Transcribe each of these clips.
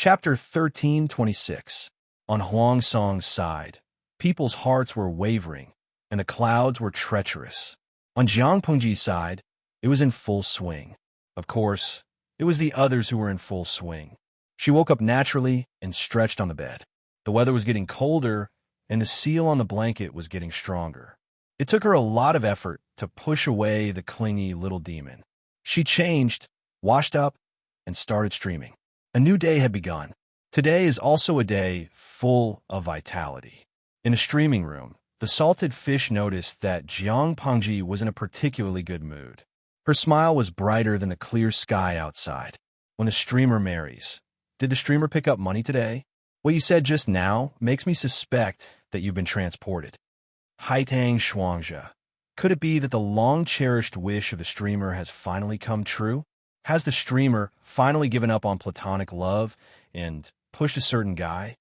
Chapter 1326. On Huang Song's side, people's hearts were wavering, and the clouds were treacherous. On Jiang Pengji's side, it was in full swing. Of course, it was the others who were in full swing. She woke up naturally and stretched on the bed. The weather was getting colder, and the seal on the blanket was getting stronger. It took her a lot of effort to push away the clingy little demon. She changed, washed up, and started streaming. A new day had begun. Today is also a day full of vitality. In a streaming room, the salted fish noticed that Jiang Pengji was in a particularly good mood. Her smile was brighter than the clear sky outside. When the streamer marries, did the streamer pick up money today? What you said just now makes me suspect that you've been transported. Haitang Shuangzhe. Could it be that the long-cherished wish of the streamer has finally come true? Has the streamer finally given up on platonic love and pushed a certain guy?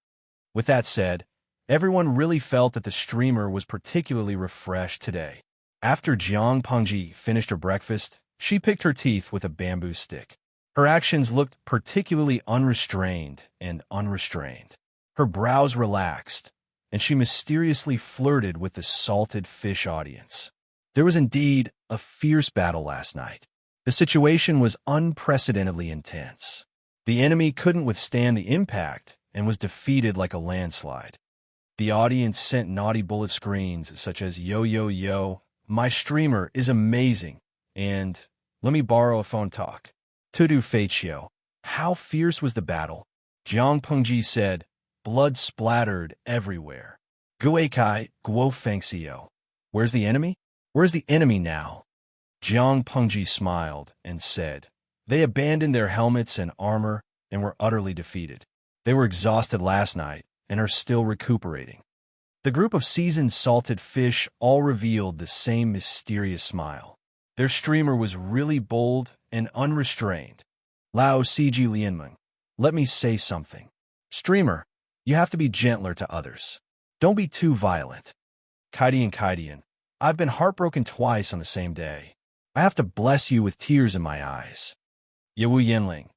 With that said, everyone really felt that the streamer was particularly refreshed today. After Jiang Pengji finished her breakfast, she picked her teeth with a bamboo stick. Her actions looked particularly unrestrained and unrestrained. Her brows relaxed, and she mysteriously flirted with the salted fish audience. There was indeed a fierce battle last night. The situation was unprecedentedly intense. The enemy couldn't withstand the impact and was defeated like a landslide. The audience sent naughty bullet screens such as "Yo, yo, yo, my streamer is amazing," and "Let me borrow a phone talk." Tudu Feichio. How fierce was the battle? Jiang Pengji said, blood splattered everywhere. Guikai Guo Fengxiao. Where's the enemy? Where's the enemy now? Jiang Pengji smiled and said, they abandoned their helmets and armor and were utterly defeated. They were exhausted last night and are still recuperating. The group of seasoned salted fish all revealed the same mysterious smile. Their streamer was really bold and unrestrained. Lao Ciji Lianmeng, let me say something. Streamer, you have to be gentler to others. Don't be too violent. Kaidian, I've been heartbroken twice on the same day. I have to bless you with tears in my eyes. Yewu Yinling,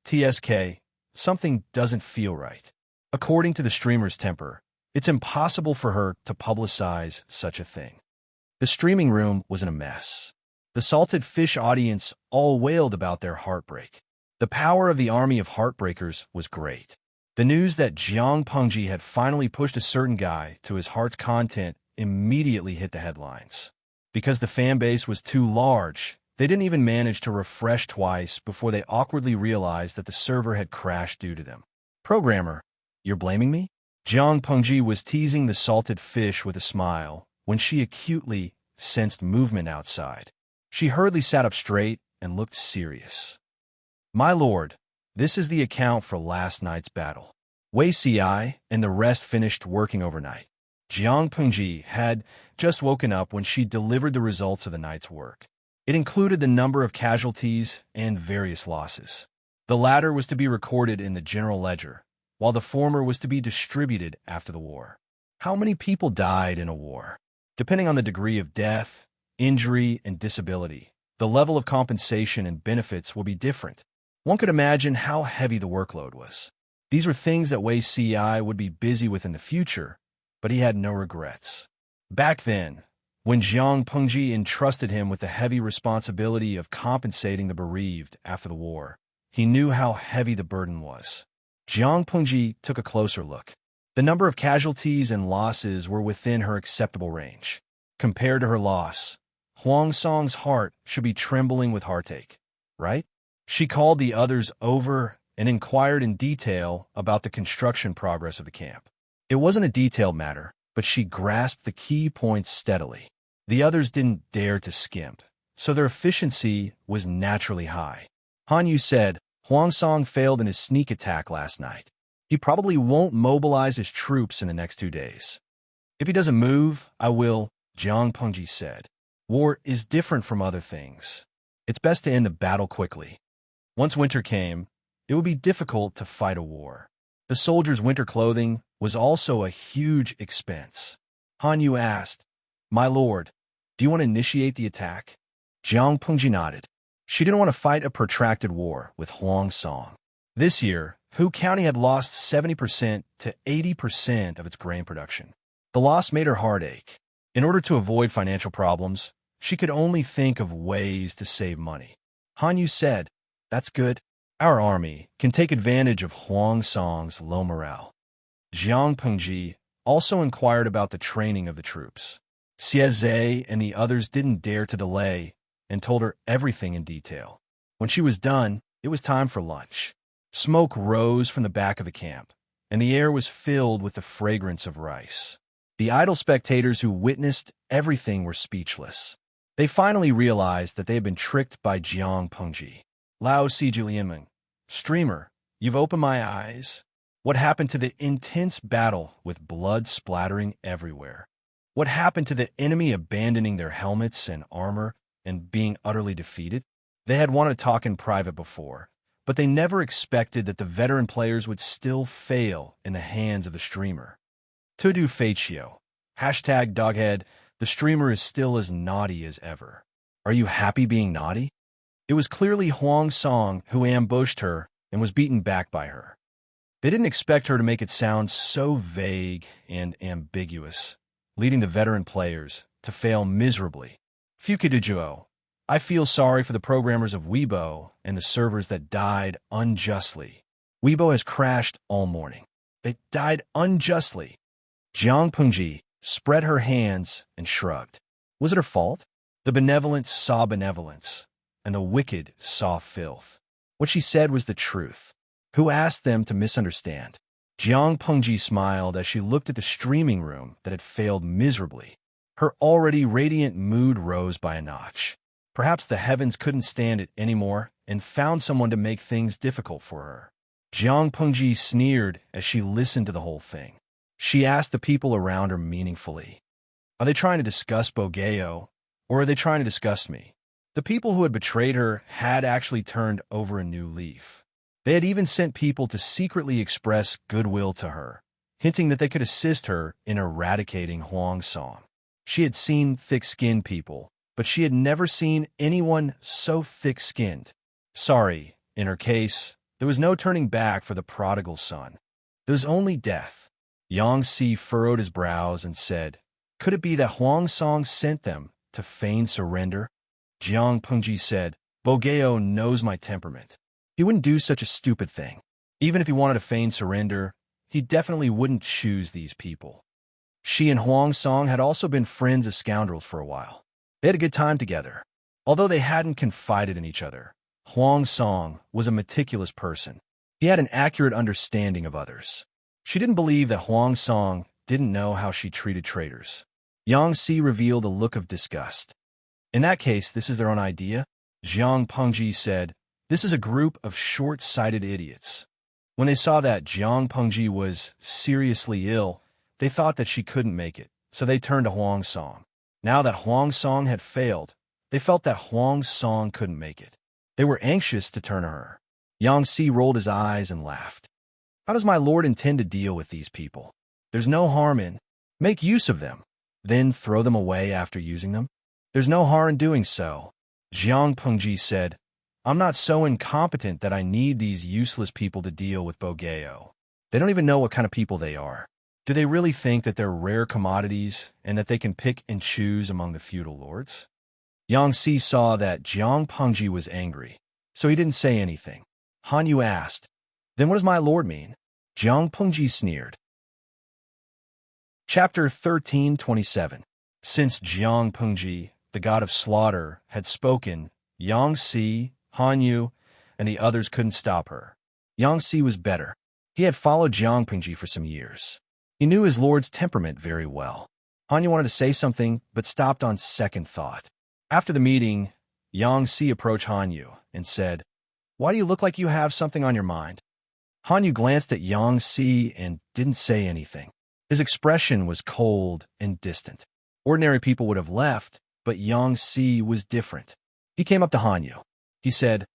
TSK, something doesn't feel right. According to the streamer's temper, it's impossible for her to publicize such a thing. The streaming room was in a mess. The salted fish audience all wailed about their heartbreak. The power of the army of heartbreakers was great. The news that Jiang Pengji had finally pushed a certain guy to his heart's content immediately hit the headlines. Because the fan base was too large, they didn't even manage to refresh twice before they awkwardly realized that the server had crashed due to them. Programmer, you're blaming me? Jiang Pengji was teasing the salted fish with a smile when she acutely sensed movement outside. She hurriedly sat up straight and looked serious. My lord, this is the account for last night's battle. Wei Ci and the rest finished working overnight. Jiang Pengji had just woken up when she delivered the results of the night's work. It included the number of casualties and various losses. The latter was to be recorded in the general ledger, while the former was to be distributed after the war. How many people died in a war? Depending on the degree of death, injury, and disability, the level of compensation and benefits will be different. One could imagine how heavy the workload was. These were things that Wei Ci would be busy with in the future, but he had no regrets. Back then, when Jiang Pengji entrusted him with the heavy responsibility of compensating the bereaved after the war, he knew how heavy the burden was. Jiang Pengji took a closer look. The number of casualties and losses were within her acceptable range. Compared to her loss, Huang Song's heart should be trembling with heartache, right? She called the others over and inquired in detail about the construction progress of the camp. It wasn't a detailed matter, but she grasped the key points steadily. The others didn't dare to skimp, so their efficiency was naturally high. Han Yu said, Huang Song failed in his sneak attack last night. He probably won't mobilize his troops in the next 2 days. If he doesn't move, I will, Jiang Pengji said. War is different from other things. It's best to end the battle quickly. Once winter came, it would be difficult to fight a war. The soldiers' winter clothing was also a huge expense. Han Yu asked, My lord, do you want to initiate the attack? Jiang Pengji nodded. She didn't want to fight a protracted war with Huang Song. This year, Hu County had lost 70% to 80% of its grain production. The loss made her heart ache. In order to avoid financial problems, she could only think of ways to save money. Han Yu said, "That's good. Our army can take advantage of Huang Song's low morale." Jiang Pengji also inquired about the training of the troops. Xie Zhe and the others didn't dare to delay and told her everything in detail. When she was done, it was time for lunch. Smoke rose from the back of the camp, and the air was filled with the fragrance of rice. The idle spectators who witnessed everything were speechless. They finally realized that they had been tricked by Jiang Pengji. Lao Si Julianmeng, "Streamer, you've opened my eyes. What happened to the intense battle with blood splattering everywhere? What happened to the enemy abandoning their helmets and armor and being utterly defeated? They had wanted to talk in private before, but they never expected that the veteran players would still fail in the hands of the streamer. Tudu Faccio, #Doghead, the streamer is still as naughty as ever. Are you happy being naughty?" It was clearly Huang Song who ambushed her and was beaten back by her. They didn't expect her to make it sound so vague and ambiguous, leading the veteran players to fail miserably. Fukidujuo, I feel sorry for the programmers of Weibo and the servers that died unjustly. Weibo has crashed all morning. They died unjustly. Jiang Pengji spread her hands and shrugged. Was it her fault? The benevolent saw benevolence, and the wicked saw filth. What she said was the truth. Who asked them to misunderstand? Jiang Pengji smiled as she looked at the streaming room that had failed miserably. Her already radiant mood rose by a notch. Perhaps the heavens couldn't stand it anymore and found someone to make things difficult for her. Jiang Pengji sneered as she listened to the whole thing. She asked the people around her meaningfully, "Are they trying to discuss Bogeo, or are they trying to discuss me?" The people who had betrayed her had actually turned over a new leaf. They had even sent people to secretly express goodwill to her, hinting that they could assist her in eradicating Huang Song. She had seen thick-skinned people, but she had never seen anyone so thick-skinned. Sorry, in her case, there was no turning back for the prodigal son. There was only death. Yang Si furrowed his brows and said, "Could it be that Huang Song sent them to feign surrender?" Jiang Pengji said, "Bogeo knows my temperament. He wouldn't do such a stupid thing. Even if he wanted to feign surrender, he definitely wouldn't choose these people." She and Huang Song had also been friends of scoundrels for a while. They had a good time together. Although they hadn't confided in each other, Huang Song was a meticulous person. He had an accurate understanding of others. She didn't believe that Huang Song didn't know how she treated traitors. Yang Si revealed a look of disgust. "In that case, this is their own idea?" Jiang Pengji said, "This is a group of short-sighted idiots." When they saw that Jiang Pengji was seriously ill, they thought that she couldn't make it, so they turned to Huang Song. Now that Huang Song had failed, they felt that Huang Song couldn't make it. They were anxious to turn to her. Yang Si rolled his eyes and laughed. "How does my lord intend to deal with these people? There's no harm in make use of them, then throw them away after using them. There's no harm in doing so." Jiang Pengji said, "I'm not so incompetent that I need these useless people to deal with Bogeo. They don't even know what kind of people they are. Do they really think that they're rare commodities and that they can pick and choose among the feudal lords?" Yang Si saw that Jiang Pengji was angry, so he didn't say anything. Han Yu asked, "Then what does my lord mean?" Jiang Pengji sneered. Chapter 13:27. Since Jiang Pengji, the god of slaughter, had spoken, Yang Si, Han Yu, and the others couldn't stop her. Yang Si was better. He had followed Jiang Pengji for some years. He knew his lord's temperament very well. Han Yu wanted to say something, but stopped on second thought. After the meeting, Yang Si approached Han Yu and said, "Why do you look like you have something on your mind?" Han Yu glanced at Yang Si and didn't say anything. His expression was cold and distant. Ordinary people would have left, but Yang Si was different. He came up to Han Yu. He said,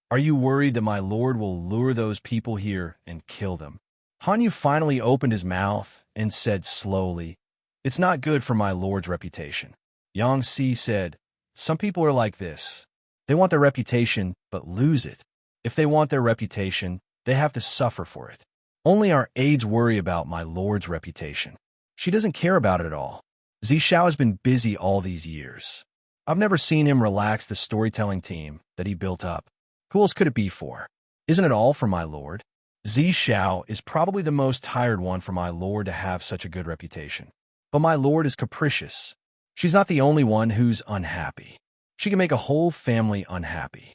"Are you worried that my lord will lure those people here and kill them?" Han Yu finally opened his mouth and said slowly, "It's not good for my lord's reputation." Yang Si said, "Some people are like this. They want their reputation, but lose it. If they want their reputation, they have to suffer for it. Only our aides worry about my lord's reputation. She doesn't care about it at all. Zishao has been busy all these years. I've never seen him relax the storytelling team that he built up. Who else could it be for? Isn't it all for my lord? Zishao is probably the most tired one for my lord to have such a good reputation. But my lord is capricious. She's not the only one who's unhappy. She can make a whole family unhappy.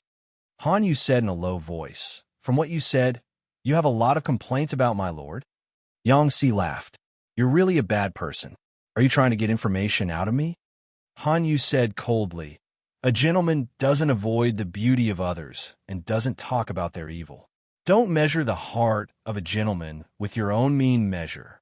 Han Yu said in a low voice, "From what you said, you have a lot of complaints about my lord?" Yang Si laughed. "You're really a bad person. Are you trying to get information out of me?" Han Yu said coldly, "A gentleman doesn't avoid the beauty of others and doesn't talk about their evil. Don't measure the heart of a gentleman with your own mean measure."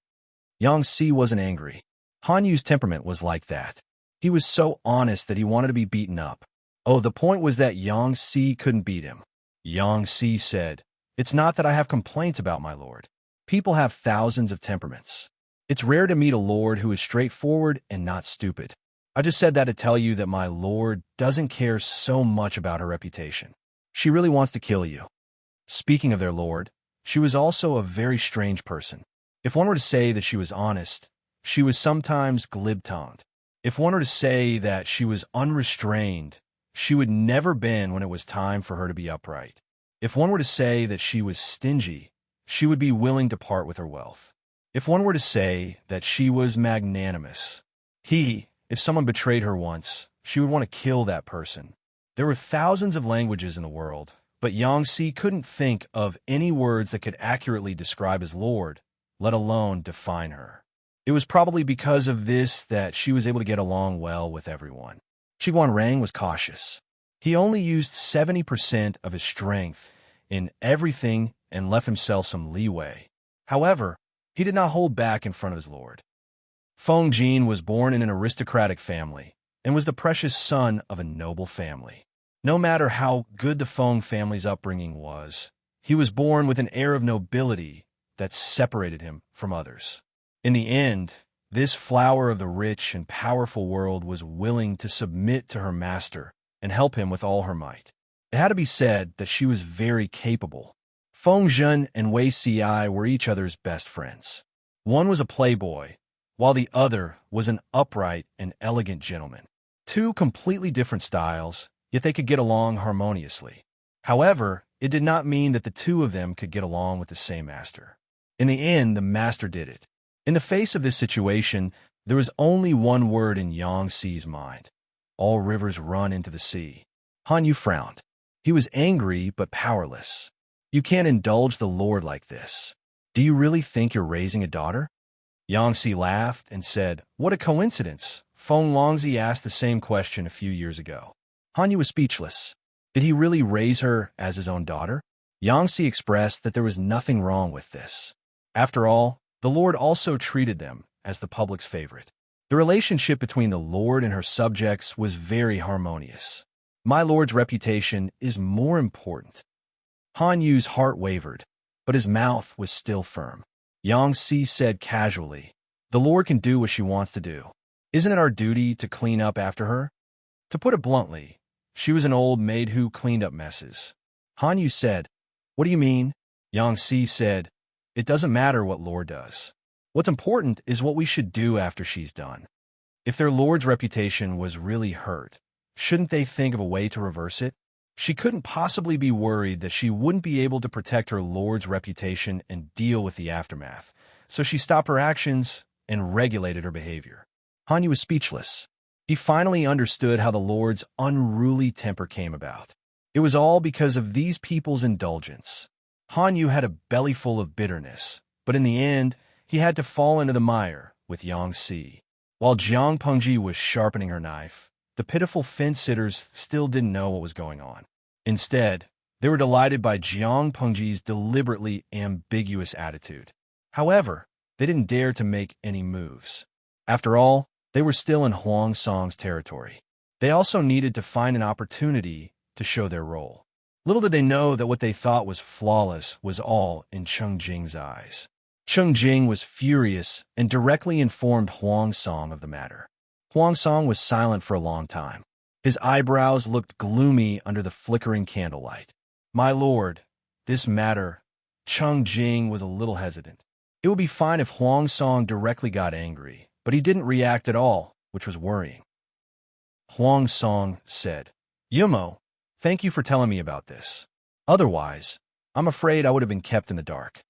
Yang Si wasn't angry. Han Yu's temperament was like that. He was so honest that he wanted to be beaten up. Oh, the point was that Yang Si couldn't beat him. Yang Si said, "It's not that I have complaints about my lord. People have thousands of temperaments. It's rare to meet a lord who is straightforward and not stupid. I just said that to tell you that my lord doesn't care so much about her reputation. She really wants to kill you." Speaking of their lord, she was also a very strange person. If one were to say that she was honest, she was sometimes glib-tongued. If one were to say that she was unrestrained, she would never bend when it was time for her to be upright. If one were to say that she was stingy, she would be willing to part with her wealth. If one were to say that she was magnanimous, if someone betrayed her once, she would want to kill that person. There were thousands of languages in the world, but Yang Si couldn't think of any words that could accurately describe his lord, let alone define her. It was probably because of this that she was able to get along well with everyone. Qiguan Rang was cautious. He only used 70% of his strength in everything and left himself some leeway. However, he did not hold back in front of his lord. Feng Jin was born in an aristocratic family and was the precious son of a noble family. No matter how good the Feng family's upbringing was, he was born with an air of nobility that separated him from others. In the end, this flower of the rich and powerful world was willing to submit to her master and help him with all her might. It had to be said that she was very capable. Feng Zhen and Wei Ci were each other's best friends. One was a playboy, while the other was an upright and elegant gentleman. Two completely different styles, yet they could get along harmoniously. However, it did not mean that the two of them could get along with the same master. In the end, the master did it. In the face of this situation, there was only one word in Yang Si's mind. All rivers run into the sea. Han Yu frowned. He was angry but powerless. You can't indulge the lord like this. Do you really think you're raising a daughter? Yang Si laughed and said, "What a coincidence. Feng Longzi asked the same question a few years ago." Han Yu was speechless. Did he really raise her as his own daughter? Yang Si expressed that there was nothing wrong with this. After all, the lord also treated them as the public's favorite. The relationship between the lord and her subjects was very harmonious. My lord's reputation is more important. Han Yu's heart wavered, but his mouth was still firm. Yang Si said casually, "The lord can do what she wants to do. Isn't it our duty to clean up after her?" To put it bluntly, she was an old maid who cleaned up messes. Han Yu said, "What do you mean?" Yang Si said, "It doesn't matter what lord does. What's important is what we should do after she's done. If their lord's reputation was really hurt, shouldn't they think of a way to reverse it? She couldn't possibly be worried that she wouldn't be able to protect her lord's reputation and deal with the aftermath, so she stopped her actions and regulated her behavior." Han Yu was speechless. He finally understood how the lord's unruly temper came about. It was all because of these people's indulgence. Han Yu had a bellyful of bitterness, but in the end, he had to fall into the mire with Yang Si. While Jiang Pengji was sharpening her knife, the pitiful fence-sitters still didn't know what was going on. Instead, they were delighted by Jiang Pengji's deliberately ambiguous attitude. However, they didn't dare to make any moves. After all, they were still in Huang Song's territory. They also needed to find an opportunity to show their role. Little did they know that what they thought was flawless was all in Cheng Jing's eyes. Cheng Jing was furious and directly informed Huang Song of the matter. Huang Song was silent for a long time. His eyebrows looked gloomy under the flickering candlelight. "My lord, this matter Cheng Jing was a little hesitant. It would be fine if Huang Song directly got angry, but he didn't react at all, which was worrying. Huang Song said, Yumo, thank you for telling me about this. Otherwise, I'm afraid I would have been kept in the dark.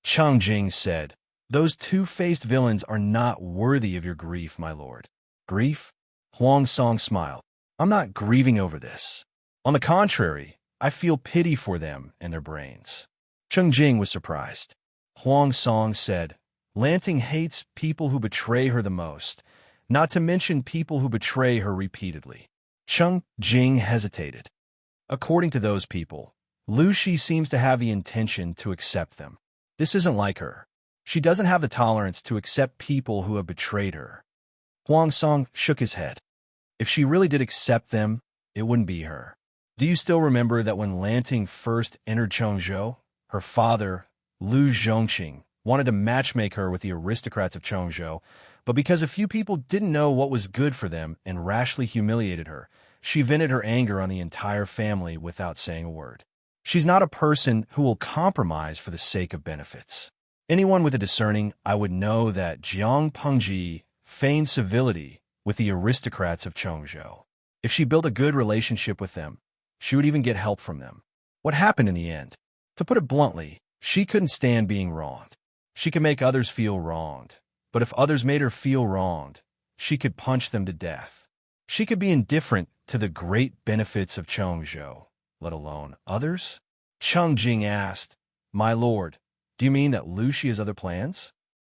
Cheng Jing said, those two-faced villains are not worthy of your grief, my lord. Grief? Huang Song smiled. I'm not grieving over this. On the contrary, I feel pity for them and their brains. Cheng Jing was surprised. Huang Song said, Lanting hates people who betray her the most, not to mention people who betray her repeatedly. Cheng Jing hesitated. According to those people, Lu Shi seems to have the intention to accept them. This isn't like her. She doesn't have the tolerance to accept people who have betrayed her. Huang Song shook his head. If she really did accept them, it wouldn't be her. Do you still remember that when Lanting first entered Chongzhou, her father, Lu Zhongxing, wanted to matchmake her with the aristocrats of Chongzhou, but because a few people didn't know what was good for them and rashly humiliated her, she vented her anger on the entire family without saying a word. She's not a person who will compromise for the sake of benefits. Anyone with a discerning eye would know that Jiang Pengji feigned civility with the aristocrats of Chongzhou. If she built a good relationship with them, she would even get help from them. What happened in the end? To put it bluntly, she couldn't stand being wronged. She could make others feel wronged, but if others made her feel wronged, she could punch them to death. She could be indifferent to the great benefits of Chongzhou, let alone others? Cheng Jing asked, My lord, do you mean that Lu Shi has other plans?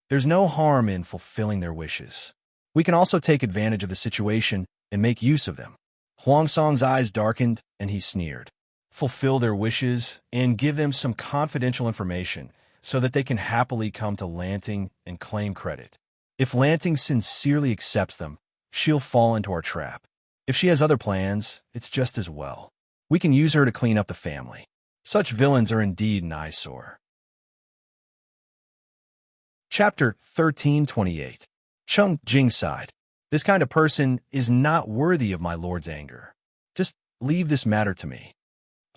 There's no harm in fulfilling their wishes. We can also take advantage of the situation and make use of them. Huang Song's eyes darkened, and he sneered. Fulfill their wishes and give them some confidential information so that they can happily come to Lanting and claim credit. If Lanting sincerely accepts them, she'll fall into our trap. If she has other plans, it's just as well. We can use her to clean up the family. Such villains are indeed an eyesore. Chapter 1328. Cheng Jing sighed. This kind of person is not worthy of my lord's anger. Just leave this matter to me.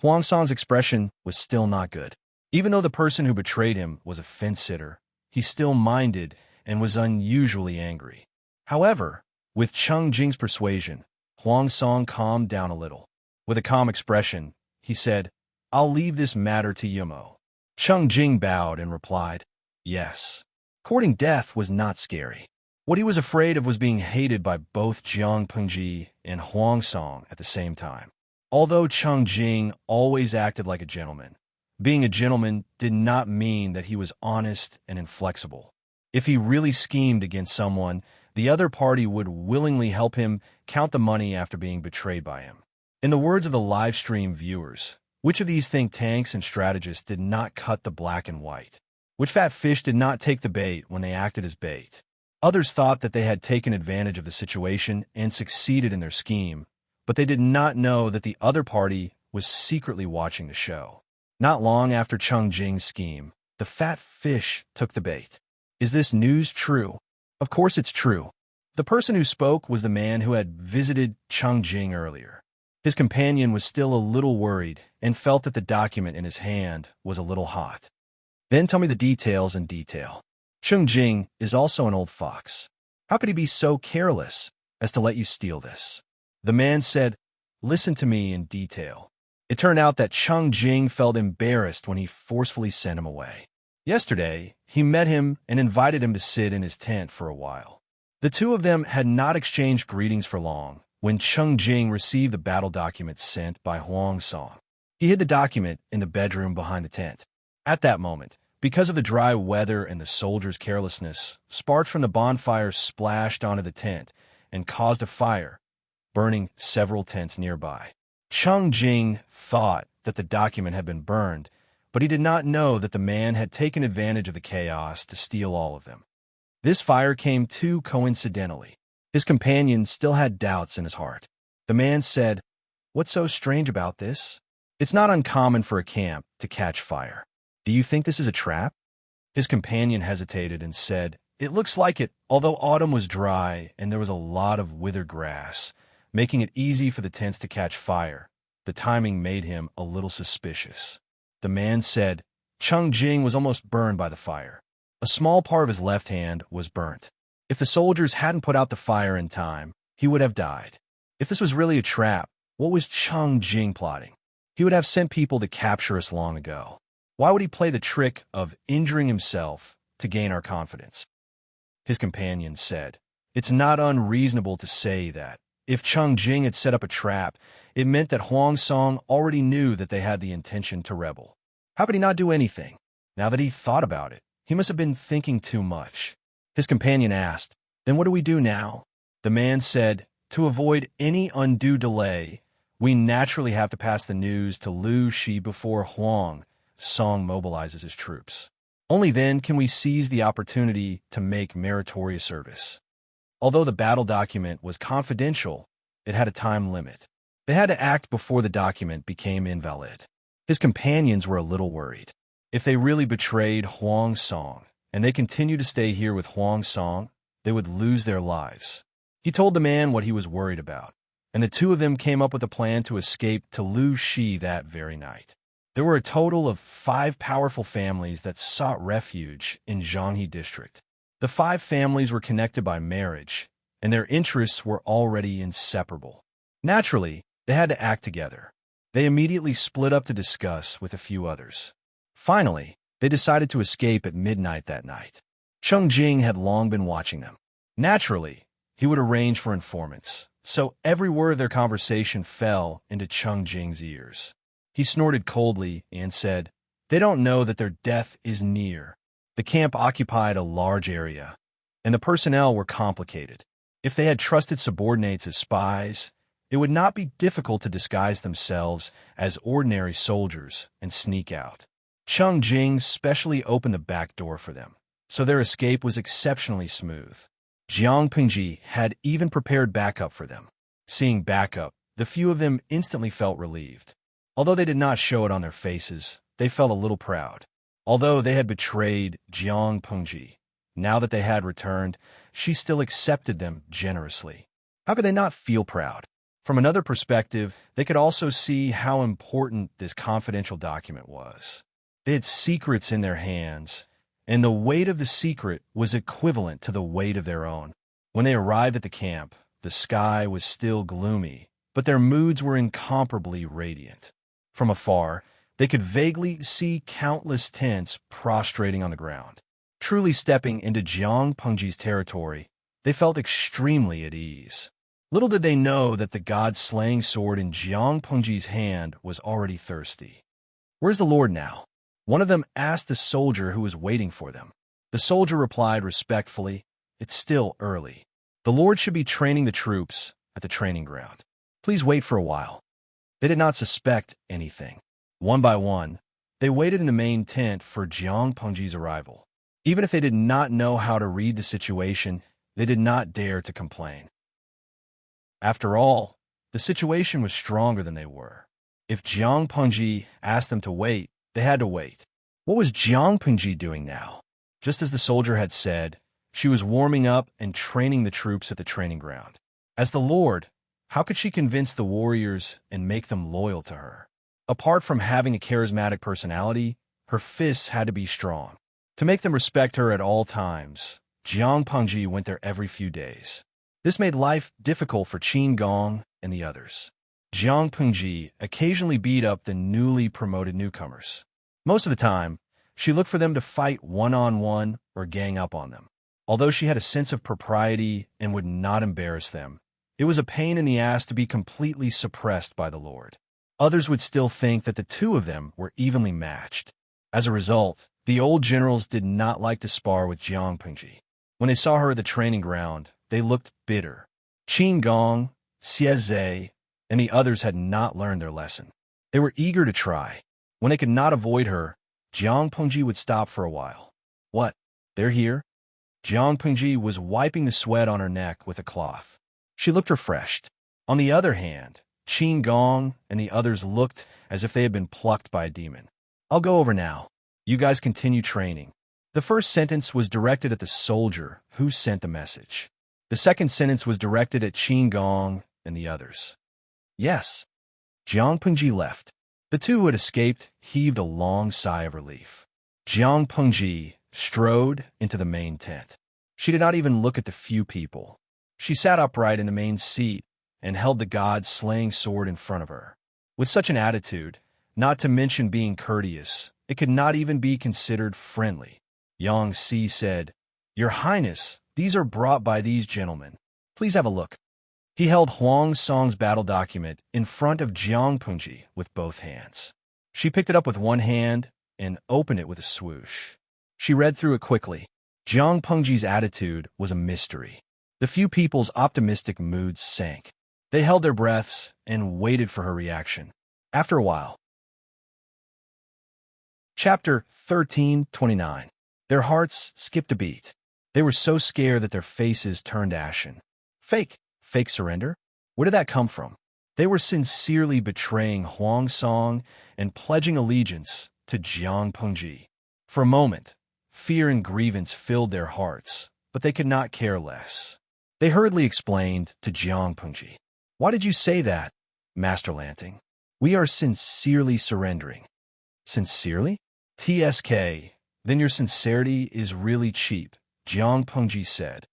Huang Song's expression was still not good. Even though the person who betrayed him was a fence-sitter, he still minded and was unusually angry. However, with Cheng Jing's persuasion, Huang Song calmed down a little. With a calm expression, he said, I'll leave this matter to Yumo. Cheng Jing bowed and replied, Yes. Courting death was not scary. What he was afraid of was being hated by both Jiang Pengji and Huang Song at the same time. Although Cheng Jing always acted like a gentleman, being a gentleman did not mean that he was honest and inflexible. If he really schemed against someone, the other party would willingly help him count the money after being betrayed by him. In the words of the live stream viewers, which of these think tanks and strategists did not cut the black and white? Which fat fish did not take the bait when they acted as bait? Others thought that they had taken advantage of the situation and succeeded in their scheme, but they did not know that the other party was secretly watching the show. Not long after Cheng Jing's scheme, the fat fish took the bait. Is this news true? Of course it's true. The person who spoke was the man who had visited Cheng Jing earlier. His companion was still a little worried and felt that the document in his hand was a little hot. Then tell me the details in detail. Cheng Jing is also an old fox. How could he be so careless as to let you steal this? The man said, Listen to me in detail. It turned out that Cheng Jing felt embarrassed when he forcefully sent him away. Yesterday, he met him and invited him to sit in his tent for a while. The two of them had not exchanged greetings for long when Cheng Jing received the battle document sent by Huang Song. He hid the document in the bedroom behind the tent. At that moment, because of the dry weather and the soldiers' carelessness, sparks from the bonfire splashed onto the tent and caused a fire, burning several tents nearby. Cheng Jing thought that the document had been burned, but he did not know that the man had taken advantage of the chaos to steal all of them. This fire came too coincidentally. His companion still had doubts in his heart. The man said, What's so strange about this? It's not uncommon for a camp to catch fire. Do you think this is a trap? His companion hesitated and said, It looks like it, although autumn was dry and there was a lot of withered grass, making it easy for the tents to catch fire. The timing made him a little suspicious. The man said, Cheng Jing was almost burned by the fire. A small part of his left hand was burnt. If the soldiers hadn't put out the fire in time, he would have died. If this was really a trap, what was Cheng Jing plotting? He would have sent people to capture us long ago. Why would he play the trick of injuring himself to gain our confidence? His companion said, "It's not unreasonable to say that if Cheng Jing had set up a trap, it meant that Huang Song already knew that they had the intention to rebel. How could he not do anything? Now that he thought about it, he must have been thinking too much." His companion asked, "Then what do we do now?" The man said, "To avoid any undue delay, we naturally have to pass the news to Liu Shi before Huang Song mobilizes his troops. Only then can we seize the opportunity to make meritorious service." Although the battle document was confidential, it had a time limit. They had to act before the document became invalid. His companions were a little worried. If they really betrayed Huang Song, and they continued to stay here with Huang Song, they would lose their lives. He told the man what he was worried about, and the two of them came up with a plan to escape to Liu Shi that very night. There were a total of 5 powerful families that sought refuge in Zhanghe district. The 5 families were connected by marriage, and their interests were already inseparable. Naturally, they had to act together. They immediately split up to discuss with a few others. Finally, they decided to escape at midnight that night. Cheng Jing had long been watching them. Naturally, he would arrange for informants, so every word of their conversation fell into Cheng Jing's ears. He snorted coldly and said, "They don't know that their death is near." The camp occupied a large area, and the personnel were complicated. If they had trusted subordinates as spies, it would not be difficult to disguise themselves as ordinary soldiers and sneak out. Cheng Jing specially opened the back door for them, so their escape was exceptionally smooth. Jiang Pingji had even prepared backup for them. Seeing backup, the few of them instantly felt relieved. Although they did not show it on their faces, they felt a little proud. Although they had betrayed Jiang Pingji, now that they had returned, she still accepted them generously. How could they not feel proud? From another perspective, they could also see how important this confidential document was. They had secrets in their hands, and the weight of the secret was equivalent to the weight of their own. When they arrived at the camp, the sky was still gloomy, but their moods were incomparably radiant. From afar, they could vaguely see countless tents prostrating on the ground. Truly stepping into Jiang Pengji's territory, they felt extremely at ease. Little did they know that the god-slaying sword in Jiang Pengji's hand was already thirsty. "Where's the Lord now?" one of them asked the soldier who was waiting for them. The soldier replied respectfully, "It's still early. The Lord should be training the troops at the training ground. Please wait for a while." They did not suspect anything. One by one, they waited in the main tent for Jiang Pengji's arrival. Even if they did not know how to read the situation, they did not dare to complain. After all, the situation was stronger than they were. If Jiang Pengji asked them to wait, they had to wait. What was Jiang Pengji doing now? Just as the soldier had said, she was warming up and training the troops at the training ground. As the Lord, how could she convince the warriors and make them loyal to her? Apart from having a charismatic personality, her fists had to be strong. To make them respect her at all times, Jiang Pengji went there every few days. This made life difficult for Qin Gong and the others. Jiang Pengji occasionally beat up the newly promoted newcomers. Most of the time, she looked for them to fight one-on-one or gang up on them. Although she had a sense of propriety and would not embarrass them, it was a pain in the ass to be completely suppressed by the Lord. Others would still think that the two of them were evenly matched. As a result, the old generals did not like to spar with Jiang Pengji. When they saw her at the training ground, they looked bitter. Qin Gong, Xie Zhe, and the others had not learned their lesson. They were eager to try. When they could not avoid her, Jiang Pengji would stop for a while. "What? They're here?" Jiang Pengji was wiping the sweat on her neck with a cloth. She looked refreshed. On the other hand, Qin Gong and the others looked as if they had been plucked by a demon. "I'll go over now. You guys continue training." The first sentence was directed at the soldier who sent the message. The second sentence was directed at Qin Gong and the others. "Yes." Jiang Pengji left. The two who had escaped heaved a long sigh of relief. Jiang Pengji strode into the main tent. She did not even look at the few people. She sat upright in the main seat and held the god-slaying sword in front of her. With such an attitude, not to mention being courteous, it could not even be considered friendly. Yang Si said, "Your Highness, these are brought by these gentlemen. Please have a look." He held Huang Song's battle document in front of Jiang Pengji with both hands. She picked it up with one hand and opened it with a swoosh. She read through it quickly. Jiang Pengji's attitude was a mystery. The few people's optimistic moods sank. They held their breaths and waited for her reaction. After a while. Chapter 13:29. Their hearts skipped a beat. They were so scared that their faces turned ashen. Fake surrender? Where did that come from? They were sincerely betraying Huang Song and pledging allegiance to Jiang Pengji. For a moment, fear and grievance filled their hearts, but they could not care less. They hurriedly explained to Jiang Pengji. "Why did you say that, Master Lanting? We are sincerely surrendering." "Sincerely? TSK, then your sincerity is really cheap," Jiang Pengji said.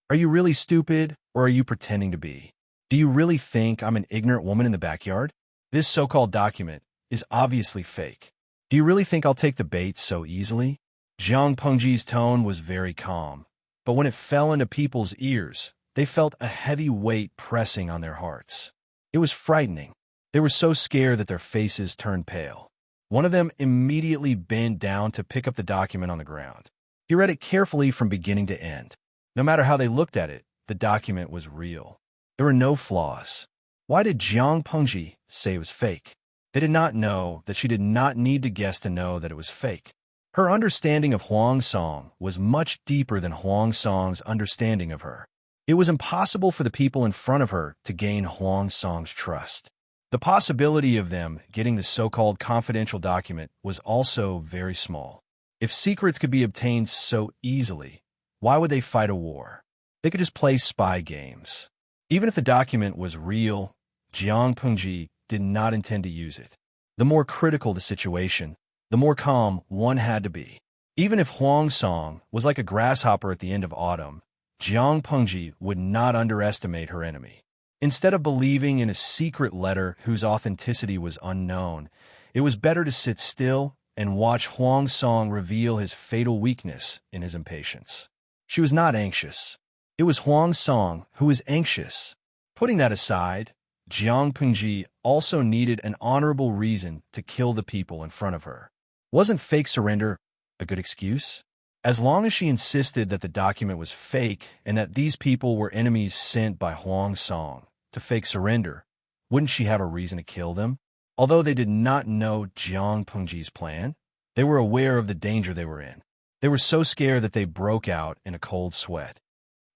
"Are you really stupid, or are you pretending to be? Do you really think I'm an ignorant woman in the backyard? This so-called document is obviously fake. Do you really think I'll take the bait so easily?" Jiang Pengji's tone was very calm, but when it fell into people's ears, they felt a heavy weight pressing on their hearts. It was frightening. They were so scared that their faces turned pale. One of them immediately bent down to pick up the document on the ground. He read it carefully from beginning to end. No matter how they looked at it, the document was real. There were no flaws. Why did Jiang Pengji say it was fake? They did not know that she did not need to guess to know that it was fake. Her understanding of Huang Song was much deeper than Huang Song's understanding of her. It was impossible for the people in front of her to gain Huang Song's trust. The possibility of them getting the so-called confidential document was also very small. If secrets could be obtained so easily, why would they fight a war? They could just play spy games. Even if the document was real, Jiang Pengji did not intend to use it. The more critical the situation, the more calm one had to be. Even if Huang Song was like a grasshopper at the end of autumn, Jiang Pengji would not underestimate her enemy. Instead of believing in a secret letter whose authenticity was unknown, it was better to sit still and watch Huang Song reveal his fatal weakness in his impatience. She was not anxious. It was Huang Song who was anxious. Putting that aside, Jiang Pengji also needed an honorable reason to kill the people in front of her. Wasn't fake surrender a good excuse? As long as she insisted that the document was fake and that these people were enemies sent by Huang Song to fake surrender, wouldn't she have a reason to kill them? Although they did not know Jiang Pengji's plan, they were aware of the danger they were in. They were so scared that they broke out in a cold sweat.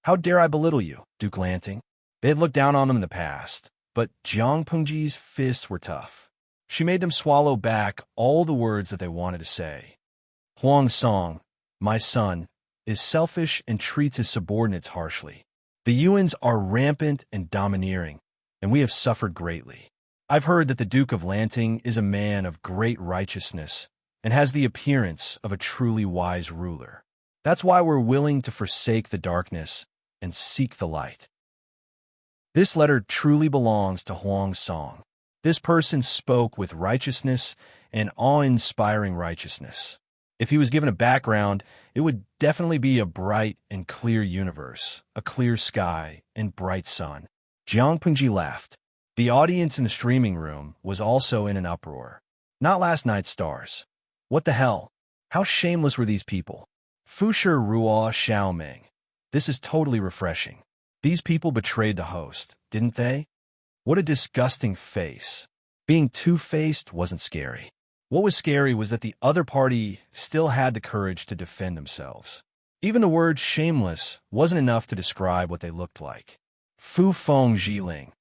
"How dare I belittle you, Duke Lanting?" They had looked down on them in the past, but Jiang Pengji's fists were tough. She made them swallow back all the words that they wanted to say. "Huang Song, my son, is selfish and treats his subordinates harshly. The Yuans are rampant and domineering, and we have suffered greatly. I've heard that the Duke of Lanting is a man of great righteousness and has the appearance of a truly wise ruler. That's why we're willing to forsake the darkness and seek the light." This letter truly belongs to Huang Song. This person spoke with righteousness and awe-inspiring righteousness. If he was given a background, it would definitely be a bright and clear universe, a clear sky, and bright sun. Jiang Pengji laughed. The audience in the streaming room was also in an uproar. Not last night's stars. What the hell? How shameless were these people? Fusher Ruo Xiaoming. This is totally refreshing. These people betrayed the host, didn't they? What a disgusting face. Being two-faced wasn't scary. What was scary was that the other party still had the courage to defend themselves. Even the word shameless wasn't enough to describe what they looked like. Fu Feng Jiling.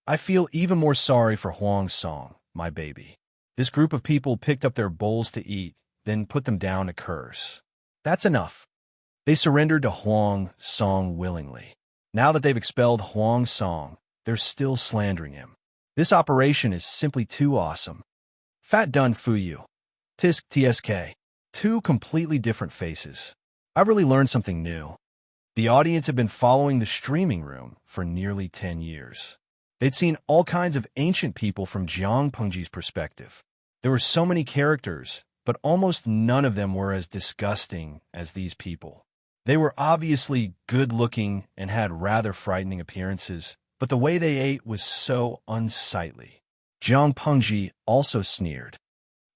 I feel even more sorry for Huang Song, my baby. This group of people picked up their bowls to eat, then put them down to curse. That's enough. They surrendered to Huang Song willingly. Now that they've expelled Huang Song, they're still slandering him. This operation is simply too awesome. Fat done Fu Yu. Tisk TSK. Two completely different faces. I've really learned something new. The audience had been following the streaming room for nearly 10 years. They'd seen all kinds of ancient people from Jiang Pengji's perspective. There were so many characters, but almost none of them were as disgusting as these people. They were obviously good-looking and had rather frightening appearances, but the way they ate was so unsightly. Jiang Pengji also sneered.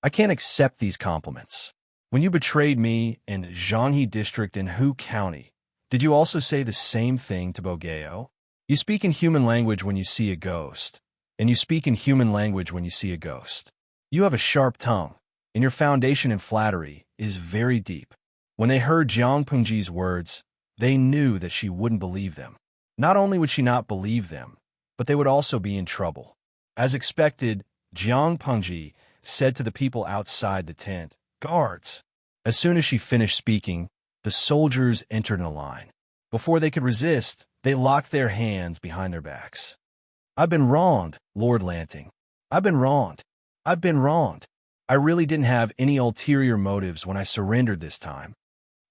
I can't accept these compliments. When you betrayed me in Zhanghe District in Hu County, did you also say the same thing to Bogeo? You speak in human language when you see a ghost, and you speak in human language when you see a ghost. You have a sharp tongue, and your foundation in flattery is very deep. When they heard Jiang Pengji's words, they knew that she wouldn't believe them. Not only would she not believe them, but they would also be in trouble. As expected, Jiang Pengji said to the people outside the tent, "Guards!" As soon as she finished speaking, the soldiers entered in a line. Before they could resist, they locked their hands behind their backs. I've been wronged, Lord Lanting. I've been wronged. I've been wronged. I really didn't have any ulterior motives when I surrendered this time.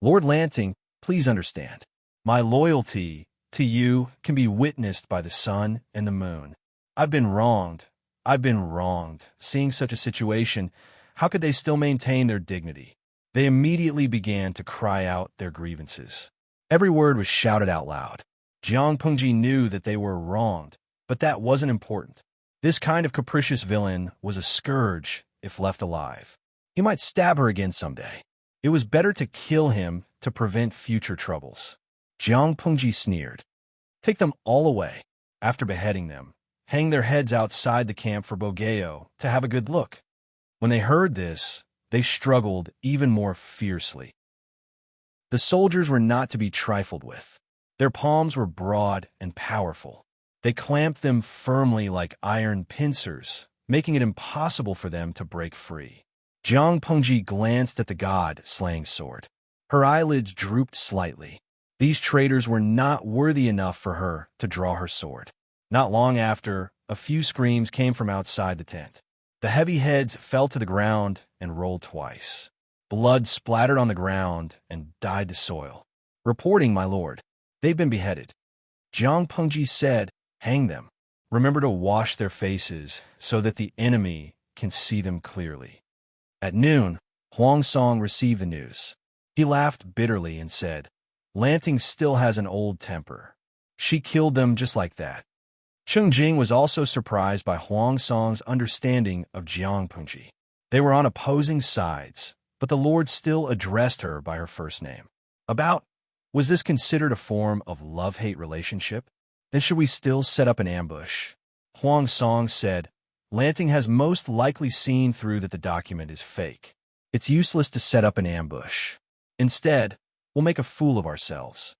Lord Lanting, please understand. My loyalty to you can be witnessed by the sun and the moon. I've been wronged. I've been wronged. Seeing such a situation, how could they still maintain their dignity? They immediately began to cry out their grievances. Every word was shouted out loud. Jiang Pengji knew that they were wronged, but that wasn't important. This kind of capricious villain was a scourge if left alive. He might stab her again someday. It was better to kill him to prevent future troubles. Jiang Pengji sneered. Take them all away. After beheading them, hang their heads outside the camp for Bogeo to have a good look. When they heard this, they struggled even more fiercely. The soldiers were not to be trifled with. Their palms were broad and powerful. They clamped them firmly like iron pincers, making it impossible for them to break free. Jiang Pengji glanced at the god-slaying sword. Her eyelids drooped slightly. These traitors were not worthy enough for her to draw her sword. Not long after, a few screams came from outside the tent. The heavy heads fell to the ground and rolled twice. Blood splattered on the ground and dyed the soil. Reporting, my lord. They've been beheaded. Jiang Pengji said, hang them. Remember to wash their faces so that the enemy can see them clearly. At noon, Huang Song received the news. He laughed bitterly and said, Lanting still has an old temper. She killed them just like that. Cheng Jing was also surprised by Huang Song's understanding of Jiang Pengji. They were on opposing sides, but the Lord still addressed her by her first name. Was this considered a form of love-hate relationship? Then should we still set up an ambush? Huang Song said, Lanting has most likely seen through that the document is fake. It's useless to set up an ambush. Instead, we'll make a fool of ourselves.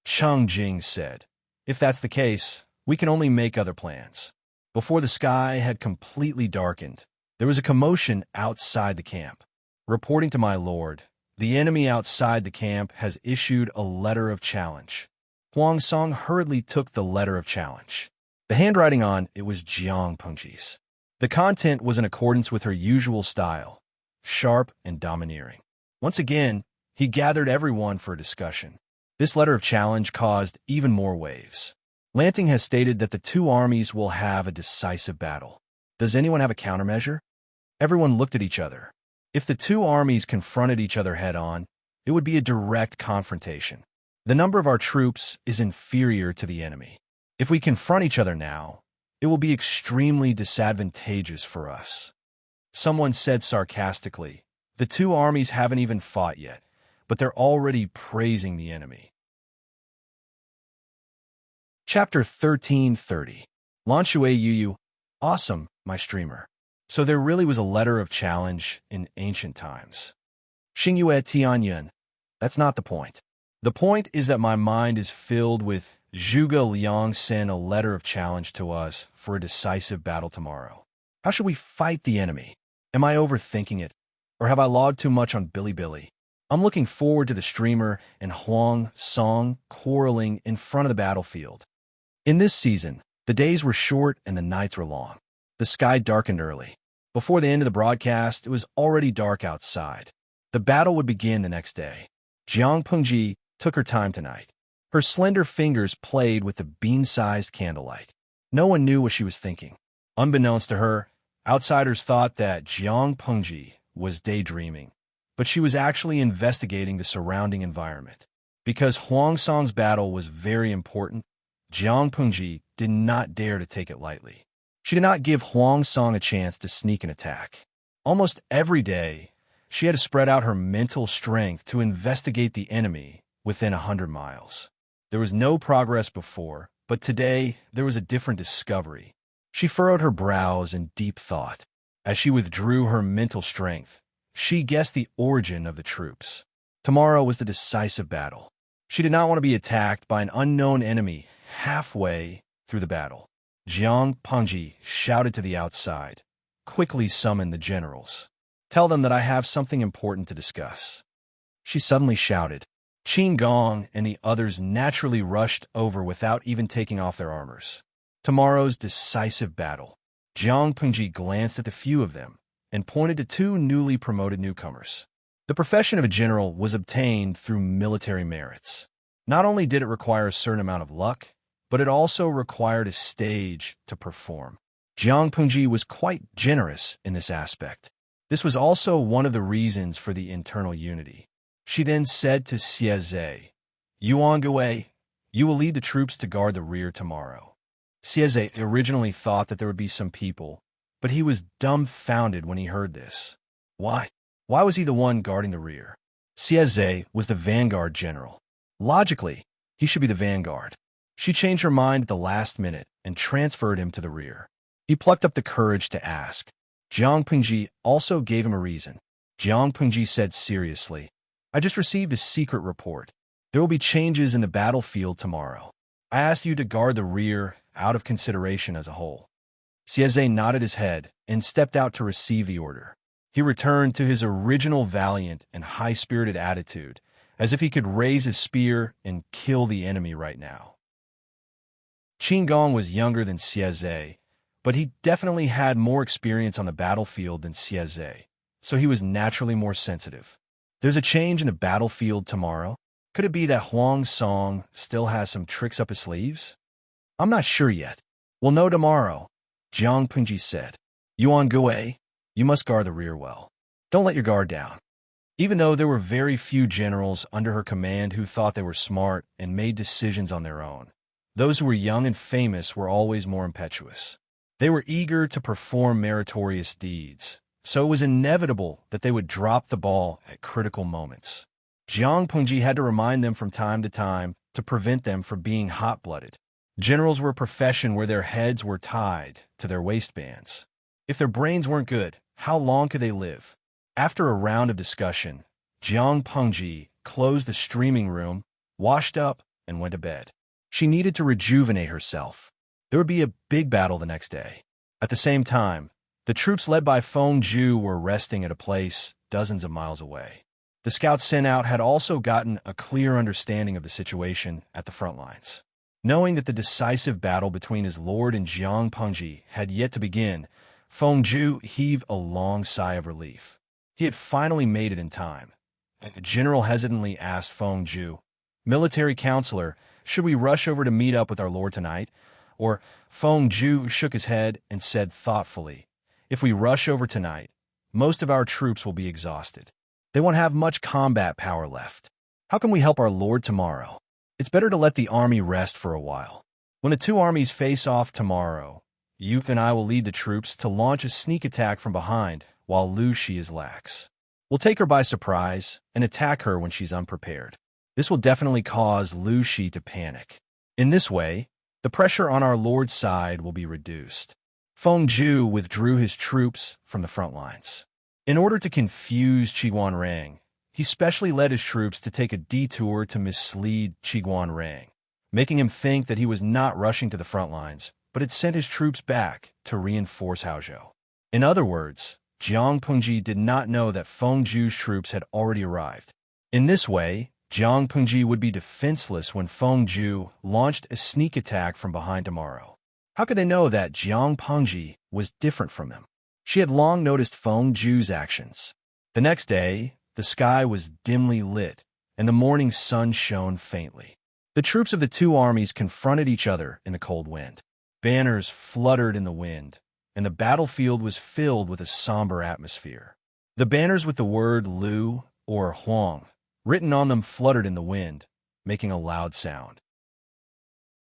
Cheng Jing said, if that's the case, we can only make other plans. Before the sky had completely darkened, there was a commotion outside the camp. Reporting to my lord, the enemy outside the camp has issued a letter of challenge. Huang Song hurriedly took the letter of challenge. The handwriting on it was Jiang Pengji's. The content was in accordance with her usual style, sharp and domineering. Once again, he gathered everyone for a discussion. This letter of challenge caused even more waves. Lanting has stated that the two armies will have a decisive battle. Does anyone have a countermeasure? Everyone looked at each other. If the two armies confronted each other head-on, it would be a direct confrontation. The number of our troops is inferior to the enemy. If we confront each other now, it will be extremely disadvantageous for us. Someone said sarcastically, the two armies haven't even fought yet, but they're already praising the enemy. Chapter 1330. Lanxue Yuyu. Awesome, my streamer. So there really was a letter of challenge in ancient times. Xingyue Tianyun. That's not the point. The point is that my mind is filled with Zhuge Liang sent a letter of challenge to us for a decisive battle tomorrow. How should we fight the enemy? Am I overthinking it? Or have I logged too much on Bilibili? I'm looking forward to the streamer and Huang Song quarreling in front of the battlefield. In this season, the days were short and the nights were long. The sky darkened early. Before the end of the broadcast, it was already dark outside. The battle would begin the next day. Jiang Pengji took her time tonight. Her slender fingers played with the bean-sized candlelight. No one knew what she was thinking. Unbeknownst to her, outsiders thought that Jiang Pengji was daydreaming, but she was actually investigating the surrounding environment. Because Huang Song's battle was very important, Jiang Pengji did not dare to take it lightly. She did not give Huang Song a chance to sneak an attack. Almost every day, she had to spread out her mental strength to investigate the enemy within 100 miles. There was no progress before, but today there was a different discovery. She furrowed her brows in deep thought. As she withdrew her mental strength, she guessed the origin of the troops. Tomorrow was the decisive battle. She did not want to be attacked by an unknown enemy halfway through the battle. Jiang Pengji shouted to the outside, "Quickly summon the generals. Tell them that I have something important to discuss." She suddenly shouted. Qin Gong and the others naturally rushed over without even taking off their armors. Tomorrow's decisive battle. Jiang Pengji glanced at the few of them and pointed to two newly promoted newcomers. The profession of a general was obtained through military merits. Not only did it require a certain amount of luck, but it also required a stage to perform. Jiang Pengji was quite generous in this aspect. This was also one of the reasons for the internal unity. She then said to Xieze, "Yuan Gui, you will lead the troops to guard the rear tomorrow." Xieze originally thought that there would be some people, but he was dumbfounded when he heard this. Why? Why was he the one guarding the rear? Xieze was the vanguard general. Logically, he should be the vanguard. She changed her mind at the last minute and transferred him to the rear. He plucked up the courage to ask. Jiang Pengji also gave him a reason. Jiang Pengji said seriously, "I just received a secret report. There will be changes in the battlefield tomorrow. I asked you to guard the rear out of consideration as a whole." Xieze nodded his head and stepped out to receive the order. He returned to his original valiant and high-spirited attitude, as if he could raise his spear and kill the enemy right now. Qin Gong was younger than Xieze, but he definitely had more experience on the battlefield than Xieze, so he was naturally more sensitive. There's a change in the battlefield tomorrow. Could it be that Huang Song still has some tricks up his sleeves? I'm not sure yet. We'll know tomorrow, Jiang Pengji said. Yuan Gui, you must guard the rear well. Don't let your guard down. Even though there were very few generals under her command who thought they were smart and made decisions on their own, those who were young and famous were always more impetuous. They were eager to perform meritorious deeds, so it was inevitable that they would drop the ball at critical moments. Jiang Pengji had to remind them from time to time to prevent them from being hot-blooded. Generals were a profession where their heads were tied to their waistbands. If their brains weren't good, how long could they live? After a round of discussion, Jiang Pengji closed the streaming room, washed up, and went to bed. She needed to rejuvenate herself. There would be a big battle the next day. At the same time, the troops led by Feng Zhu were resting at a place dozens of miles away. The scouts sent out had also gotten a clear understanding of the situation at the front lines. Knowing that the decisive battle between his lord and Jiang Pengji had yet to begin, Feng Zhu heaved a long sigh of relief. He had finally made it in time. The general hesitantly asked Feng Zhu, "Military counselor, should we rush over to meet up with our lord tonight?" Or Feng Zhu shook his head and said thoughtfully, "If we rush over tonight, most of our troops will be exhausted. They won't have much combat power left. How can we help our lord tomorrow? It's better to let the army rest for a while. When the two armies face off tomorrow, you and I will lead the troops to launch a sneak attack from behind while Lu Shi is lax. We'll take her by surprise and attack her when she's unprepared. This will definitely cause Lu Shi to panic. In this way, the pressure on our lord's side will be reduced." Feng Zhu withdrew his troops from the front lines. In order to confuse Qiguanrang, he specially led his troops to take a detour to mislead Qiguanrang, making him think that he was not rushing to the front lines, but had sent his troops back to reinforce Haozhou. In other words, Jiang Pengji did not know that Feng Zhu's troops had already arrived. In this way, Jiang Pengji would be defenseless when Feng Zhu launched a sneak attack from behind tomorrow. How could they know that Jiang Pengji was different from them? She had long noticed Feng Zhu's actions. The next day, the sky was dimly lit, and the morning sun shone faintly. The troops of the two armies confronted each other in the cold wind. Banners fluttered in the wind, and the battlefield was filled with a somber atmosphere. The banners with the word Lu or Huang written on them fluttered in the wind, making a loud sound.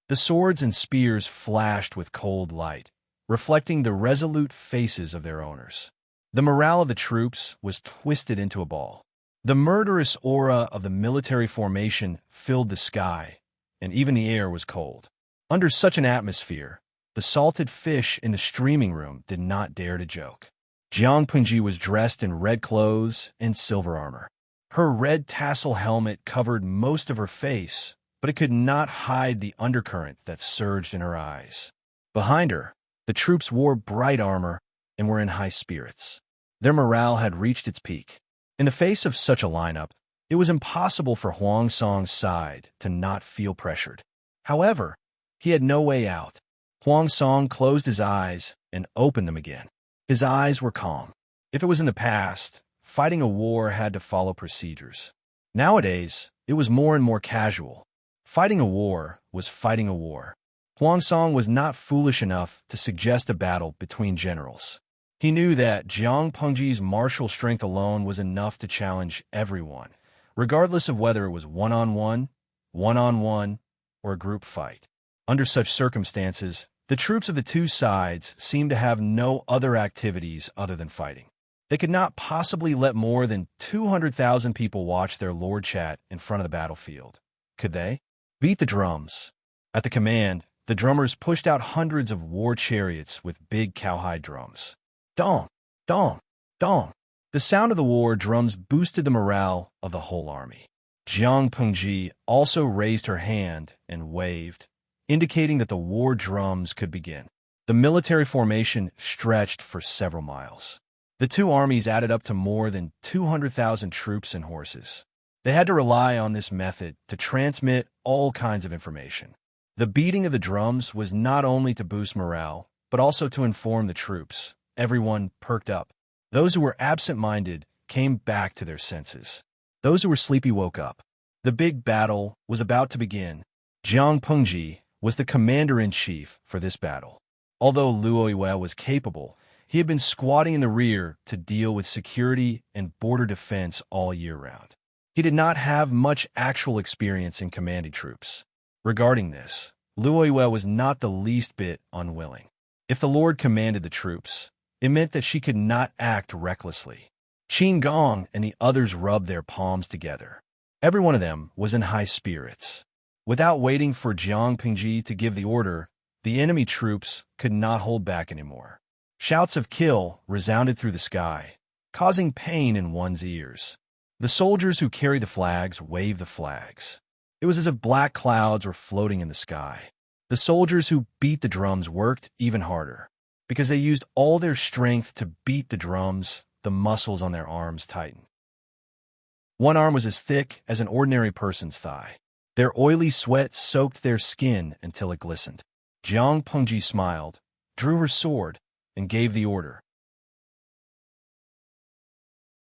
The swords and spears flashed with cold light, reflecting the resolute faces of their owners. The morale of the troops was twisted into a ball. The murderous aura of the military formation filled the sky, and even the air was cold. Under such an atmosphere, the salted fish in the streaming room did not dare to joke. Jiang Pengji was dressed in red clothes and silver armor. Her red tassel helmet covered most of her face, but it could not hide the undercurrent that surged in her eyes. Behind her, the troops wore bright armor and were in high spirits. Their morale had reached its peak. In the face of such a lineup, it was impossible for Huang Song's side to not feel pressured. However, he had no way out. Huang Song closed his eyes and opened them again. His eyes were calm. If it was in the past, fighting a war had to follow procedures. Nowadays, it was more and more casual. Fighting a war was fighting a war. Huang Song was not foolish enough to suggest a battle between generals. He knew that Jiang Pengji's martial strength alone was enough to challenge everyone, regardless of whether it was one-on-one, or a group fight. Under such circumstances, the troops of the two sides seemed to have no other activities other than fighting. They could not possibly let more than 200,000 people watch their lord chat in front of the battlefield. Could they? Beat the drums. At the command, the drummers pushed out hundreds of war chariots with big cowhide drums. Dong, dong, dong. The sound of the war drums boosted the morale of the whole army. Jiang Pengji also raised her hand and waved, indicating that the war drums could begin. The military formation stretched for several miles. The two armies added up to more than 200,000 troops and horses. They had to rely on this method to transmit all kinds of information. The beating of the drums was not only to boost morale, but also to inform the troops. Everyone perked up. Those who were absent-minded came back to their senses. Those who were sleepy woke up. The big battle was about to begin. Jiang Pengji was the commander-in-chief for this battle. Although Luo Yue was capable, he had been squatting in the rear to deal with security and border defense all year round. He did not have much actual experience in commanding troops. Regarding this, Luo Yue was not the least bit unwilling. If the Lord commanded the troops, it meant that she could not act recklessly. Qin Gong and the others rubbed their palms together. Every one of them was in high spirits. Without waiting for Jiang Pengji to give the order, the enemy troops could not hold back anymore. Shouts of kill resounded through the sky, causing pain in one's ears. The soldiers who carried the flags waved the flags. It was as if black clouds were floating in the sky. The soldiers who beat the drums worked even harder. Because they used all their strength to beat the drums, the muscles on their arms tightened. One arm was as thick as an ordinary person's thigh. Their oily sweat soaked their skin until it glistened. Jiang Pengji smiled, drew her sword, and gave the order.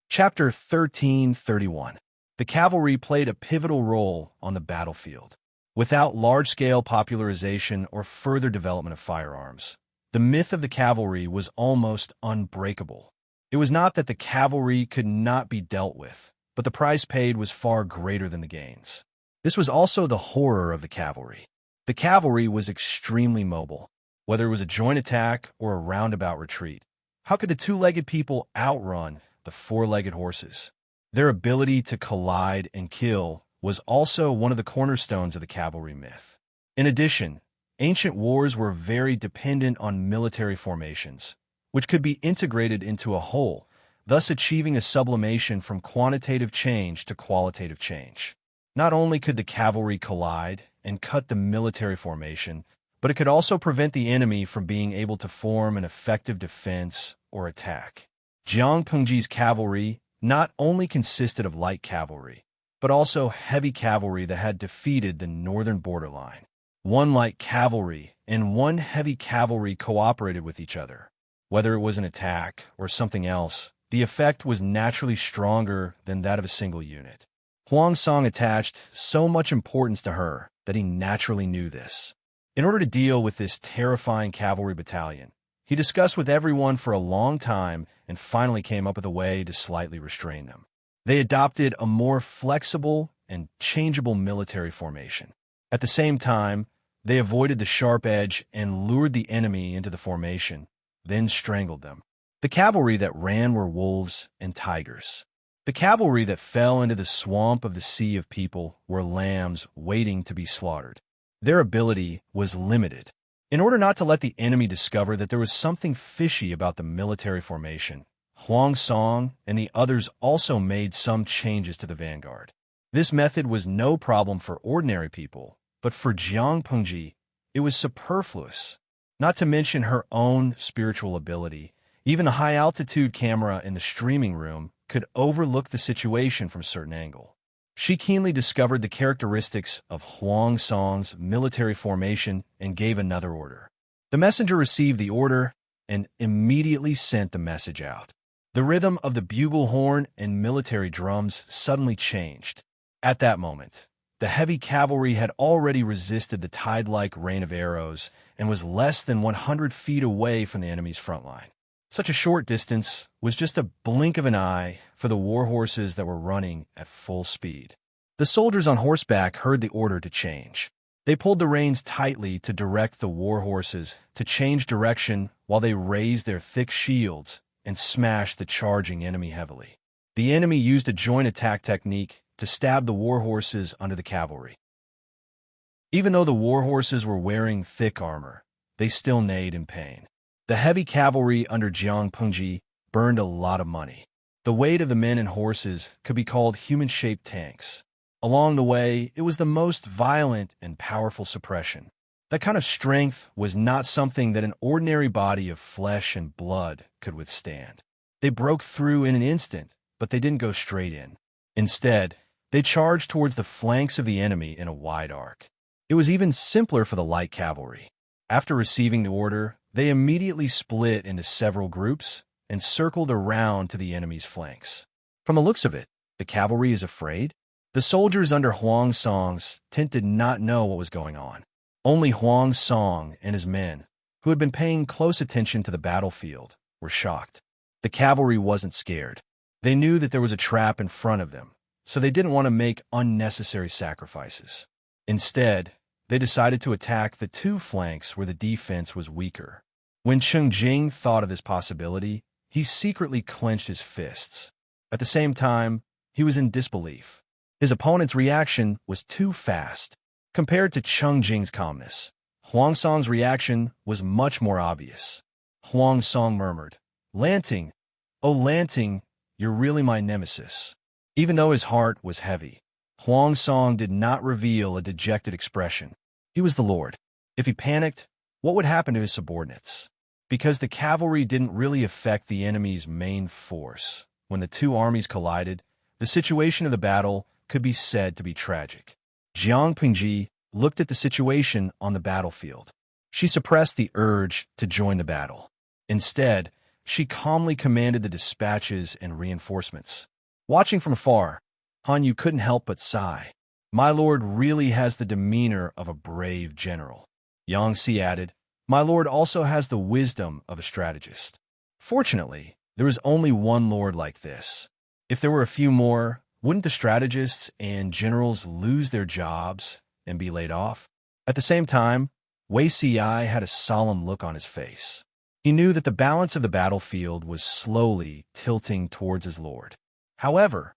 Chapter 1331. The cavalry played a pivotal role on the battlefield. Without large-scale popularization or further development of firearms, the myth of the cavalry was almost unbreakable. It was not that the cavalry could not be dealt with, but the price paid was far greater than the gains. This was also the horror of the cavalry. The cavalry was extremely mobile, whether it was a joint attack or a roundabout retreat. How could the two-legged people outrun the four-legged horses? Their ability to collide and kill was also one of the cornerstones of the cavalry myth. In addition, ancient wars were very dependent on military formations, which could be integrated into a whole, thus achieving a sublimation from quantitative change to qualitative change. Not only could the cavalry collide and cut the military formation, but it could also prevent the enemy from being able to form an effective defense or attack. Jiang Pengji's cavalry not only consisted of light cavalry, but also heavy cavalry that had defeated the northern borderline. One light cavalry and one heavy cavalry cooperated with each other. Whether it was an attack or something else, the effect was naturally stronger than that of a single unit. Huang Song attached so much importance to her that he naturally knew this. In order to deal with this terrifying cavalry battalion, he discussed with everyone for a long time and finally came up with a way to slightly restrain them. They adopted a more flexible and changeable military formation. At the same time, they avoided the sharp edge and lured the enemy into the formation, then strangled them. The cavalry that ran were wolves and tigers. The cavalry that fell into the swamp of the sea of people were lambs waiting to be slaughtered. Their ability was limited. In order not to let the enemy discover that there was something fishy about the military formation, Huang Song and the others also made some changes to the vanguard. This method was no problem for ordinary people, but for Jiang Pengji, it was superfluous. Not to mention her own spiritual ability, even the high-altitude camera in the streaming room could overlook the situation from a certain angle. She keenly discovered the characteristics of Huang Song's military formation and gave another order. The messenger received the order and immediately sent the message out. The rhythm of the bugle horn and military drums suddenly changed. At that moment, the heavy cavalry had already resisted the tide-like rain of arrows and was less than 100 feet away from the enemy's front line. Such a short distance was just a blink of an eye for the war horses that were running at full speed. The soldiers on horseback heard the order to change. They pulled the reins tightly to direct the war horses to change direction while they raised their thick shields and smashed the charging enemy heavily. The enemy used a joint attack technique to stab the war horses under the cavalry. Even though the war horses were wearing thick armor, they still neighed in pain. The heavy cavalry under Jiang Pengji burned a lot of money. The weight of the men and horses could be called human-shaped tanks. Along the way, it was the most violent and powerful suppression. That kind of strength was not something that an ordinary body of flesh and blood could withstand. They broke through in an instant, but they didn't go straight in. Instead, they charged towards the flanks of the enemy in a wide arc. It was even simpler for the light cavalry. After receiving the order, they immediately split into several groups and circled around to the enemy's flanks. From the looks of it, the cavalry is afraid. The soldiers under Huang Song's tent did not know what was going on. Only Huang Song and his men, who had been paying close attention to the battlefield, were shocked. The cavalry wasn't scared. They knew that there was a trap in front of them, so they didn't want to make unnecessary sacrifices. Instead, they decided to attack the two flanks where the defense was weaker. When Cheng Jing thought of this possibility, he secretly clenched his fists. At the same time, he was in disbelief. His opponent's reaction was too fast. Compared to Cheng Jing's calmness, Huang Song's reaction was much more obvious. Huang Song murmured, "Lanting, oh Lanting, you're really my nemesis." Even though his heart was heavy, Huang Song did not reveal a dejected expression. He was the Lord. If he panicked, what would happen to his subordinates? Because the cavalry didn't really affect the enemy's main force. When the two armies collided, the situation of the battle could be said to be tragic. Jiang Pengji looked at the situation on the battlefield. She suppressed the urge to join the battle. Instead, she calmly commanded the dispatches and reinforcements. Watching from afar, Han Yu couldn't help but sigh. "My lord really has the demeanor of a brave general." Yang Si added, "My lord also has the wisdom of a strategist." Fortunately, there is only one lord like this. If there were a few more, wouldn't the strategists and generals lose their jobs and be laid off? At the same time, Wei Si had a solemn look on his face. He knew that the balance of the battlefield was slowly tilting towards his lord. However,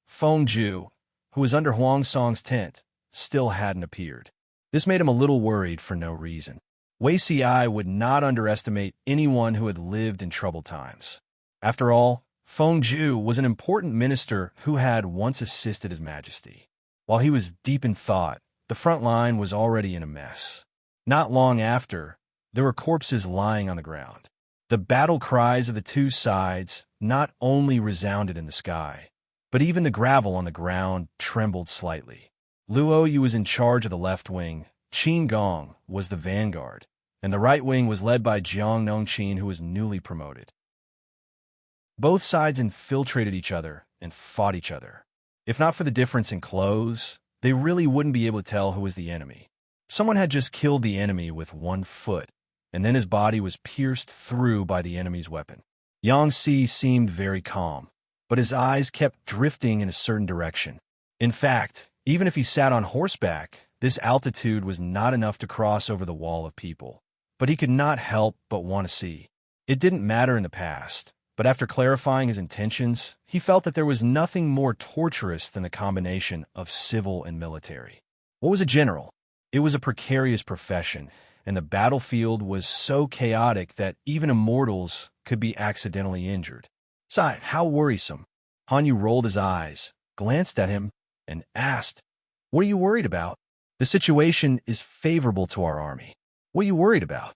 Feng Ju, who was under Huang Song's tent, still hadn't appeared. This made him a little worried for no reason. Wei Si would not underestimate anyone who had lived in troubled times. After all, Feng Ju was an important minister who had once assisted His Majesty. While he was deep in thought, the front line was already in a mess. Not long after, there were corpses lying on the ground. The battle cries of the two sides not only resounded in the sky, but even the gravel on the ground trembled slightly. Luo Yu was in charge of the left wing, Qin Gong was the vanguard, and the right wing was led by Jiang Nongqin, who was newly promoted. Both sides infiltrated each other and fought each other. If not for the difference in clothes, they really wouldn't be able to tell who was the enemy. Someone had just killed the enemy with one foot, and then his body was pierced through by the enemy's weapon. Yang Si seemed very calm, but his eyes kept drifting in a certain direction. In fact, even if he sat on horseback, this altitude was not enough to cross over the wall of people. But he could not help but want to see. It didn't matter in the past, but after clarifying his intentions, he felt that there was nothing more torturous than the combination of civil and military. What was a general? It was a precarious profession, and the battlefield was so chaotic that even immortals could be accidentally injured. Besides, how worrisome. Han Yu rolled his eyes, glanced at him, and asked, "What are you worried about? The situation is favorable to our army. What are you worried about?"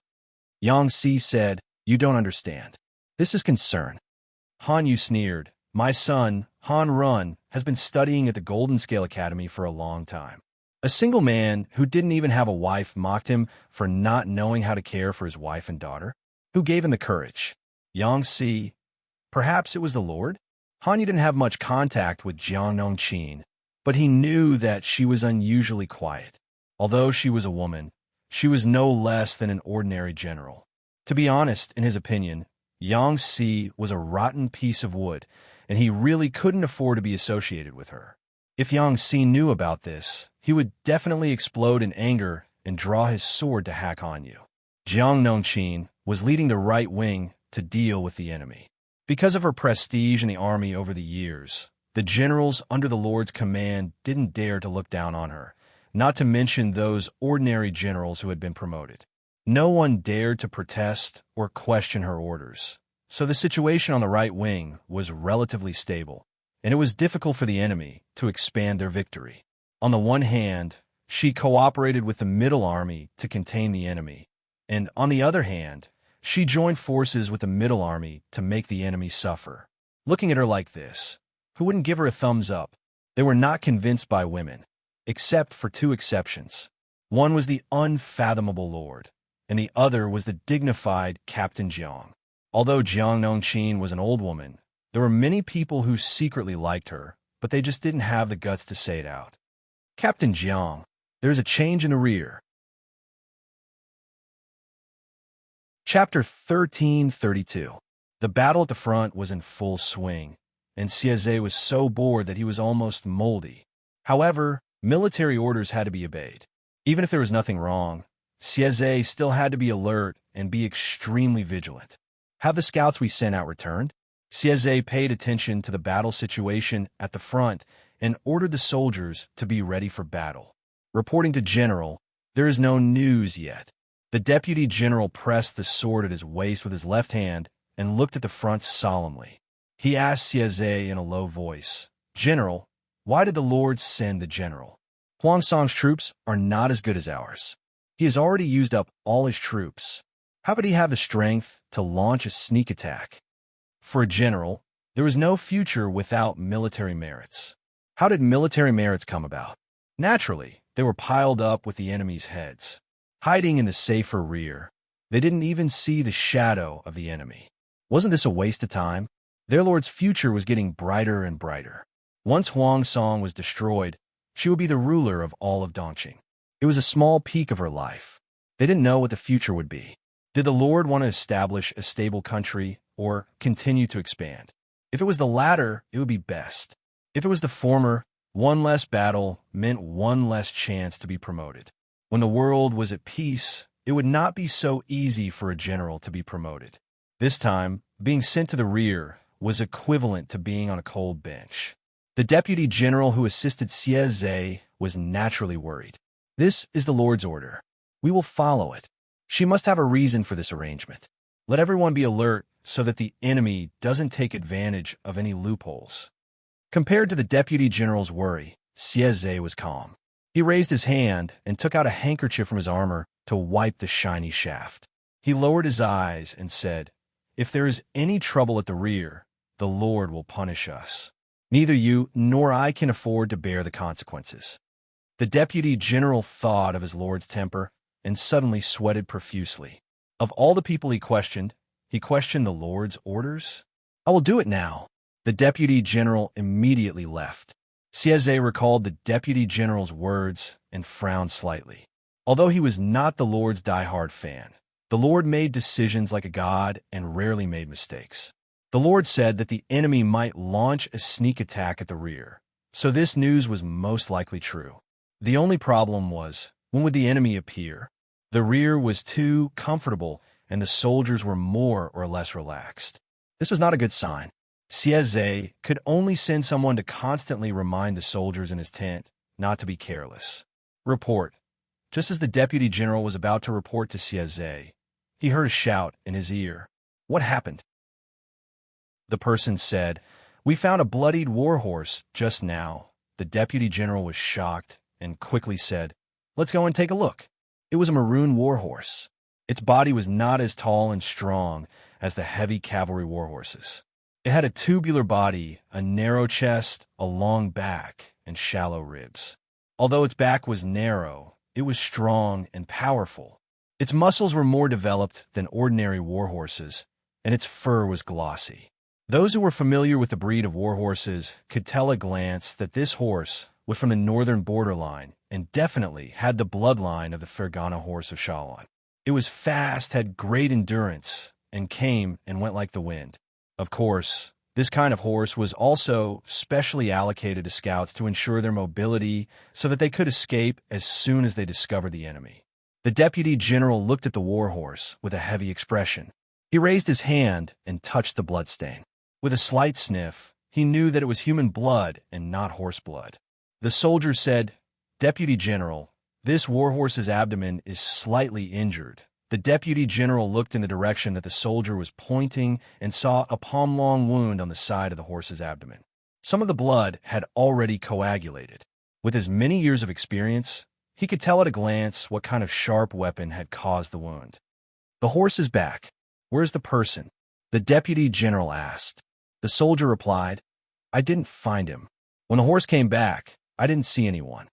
Yang Si said, "You don't understand. This is concern." Han Yu sneered. "My son, Han Run, has been studying at the Golden Scale Academy for a long time. A single man who didn't even have a wife mocked him for not knowing how to care for his wife and daughter. Who gave him the courage? Yang Si. Perhaps it was the Lord?" Han Yu didn't have much contact with Jiang Nongqin, but he knew that she was unusually quiet. Although she was a woman, she was no less than an ordinary general. To be honest, in his opinion, Yang Si was a rotten piece of wood, and he really couldn't afford to be associated with her. If Yang Si knew about this, he would definitely explode in anger and draw his sword to hack Han Yu. Jiang Nongqin was leading the right wing to deal with the enemy. Because of her prestige in the army over the years, the generals under the Lord's command didn't dare to look down on her, not to mention those ordinary generals who had been promoted. No one dared to protest or question her orders, so the situation on the right wing was relatively stable, and it was difficult for the enemy to expand their victory. On the one hand, she cooperated with the middle army to contain the enemy, and on the other hand, she joined forces with the middle army to make the enemy suffer. Looking at her like this, who wouldn't give her a thumbs up? They were not convinced by women, except for two exceptions. One was the unfathomable Lord, and the other was the dignified Captain Jiang. Although Jiang Nongqin was an old woman, there were many people who secretly liked her, but they just didn't have the guts to say it out. "Captain Jiang, there's a change in the rear." Chapter 1332. The battle at the front was in full swing, and Xieze was so bored that he was almost moldy. However, military orders had to be obeyed. Even if there was nothing wrong, Xieze still had to be alert and be extremely vigilant. Have the scouts we sent out returned? Xieze paid attention to the battle situation at the front and ordered the soldiers to be ready for battle. Reporting to General, "There is no news yet." The deputy general pressed the sword at his waist with his left hand and looked at the front solemnly. He asked Xieze in a low voice, "General, why did the Lord send the general? Huangsong's troops are not as good as ours. He has already used up all his troops. How could he have the strength to launch a sneak attack?" For a general, there was no future without military merits. How did military merits come about? Naturally, they were piled up with the enemy's heads. Hiding in the safer rear, they didn't even see the shadow of the enemy. Wasn't this a waste of time? Their lord's future was getting brighter and brighter. Once Huangsong was destroyed, she would be the ruler of all of Dongqing. It was a small peak of her life. They didn't know what the future would be. Did the Lord want to establish a stable country or continue to expand? If it was the latter, it would be best. If it was the former, one less battle meant one less chance to be promoted. When the world was at peace, it would not be so easy for a general to be promoted. This time, being sent to the rear was equivalent to being on a cold bench. The deputy general who assisted Xieze was naturally worried. "This is the Lord's order. We will follow it. She must have a reason for this arrangement. Let everyone be alert so that the enemy doesn't take advantage of any loopholes." Compared to the deputy general's worry, Xieze was calm. He raised his hand and took out a handkerchief from his armor to wipe the shiny shaft. He lowered his eyes and said, "If there is any trouble at the rear, the Lord will punish us. Neither you nor I can afford to bear the consequences." The deputy general thought of his lord's temper and suddenly sweated profusely. Of all the people he questioned the Lord's orders? I will do it now. The deputy general immediately left. Sieze recalled the deputy general's words and frowned slightly. Although he was not the Lord's die-hard fan, the Lord made decisions like a god and rarely made mistakes. The Lord said that the enemy might launch a sneak attack at the rear, so this news was most likely true. The only problem was, when would the enemy appear? The rear was too comfortable, and the soldiers were more or less relaxed. This was not a good sign. Sieze could only send someone to constantly remind the soldiers in his tent not to be careless. Report. Just as the deputy general was about to report to Sieze, he heard a shout in his ear. What happened? The person said, "We found a bloodied warhorse just now." The deputy general was shocked and quickly said, "Let's go and take a look." It was a maroon warhorse. Its body was not as tall and strong as the heavy cavalry warhorses. It had a tubular body, a narrow chest, a long back, and shallow ribs. Although its back was narrow, it was strong and powerful. Its muscles were more developed than ordinary warhorses, and its fur was glossy. Those who were familiar with the breed of warhorses could tell at a glance that this horse was from the northern borderline and definitely had the bloodline of the Fergana horse of Shalon. It was fast, had great endurance, and came and went like the wind. Of course, this kind of horse was also specially allocated to scouts to ensure their mobility so that they could escape as soon as they discovered the enemy. The deputy general looked at the warhorse with a heavy expression. He raised his hand and touched the bloodstain. With a slight sniff, he knew that it was human blood and not horse blood. The soldier said, "Deputy General, this warhorse's abdomen is slightly injured." The deputy general looked in the direction that the soldier was pointing and saw a palm-long wound on the side of the horse's abdomen. Some of the blood had already coagulated. With his many years of experience, he could tell at a glance what kind of sharp weapon had caused the wound. "The horse is back. Where's the person?" the deputy general asked. The soldier replied, "I didn't find him. When the horse came back, I didn't see anyone."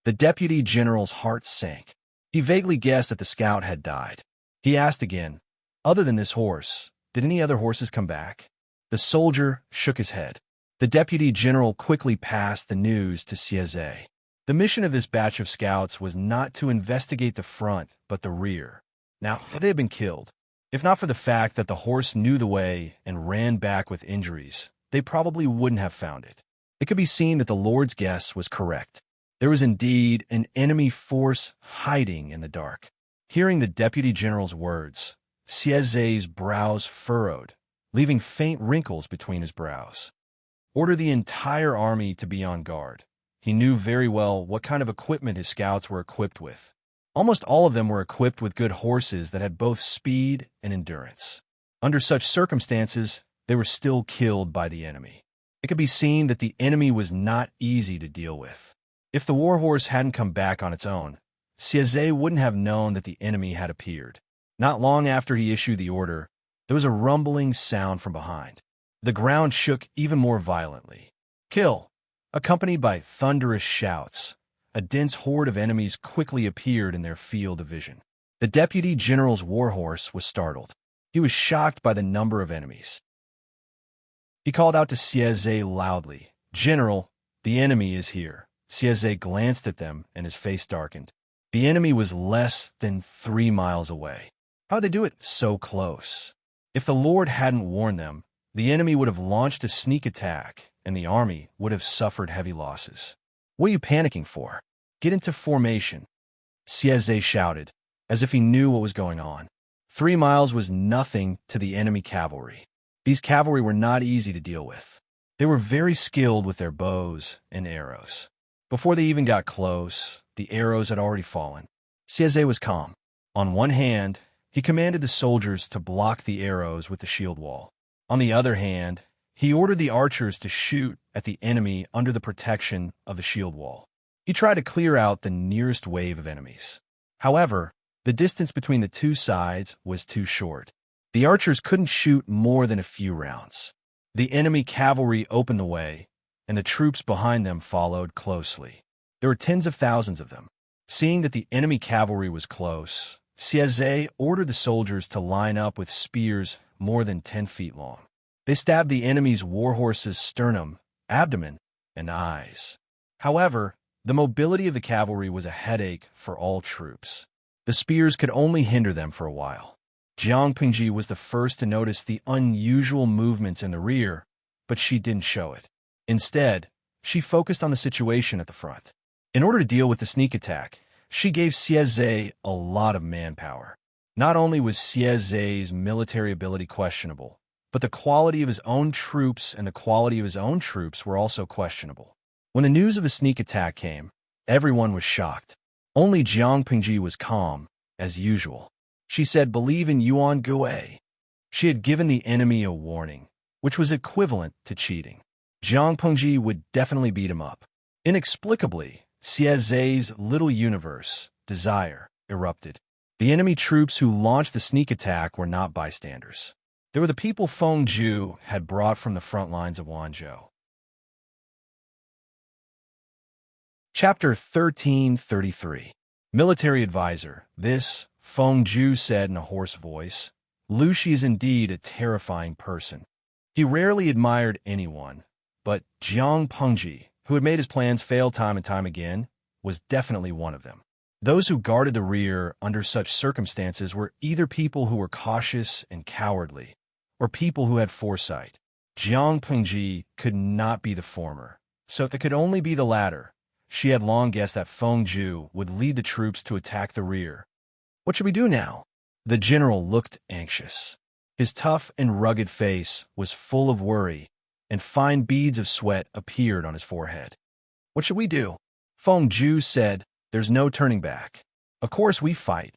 The deputy general's heart sank. He vaguely guessed that the scout had died. He asked again, "Other than this horse, did any other horses come back?" The soldier shook his head. The deputy general quickly passed the news to Sieze. The mission of this batch of scouts was not to investigate the front, but the rear. Now, they had been killed. If not for the fact that the horse knew the way and ran back with injuries, they probably wouldn't have found it. It could be seen that the Lord's guess was correct. There was indeed an enemy force hiding in the dark. Hearing the deputy general's words, Sieze's brows furrowed, leaving faint wrinkles between his brows. Order the entire army to be on guard. He knew very well what kind of equipment his scouts were equipped with. Almost all of them were equipped with good horses that had both speed and endurance. Under such circumstances, they were still killed by the enemy. It could be seen that the enemy was not easy to deal with. If the warhorse hadn't come back on its own, Sieze wouldn't have known that the enemy had appeared. Not long after he issued the order, there was a rumbling sound from behind. The ground shook even more violently. "Kill!" Accompanied by thunderous shouts, a dense horde of enemies quickly appeared in their field of vision. The deputy general's warhorse was startled. He was shocked by the number of enemies. He called out to Sieze loudly, "General, the enemy is here." Sieze glanced at them, and his face darkened. The enemy was less than 3 miles away. How did they do it so close? If the Lord hadn't warned them, the enemy would have launched a sneak attack, and the army would have suffered heavy losses. "What are you panicking for? Get into formation," Sieze shouted, as if he knew what was going on. 3 miles was nothing to the enemy cavalry. These cavalry were not easy to deal with. They were very skilled with their bows and arrows. Before they even got close, the arrows had already fallen. Sieze was calm. On one hand, he commanded the soldiers to block the arrows with the shield wall. On the other hand, he ordered the archers to shoot at the enemy under the protection of the shield wall. He tried to clear out the nearest wave of enemies. However, the distance between the two sides was too short. The archers couldn't shoot more than a few rounds. The enemy cavalry opened the way, and the troops behind them followed closely. There were tens of thousands of them. Seeing that the enemy cavalry was close, Sieze ordered the soldiers to line up with spears more than 10 feet long. They stabbed the enemy's warhorse's sternum, abdomen, and eyes. However, the mobility of the cavalry was a headache for all troops. The spears could only hinder them for a while. Jiang Pingji was the first to notice the unusual movements in the rear, but she didn't show it. Instead, she focused on the situation at the front. In order to deal with the sneak attack, she gave Xie Zhe a lot of manpower. Not only was Xie Zhe's military ability questionable, but the quality of his own troops and the quality of his own troops were also questionable. When the news of the sneak attack came, everyone was shocked. Only Jiang Pingji was calm, as usual. She said, "Believe in Yuan Gui." She had given the enemy a warning, which was equivalent to cheating. Jiang Pingji would definitely beat him up. Inexplicably, Xie Zhe's little universe, desire, erupted. The enemy troops who launched the sneak attack were not bystanders. They were the people Feng Zhu had brought from the front lines of Wanzhou. Chapter 1333. Military Advisor. This, Feng Zhu said in a hoarse voice. Lu Shi is indeed a terrifying person. He rarely admired anyone, but Jiang Pingji, who had made his plans fail time and time again, was definitely one of them. Those who guarded the rear under such circumstances were either people who were cautious and cowardly, or people who had foresight. Jiang Pingji could not be the former, so it could only be the latter. She had long guessed that Feng Zhu would lead the troops to attack the rear. What should we do now? The general looked anxious. His tough and rugged face was full of worry, and fine beads of sweat appeared on his forehead. What should we do? Feng Zhu said, "There's no turning back. Of course we fight."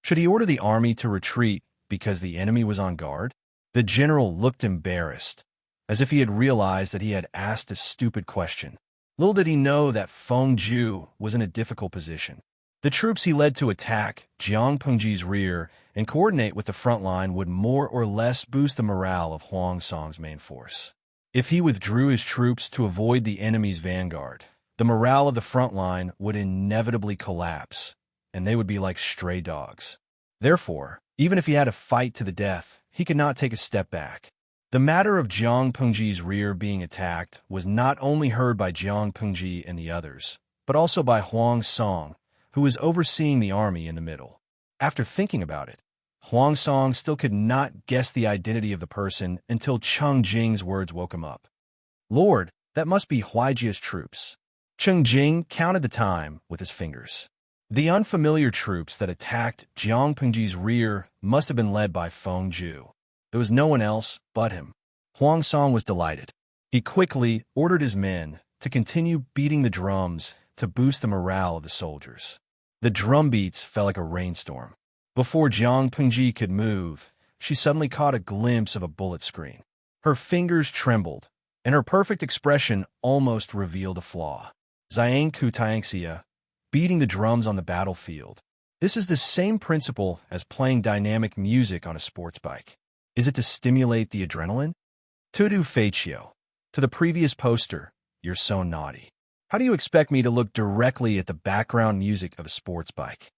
Should he order the army to retreat because the enemy was on guard? The general looked embarrassed, as if he had realized that he had asked a stupid question. Little did he know that Feng Zhu was in a difficult position. The troops he led to attack Jiang Pingji's rear and coordinate with the front line would more or less boost the morale of Huang Song's main force. If he withdrew his troops to avoid the enemy's vanguard, the morale of the front line would inevitably collapse, and they would be like stray dogs. Therefore, even if he had to fight to the death, he could not take a step back. The matter of Jiang Pingji's rear being attacked was not only heard by Jiang Pingji and the others, but also by Huang Song, who was overseeing the army in the middle. After thinking about it, Huang Song still could not guess the identity of the person until Cheng Jing's words woke him up. "Lord, that must be Huaijia's troops." Cheng Jing counted the time with his fingers. The unfamiliar troops that attacked Jiang Pingji's rear must have been led by Feng Zhu. There was no one else but him. Huang Song was delighted. He quickly ordered his men to continue beating the drums to boost the morale of the soldiers. The drum beats fell like a rainstorm. Before Jiang Pingji could move, she suddenly caught a glimpse of a bullet screen. Her fingers trembled, and her perfect expression almost revealed a flaw. Zhang Kutangxia, beating the drums on the battlefield. This is the same principle as playing dynamic music on a sports bike. Is it to stimulate the adrenaline? Tudu Faccio. To the previous poster, "You're so naughty. How do you expect me to look directly at the background music of a sports bike?"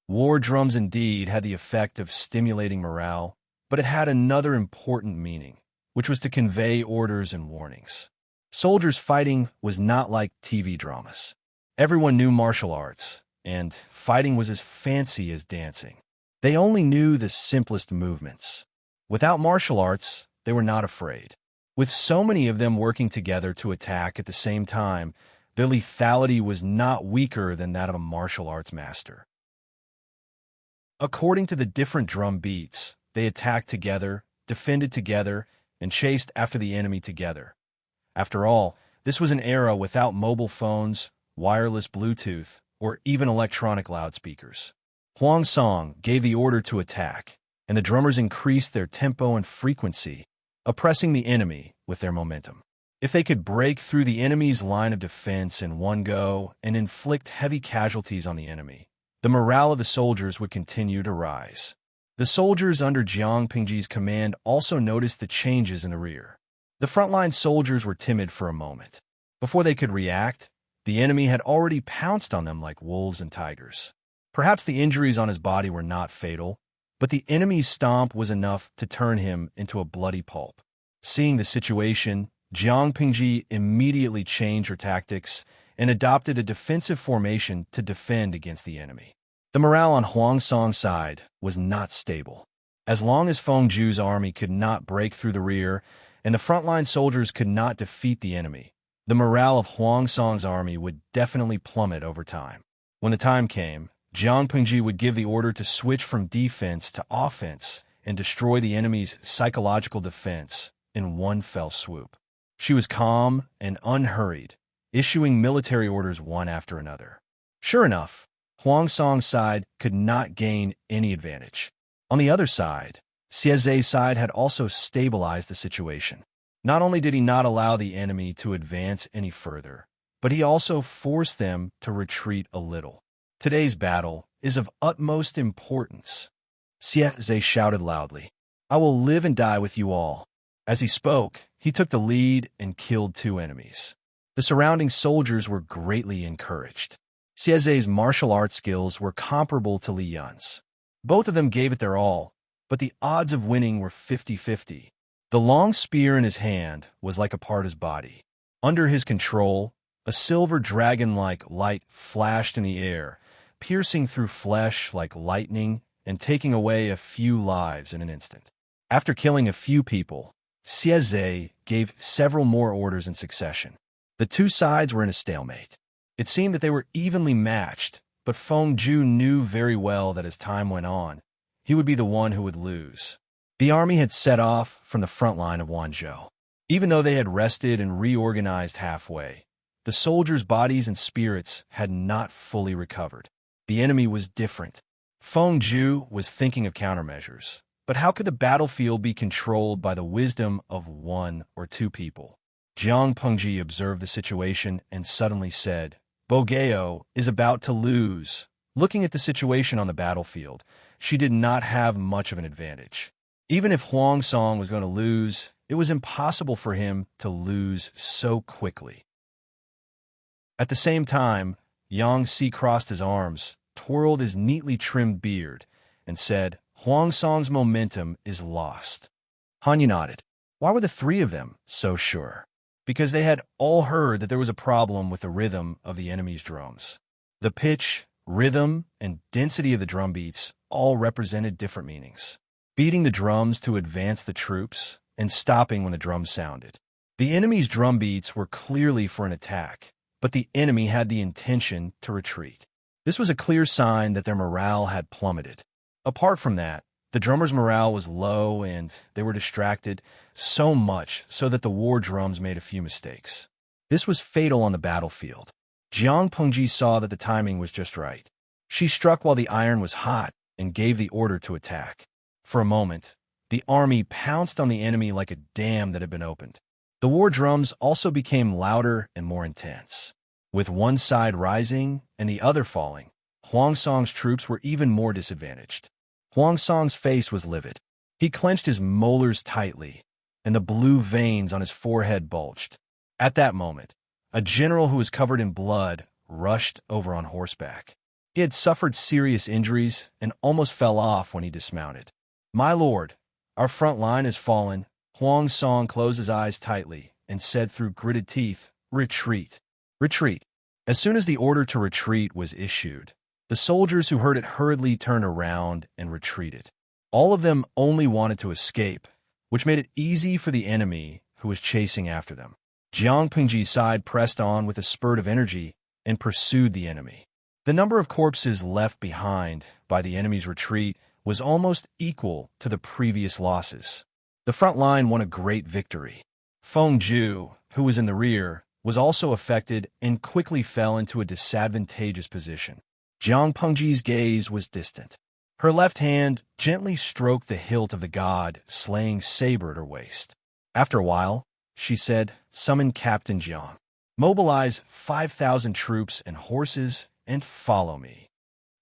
War drums indeed had the effect of stimulating morale, but it had another important meaning, which was to convey orders and warnings. Soldiers fighting was not like TV dramas. Everyone knew martial arts, and fighting was as fancy as dancing. They only knew the simplest movements. Without martial arts, they were not afraid. With so many of them working together to attack at the same time, their lethality was not weaker than that of a martial arts master. According to the different drum beats, they attacked together, defended together, and chased after the enemy together. After all, this was an era without mobile phones, wireless Bluetooth, or even electronic loudspeakers. Huang Song gave the order to attack, and the drummers increased their tempo and frequency, oppressing the enemy with their momentum. If they could break through the enemy's line of defense in one go and inflict heavy casualties on the enemy, the morale of the soldiers would continue to rise. The soldiers under Jiang Pingji's command also noticed the changes in the rear. The frontline soldiers were timid for a moment. Before they could react, the enemy had already pounced on them like wolves and tigers. Perhaps the injuries on his body were not fatal, but the enemy's stomp was enough to turn him into a bloody pulp. Seeing the situation, Jiang Pingji immediately changed her tactics and adopted a defensive formation to defend against the enemy. The morale on Huang Song's side was not stable. As long as Feng Zhu's army could not break through the rear and the frontline soldiers could not defeat the enemy, the morale of Huang Song's army would definitely plummet over time. When the time came, Jiang Pingji would give the order to switch from defense to offense and destroy the enemy's psychological defense in one fell swoop. She was calm and unhurried, issuing military orders one after another. Sure enough, Huang Song's side could not gain any advantage. On the other side, Xie Zhe's side had also stabilized the situation. Not only did he not allow the enemy to advance any further, but he also forced them to retreat a little. Today's battle is of utmost importance. Xie Zhe shouted loudly, "I will live and die with you all." As he spoke, he took the lead and killed 2 enemies. The surrounding soldiers were greatly encouraged. Xie Zhe's martial arts skills were comparable to Li Yun's. Both of them gave it their all, but the odds of winning were 50-50. The long spear in his hand was like a part of his body. Under his control, a silver dragon-like light flashed in the air, piercing through flesh like lightning and taking away a few lives in an instant. After killing a few people, Xie Zhe gave several more orders in succession. The 2 sides were in a stalemate. It seemed that they were evenly matched, but Feng Zhu knew very well that as time went on, he would be the one who would lose. The army had set off from the front line of Wanzhou. Even though they had rested and reorganized halfway, the soldiers' bodies and spirits had not fully recovered. The enemy was different. Feng Zhu was thinking of countermeasures, but how could the battlefield be controlled by the wisdom of 1 or 2 people? Jiang Pengji observed the situation and suddenly said, "Bogeo is about to lose." Looking at the situation on the battlefield, she did not have much of an advantage. Even if Huang Song was going to lose, it was impossible for him to lose so quickly. At the same time, Yang Si crossed his arms, twirled his neatly trimmed beard, and said, "Huang Song's momentum is lost." Hanya nodded. Why were the 3 of them so sure? Because they had all heard that there was a problem with the rhythm of the enemy's drums. The pitch, rhythm, and density of the drum beats all represented different meanings. Beating the drums to advance the troops, and stopping when the drums sounded. The enemy's drum beats were clearly for an attack, but the enemy had the intention to retreat. This was a clear sign that their morale had plummeted. Apart from that, the drummers' morale was low and they were distracted, so much so that the war drums made a few mistakes. This was fatal on the battlefield. Jiang Pengji saw that the timing was just right. She struck while the iron was hot and gave the order to attack. For a moment, the army pounced on the enemy like a dam that had been opened. The war drums also became louder and more intense. With one side rising and the other falling, Huang Song's troops were even more disadvantaged. Huang Song's face was livid. He clenched his molars tightly, and the blue veins on his forehead bulged. At that moment, a general who was covered in blood rushed over on horseback. He had suffered serious injuries and almost fell off when he dismounted. "My lord, our front line has fallen." Huang Song closed his eyes tightly and said through gritted teeth, "Retreat, retreat." As soon as the order to retreat was issued, the soldiers who heard it hurriedly turned around and retreated. All of them only wanted to escape, which made it easy for the enemy who was chasing after them. Jiang Pengji's side pressed on with a spurt of energy and pursued the enemy. The number of corpses left behind by the enemy's retreat was almost equal to the previous losses. The front line won a great victory. Feng Zhu, who was in the rear, was also affected and quickly fell into a disadvantageous position. Jiang Pengji's gaze was distant. Her left hand gently stroked the hilt of the god-slaying saber at her waist. After a while, she said, "Summon Captain Jiang. Mobilize 5,000 troops and horses and follow me."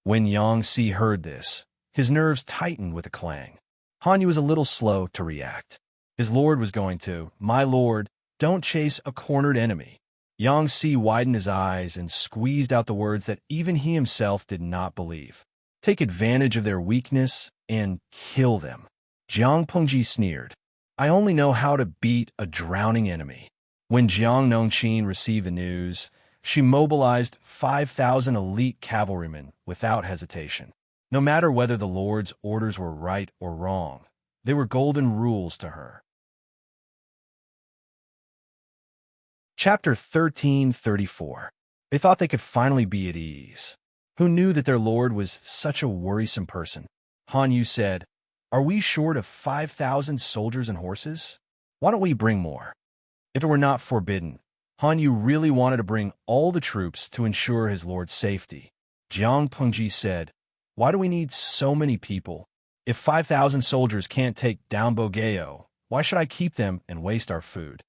When Yang Si heard this, his nerves tightened with a clang. Hanyu was a little slow to react. His lord was going to, "My lord, don't chase a cornered enemy." Yang Si widened his eyes and squeezed out the words that even he himself did not believe. "Take advantage of their weakness and kill them." Jiang Pengji sneered. I only know how to beat a drowning enemy. When Jiang Nongqin received the news, she mobilized 5,000 elite cavalrymen without hesitation. No matter whether the Lord's orders were right or wrong, they were golden rules to her. Chapter 1334. They thought they could finally be at ease. Who knew that their lord was such a worrisome person? Han Yu said, "Are we short of 5,000 soldiers and horses? Why don't we bring more?" If it were not forbidden, Han Yu really wanted to bring all the troops to ensure his lord's safety. Jiang Pengji said, "Why do we need so many people? If 5,000 soldiers can't take down Bogeo, why should I keep them and waste our food?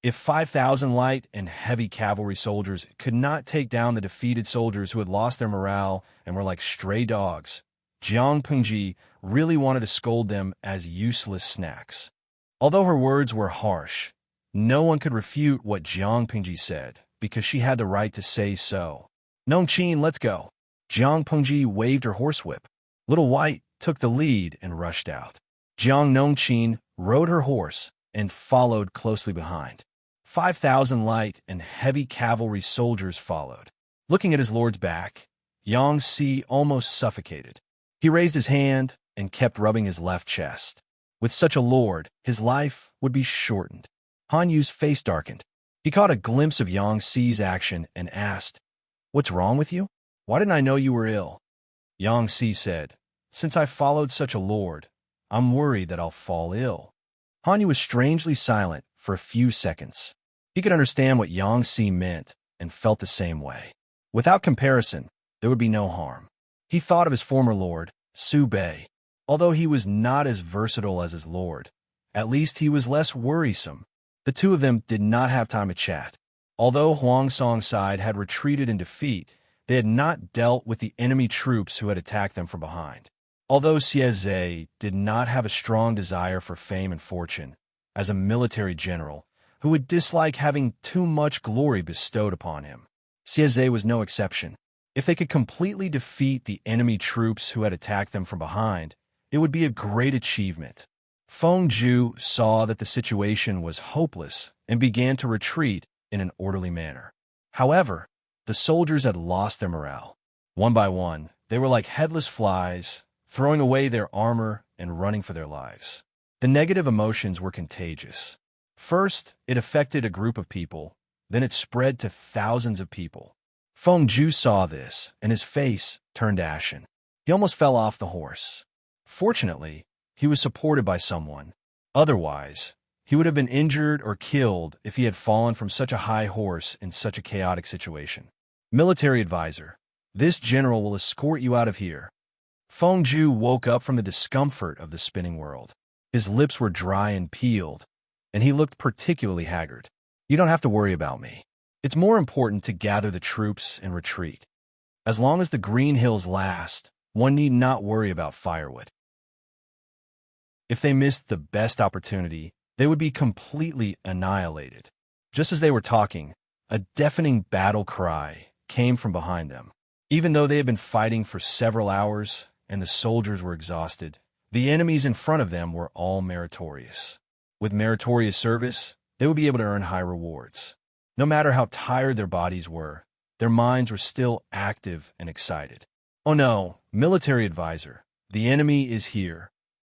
If 5,000 light and heavy cavalry soldiers could not take down the defeated soldiers who had lost their morale and were like stray dogs," Jiang Pengji really wanted to scold them as useless snacks. Although her words were harsh, no one could refute what Jiang Pengji said, because she had the right to say so. "Nongqin, let's go." Jiang Pengji waved her horsewhip. Little White took the lead and rushed out. Jiang Nongqin rode her horse and followed closely behind. 5,000 light and heavy cavalry soldiers followed. Looking at his lord's back, Yang Si almost suffocated. He raised his hand and kept rubbing his left chest. With such a lord, his life would be shortened. Han Yu's face darkened. He caught a glimpse of Yang Si's action and asked, "What's wrong with you? Why didn't I know you were ill?" Yang Si said, "Since I followed such a lord, I'm worried that I'll fall ill." Han Yu was strangely silent for a few seconds. He could understand what Yang Si meant and felt the same way. Without comparison, there would be no harm. He thought of his former lord, Su Bei. Although he was not as versatile as his lord, at least he was less worrisome. The two of them did not have time to chat. Although Huang Song's side had retreated in defeat, they had not dealt with the enemy troops who had attacked them from behind. Although Xie did not have a strong desire for fame and fortune, as a military general who would dislike having too much glory bestowed upon him, Xie was no exception. If they could completely defeat the enemy troops who had attacked them from behind, it would be a great achievement. Feng Zhu saw that the situation was hopeless and began to retreat in an orderly manner. However, the soldiers had lost their morale. One by one, they were like headless flies, throwing away their armor and running for their lives. The negative emotions were contagious. First, it affected a group of people, then it spread to thousands of people. Feng Zhu saw this, and his face turned ashen. He almost fell off the horse. Fortunately, he was supported by someone. Otherwise, he would have been injured or killed if he had fallen from such a high horse in such a chaotic situation. "Military advisor, this general will escort you out of here." Feng Zhu woke up from the discomfort of the spinning world. His lips were dry and peeled, and he looked particularly haggard. "You don't have to worry about me. It's more important to gather the troops and retreat. As long as the green hills last, one need not worry about firewood." If they missed the best opportunity, they would be completely annihilated. Just as they were talking, a deafening battle cry came from behind them. Even though they had been fighting for several hours and the soldiers were exhausted, the enemies in front of them were all meritorious. With meritorious service, they would be able to earn high rewards. No matter how tired their bodies were, their minds were still active and excited. "Oh no, military advisor, the enemy is here."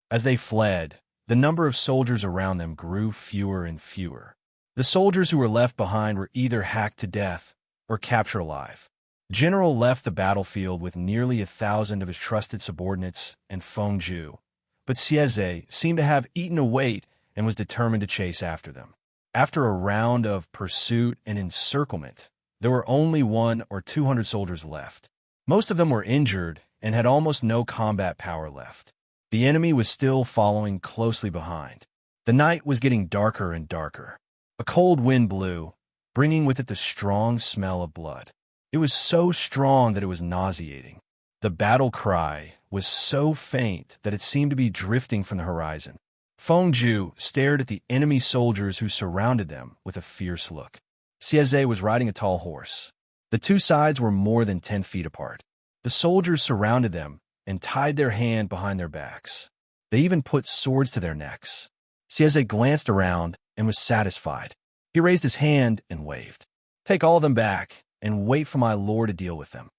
As they fled, the number of soldiers around them grew fewer and fewer. The soldiers who were left behind were either hacked to death or captured alive. General left the battlefield with nearly 1,000 of his trusted subordinates and Feng Zhu, but Xie seemed to have eaten a weight and was determined to chase after them. After a round of pursuit and encirclement, there were only 100 or 200 soldiers left. Most of them were injured and had almost no combat power left. The enemy was still following closely behind. The night was getting darker and darker. A cold wind blew, bringing with it the strong smell of blood. It was so strong that it was nauseating. The battle cry was so faint that it seemed to be drifting from the horizon. Feng Zhu stared at the enemy soldiers who surrounded them with a fierce look. Xie was riding a tall horse. The two sides were more than 10 feet apart. The soldiers surrounded them and tied their hand behind their backs. They even put swords to their necks. Xieze glanced around and was satisfied. He raised his hand and waved. Take all of them back and wait for my lord to deal with them.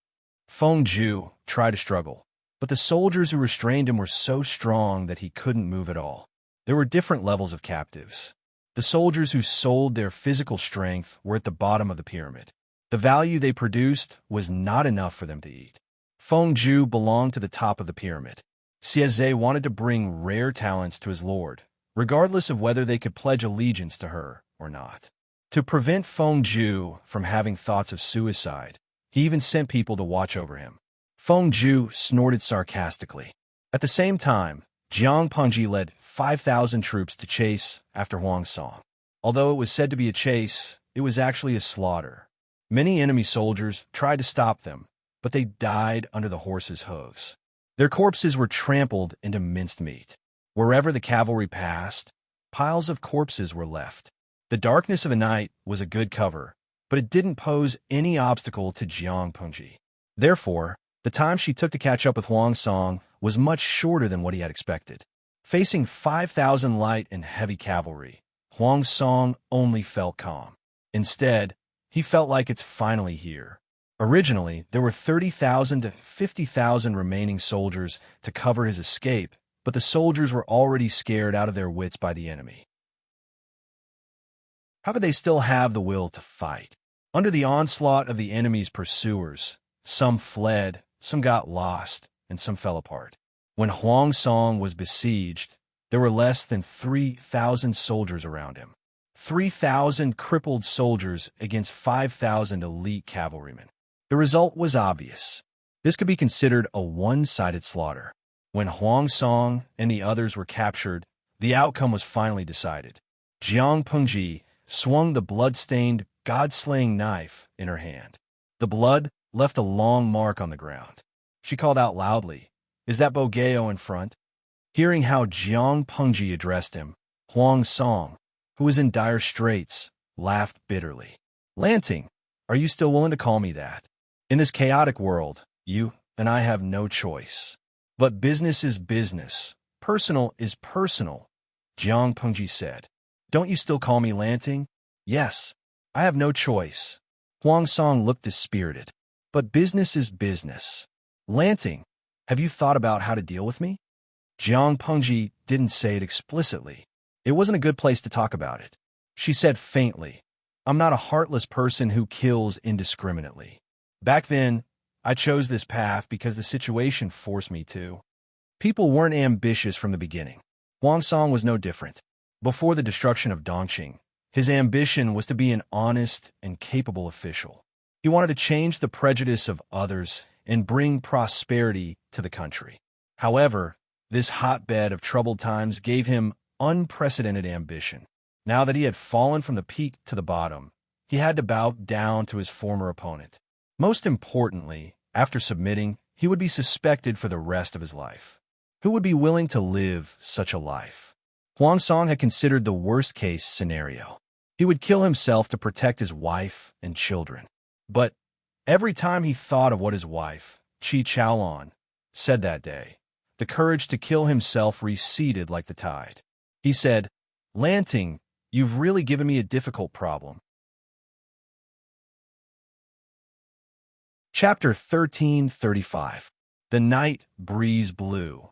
Feng Ju tried to struggle, but the soldiers who restrained him were so strong that he couldn't move at all. There were different levels of captives. The soldiers who sold their physical strength were at the bottom of the pyramid. The value they produced was not enough for them to eat. Feng Ju belonged to the top of the pyramid. Xieze wanted to bring rare talents to his lord, regardless of whether they could pledge allegiance to her or not. To prevent Feng Ju from having thoughts of suicide, he even sent people to watch over him. Feng Ju snorted sarcastically. At the same time, Jiang Pengji led 5,000 troops to chase after Huang Song. Although it was said to be a chase, it was actually a slaughter. Many enemy soldiers tried to stop them, but they died under the horses' hooves. Their corpses were trampled into minced meat. Wherever the cavalry passed, piles of corpses were left. The darkness of the night was a good cover, but it didn't pose any obstacle to Jiang Pengji. Therefore, the time she took to catch up with Huang Song was much shorter than what he had expected. Facing 5,000 light and heavy cavalry, Huang Song only felt calm. Instead, he felt like it's finally here. Originally, there were 30,000 to 50,000 remaining soldiers to cover his escape, but the soldiers were already scared out of their wits by the enemy. How could they still have the will to fight? Under the onslaught of the enemy's pursuers, some fled, some got lost, and some fell apart. When Huang Song was besieged, there were less than 3,000 soldiers around him. 3,000 crippled soldiers against 5,000 elite cavalrymen. The result was obvious. This could be considered a one-sided slaughter. When Huang Song and the others were captured, the outcome was finally decided. Jiang Pengji swung the blood-stained, god-slaying knife in her hand. The blood left a long mark on the ground. She called out loudly, "Is that Bogeo in front?" Hearing how Jiang Pengji addressed him, Huang Song, who was in dire straits, laughed bitterly. "Lanting, are you still willing to call me that? In this chaotic world, you and I have no choice. But business is business. Personal is personal," Jiang Pengji said. "Don't you still call me Lanting?" "Yes, I have no choice." Huang Song looked dispirited. "But business is business. Lanting, have you thought about how to deal with me?" Jiang Pengji didn't say it explicitly. It wasn't a good place to talk about it. She said faintly, "I'm not a heartless person who kills indiscriminately. Back then, I chose this path because the situation forced me to." People weren't ambitious from the beginning. Huang Song was no different. Before the destruction of Dongqing, his ambition was to be an honest and capable official. He wanted to change the prejudice of others and bring prosperity to the country. However, this hotbed of troubled times gave him unprecedented ambition. Now that he had fallen from the peak to the bottom, he had to bow down to his former opponent. Most importantly, after submitting, he would be suspected for the rest of his life. Who would be willing to live such a life? Huang Song had considered the worst-case scenario. He would kill himself to protect his wife and children. But every time he thought of what his wife, Qi Chaolan, said that day, the courage to kill himself receded like the tide. He said, "Lanting, you've really given me a difficult problem." Chapter 1335. The night breeze blew,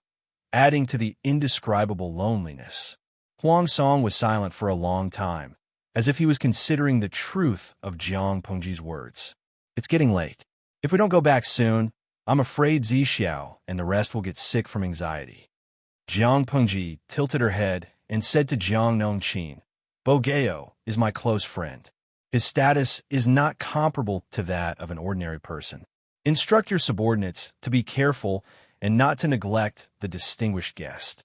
adding to the indescribable loneliness. Huang Song was silent for a long time, as if he was considering the truth of Jiang Pengji's words. "It's getting late. If we don't go back soon, I'm afraid Zixiao and the rest will get sick from anxiety." Jiang Pengji tilted her head and said to Jiang Nongqin, "Bogeo is my close friend. His status is not comparable to that of an ordinary person. Instruct your subordinates to be careful and not to neglect the distinguished guest."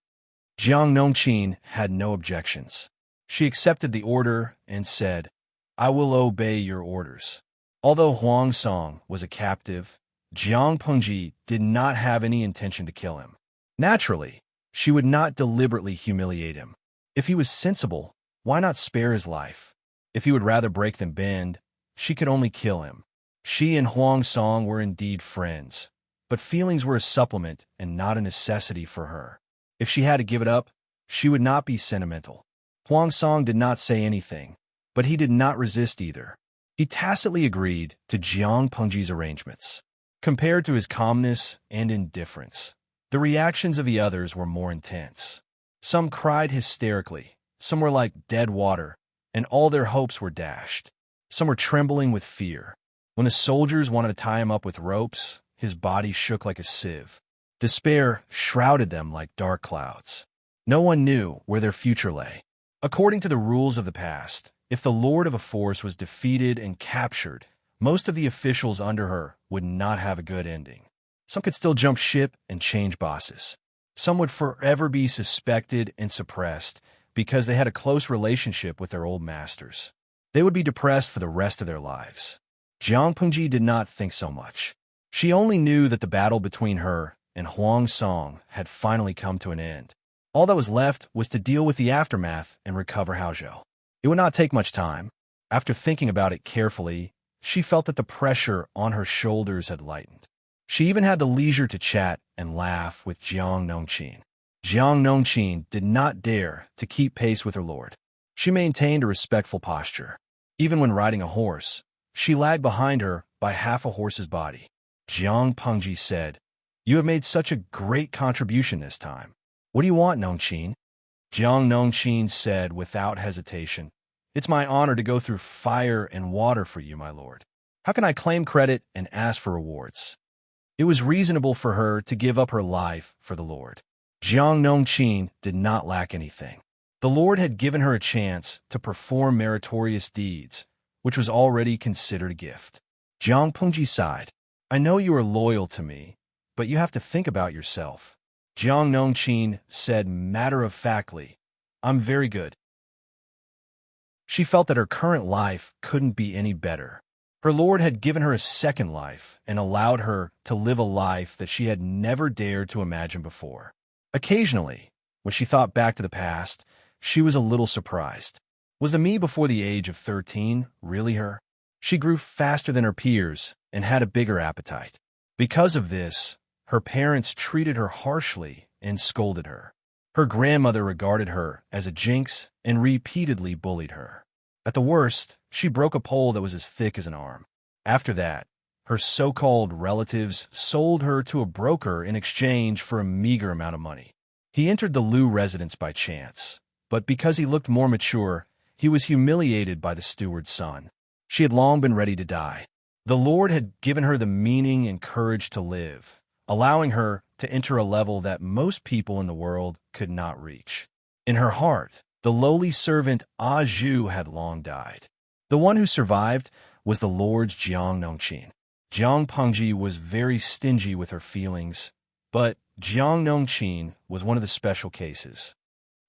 Jiang Nongqin had no objections. She accepted the order and said, "I will obey your orders." Although Huang Song was a captive, Jiang Pengji did not have any intention to kill him. Naturally, she would not deliberately humiliate him. If he was sensible, why not spare his life? If he would rather break than bend, she could only kill him. She and Huang Song were indeed friends, but feelings were a supplement and not a necessity for her. If she had to give it up, she would not be sentimental. Huang Song did not say anything, but he did not resist either. He tacitly agreed to Jiang Pengji's arrangements. Compared to his calmness and indifference, the reactions of the others were more intense. Some cried hysterically, some were like dead water, and all their hopes were dashed. Some were trembling with fear. When the soldiers wanted to tie him up with ropes, his body shook like a sieve. Despair shrouded them like dark clouds. No one knew where their future lay. According to the rules of the past, if the lord of a force was defeated and captured, most of the officials under her would not have a good ending. Some could still jump ship and change bosses. Some would forever be suspected and suppressed because they had a close relationship with their old masters. They would be depressed for the rest of their lives. Jiang Pengji did not think so much. She only knew that the battle between her and Huang Song had finally come to an end. All that was left was to deal with the aftermath and recover Haozhou. It would not take much time. After thinking about it carefully, she felt that the pressure on her shoulders had lightened. She even had the leisure to chat and laugh with Jiang Nongqin. Jiang Nongqin did not dare to keep pace with her lord. She maintained a respectful posture. Even when riding a horse, she lagged behind her by half a horse's body. Jiang Pengji said, "You have made such a great contribution this time. What do you want, Nongqin?" Jiang Nongqin said without hesitation, "It's my honor to go through fire and water for you, my lord. How can I claim credit and ask for rewards?" It was reasonable for her to give up her life for the lord. Jiang Nongqin did not lack anything. The lord had given her a chance to perform meritorious deeds, which was already considered a gift. Jiang Pengji sighed. "I know you are loyal to me, but you have to think about yourself." Jiang Nongqin said matter-of-factly, "I'm very good." She felt that her current life couldn't be any better. Her lord had given her a second life and allowed her to live a life that she had never dared to imagine before. Occasionally, when she thought back to the past, she was a little surprised. Was the me before the age of 13 really her? She grew faster than her peers and had a bigger appetite. Because of this, her parents treated her harshly and scolded her. Her grandmother regarded her as a jinx and repeatedly bullied her. At the worst, she broke a pole that was as thick as an arm. After that, her so-called relatives sold her to a broker in exchange for a meager amount of money. He entered the Liu residence by chance, but because he looked more mature, he was humiliated by the steward's son. She had long been ready to die. The Lord had given her the meaning and courage to live, allowing her to enter a level that most people in the world could not reach. In her heart, the lowly servant Ah Zhu had long died. The one who survived was the Lord's Jiang Nongqin. Jiang Pengji was very stingy with her feelings, but Jiang Nongqin was one of the special cases.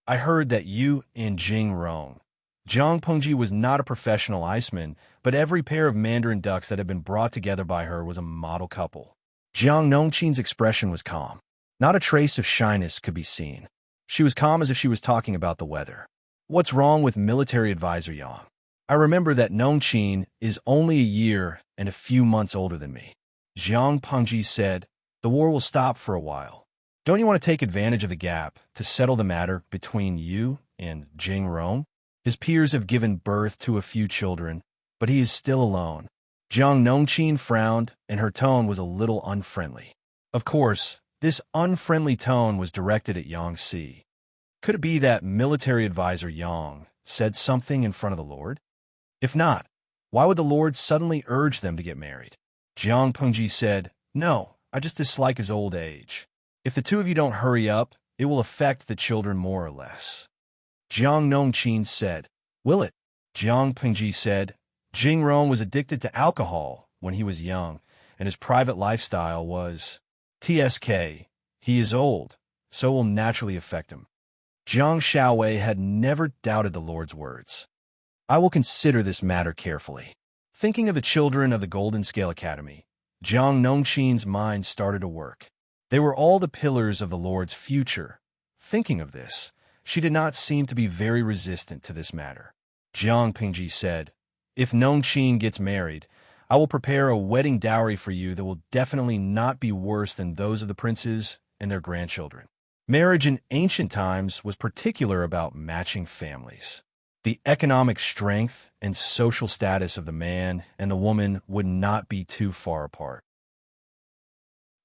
"I heard that you and Jing Rong." Jiang Pengji was not a professional iceman, but every pair of mandarin ducks that had been brought together by her was a model couple. Jiang Nongqin's expression was calm. Not a trace of shyness could be seen. She was calm as if she was talking about the weather. "What's wrong with military advisor Yang? I remember that Nongqin is only a year and a few months older than me." Jiang Pengji said, "The war will stop for a while. Don't you want to take advantage of the gap to settle the matter between you and Jing Rong? His peers have given birth to a few children, but he is still alone." Jiang Nongqin frowned, and her tone was a little unfriendly. Of course, this unfriendly tone was directed at Yang Si. Could it be that military advisor Yang said something in front of the Lord? If not, why would the Lord suddenly urge them to get married? Jiang Pengji said, "No, I just dislike his old age. If the two of you don't hurry up, it will affect the children more or less." Jiang Nongqin said, "Will it?" Jiang Pengji said, "Jing Rong was addicted to alcohol when he was young, and his private lifestyle was tsk. He is old, so it will naturally affect him." Jiang Shaowei had never doubted the Lord's words. "I will consider this matter carefully." Thinking of the children of the Golden Scale Academy, Jiang Nongqin's mind started to work. They were all the pillars of the Lord's future. Thinking of this, she did not seem to be very resistant to this matter. Jiang Pengji said, "If Nongqin gets married, I will prepare a wedding dowry for you that will definitely not be worse than those of the princes and their grandchildren." Marriage in ancient times was particular about matching families. The economic strength and social status of the man and the woman would not be too far apart.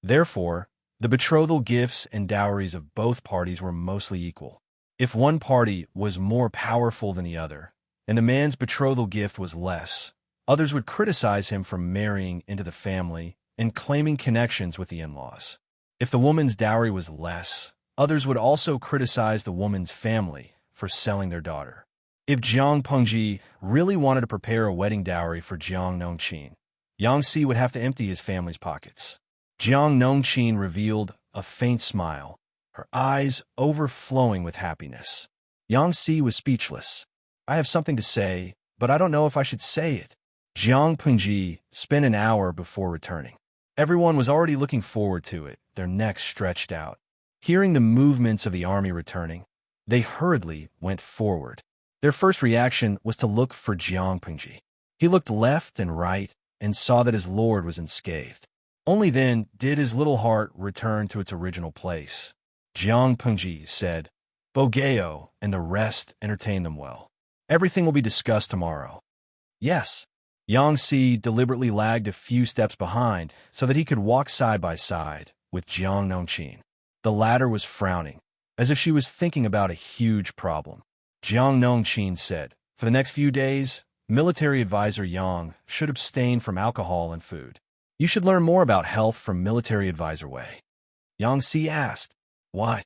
Therefore, the betrothal gifts and dowries of both parties were mostly equal. If one party was more powerful than the other, and the man's betrothal gift was less, others would criticize him for marrying into the family and claiming connections with the in-laws. If the woman's dowry was less, others would also criticize the woman's family for selling their daughter. If Jiang Pengji really wanted to prepare a wedding dowry for Jiang Nongqin, Yang Si would have to empty his family's pockets. Jiang Nongqin revealed a faint smile, her eyes overflowing with happiness. Yang Si was speechless. I have something to say, but I don't know if I should say it. Jiang Pengji spent an hour before returning. Everyone was already looking forward to it, their necks stretched out. Hearing the movements of the army returning, they hurriedly went forward. Their first reaction was to look for Jiang Pengji. He looked left and right and saw that his lord was unscathed. Only then did his little heart return to its original place. Jiang Pengji said, Bogeo and the rest entertain them well. Everything will be discussed tomorrow. Yes. Yang Si deliberately lagged a few steps behind so that he could walk side by side with Jiang Nongqin. The latter was frowning, as if she was thinking about a huge problem. Jiang Nongqin said, for the next few days, military advisor Yang should abstain from alcohol and food. You should learn more about health from military advisor Wei. Yang Si asked, why?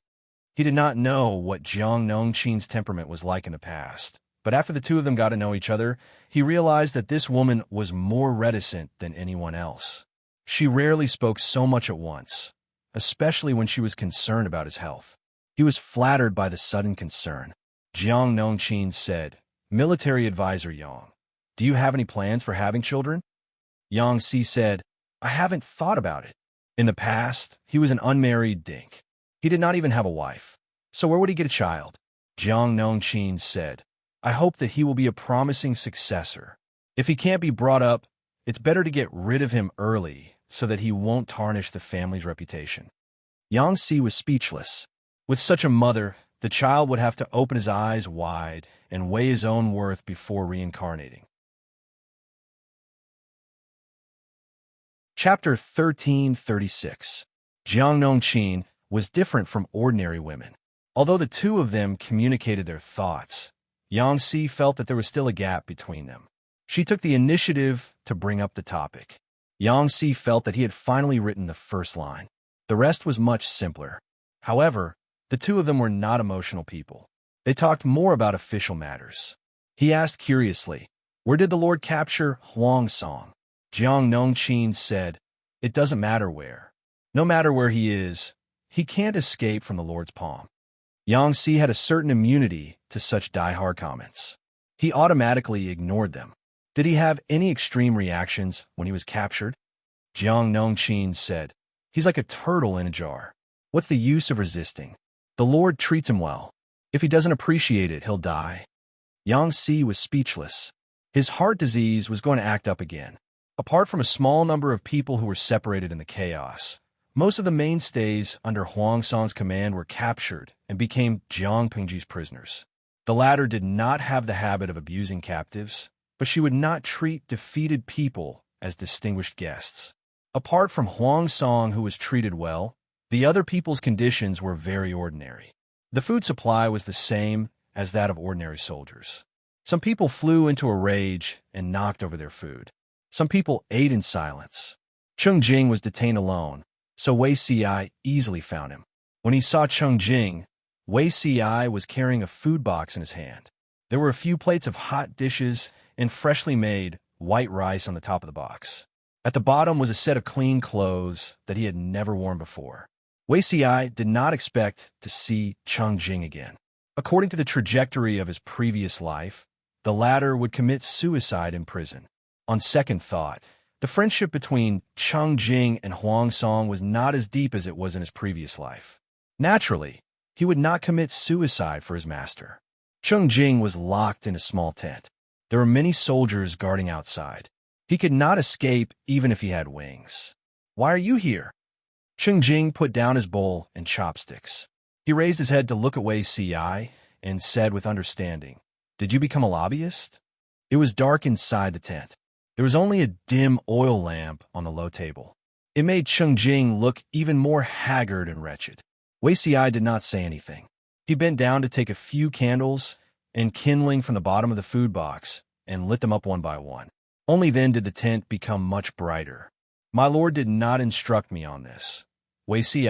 He did not know what Jiang Nongqin's temperament was like in the past, but after the two of them got to know each other, he realized that this woman was more reticent than anyone else. She rarely spoke so much at once, especially when she was concerned about his health. He was flattered by the sudden concern. Jiang Nongqin said, military advisor Yang, do you have any plans for having children? Yang Si said, I haven't thought about it. In the past, he was an unmarried dink. He did not even have a wife. So where would he get a child? Jiang Nongqin said, I hope that he will be a promising successor. If he can't be brought up, it's better to get rid of him early so that he won't tarnish the family's reputation. Yang Si was speechless. With such a mother, the child would have to open his eyes wide and weigh his own worth before reincarnating. Chapter 1336. Jiang Nongqin was different from ordinary women. Although the two of them communicated their thoughts, Yang Si felt that there was still a gap between them. She took the initiative to bring up the topic. Yang Si felt that he had finally written the first line. The rest was much simpler. However, the two of them were not emotional people. They talked more about official matters. He asked curiously, where did the Lord capture Huang Song? Jiang Nongqin said, it doesn't matter where. No matter where he is, he can't escape from the Lord's palm. Yang Si had a certain immunity to such die-hard comments. He automatically ignored them. Did he have any extreme reactions when he was captured? Jiang Nongqin said, he's like a turtle in a jar. What's the use of resisting? The Lord treats him well. If he doesn't appreciate it, he'll die. Yang Si was speechless. His heart disease was going to act up again. Apart from a small number of people who were separated in the chaos, most of the mainstays under Huang Song's command were captured and became Jiang Pengji's prisoners. The latter did not have the habit of abusing captives, but she would not treat defeated people as distinguished guests. Apart from Huang Song, who was treated well, the other people's conditions were very ordinary. The food supply was the same as that of ordinary soldiers. Some people flew into a rage and knocked over their food. Some people ate in silence. Cheng Jing was detained alone, so Wei Si easily found him. When he saw Cheng Jing, Wei Si was carrying a food box in his hand. There were a few plates of hot dishes and freshly made white rice on the top of the box. At the bottom was a set of clean clothes that he had never worn before. Wei Si did not expect to see Cheng Jing again. According to the trajectory of his previous life, the latter would commit suicide in prison. On second thought, the friendship between Cheng Jing and Huang Song was not as deep as it was in his previous life. Naturally, he would not commit suicide for his master. Cheng Jing was locked in a small tent. There were many soldiers guarding outside. He could not escape even if he had wings. Why are you here? Cheng Jing put down his bowl and chopsticks. He raised his head to look at Wei Si and said with understanding, "Did you become a lobbyist?" It was dark inside the tent. There was only a dim oil lamp on the low table. It made Cheng Jing look even more haggard and wretched. Wei Si did not say anything. He bent down to take a few candles and kindling from the bottom of the food box and lit them up one by one. Only then did the tent become much brighter. "My lord did not instruct me on this," Wei Si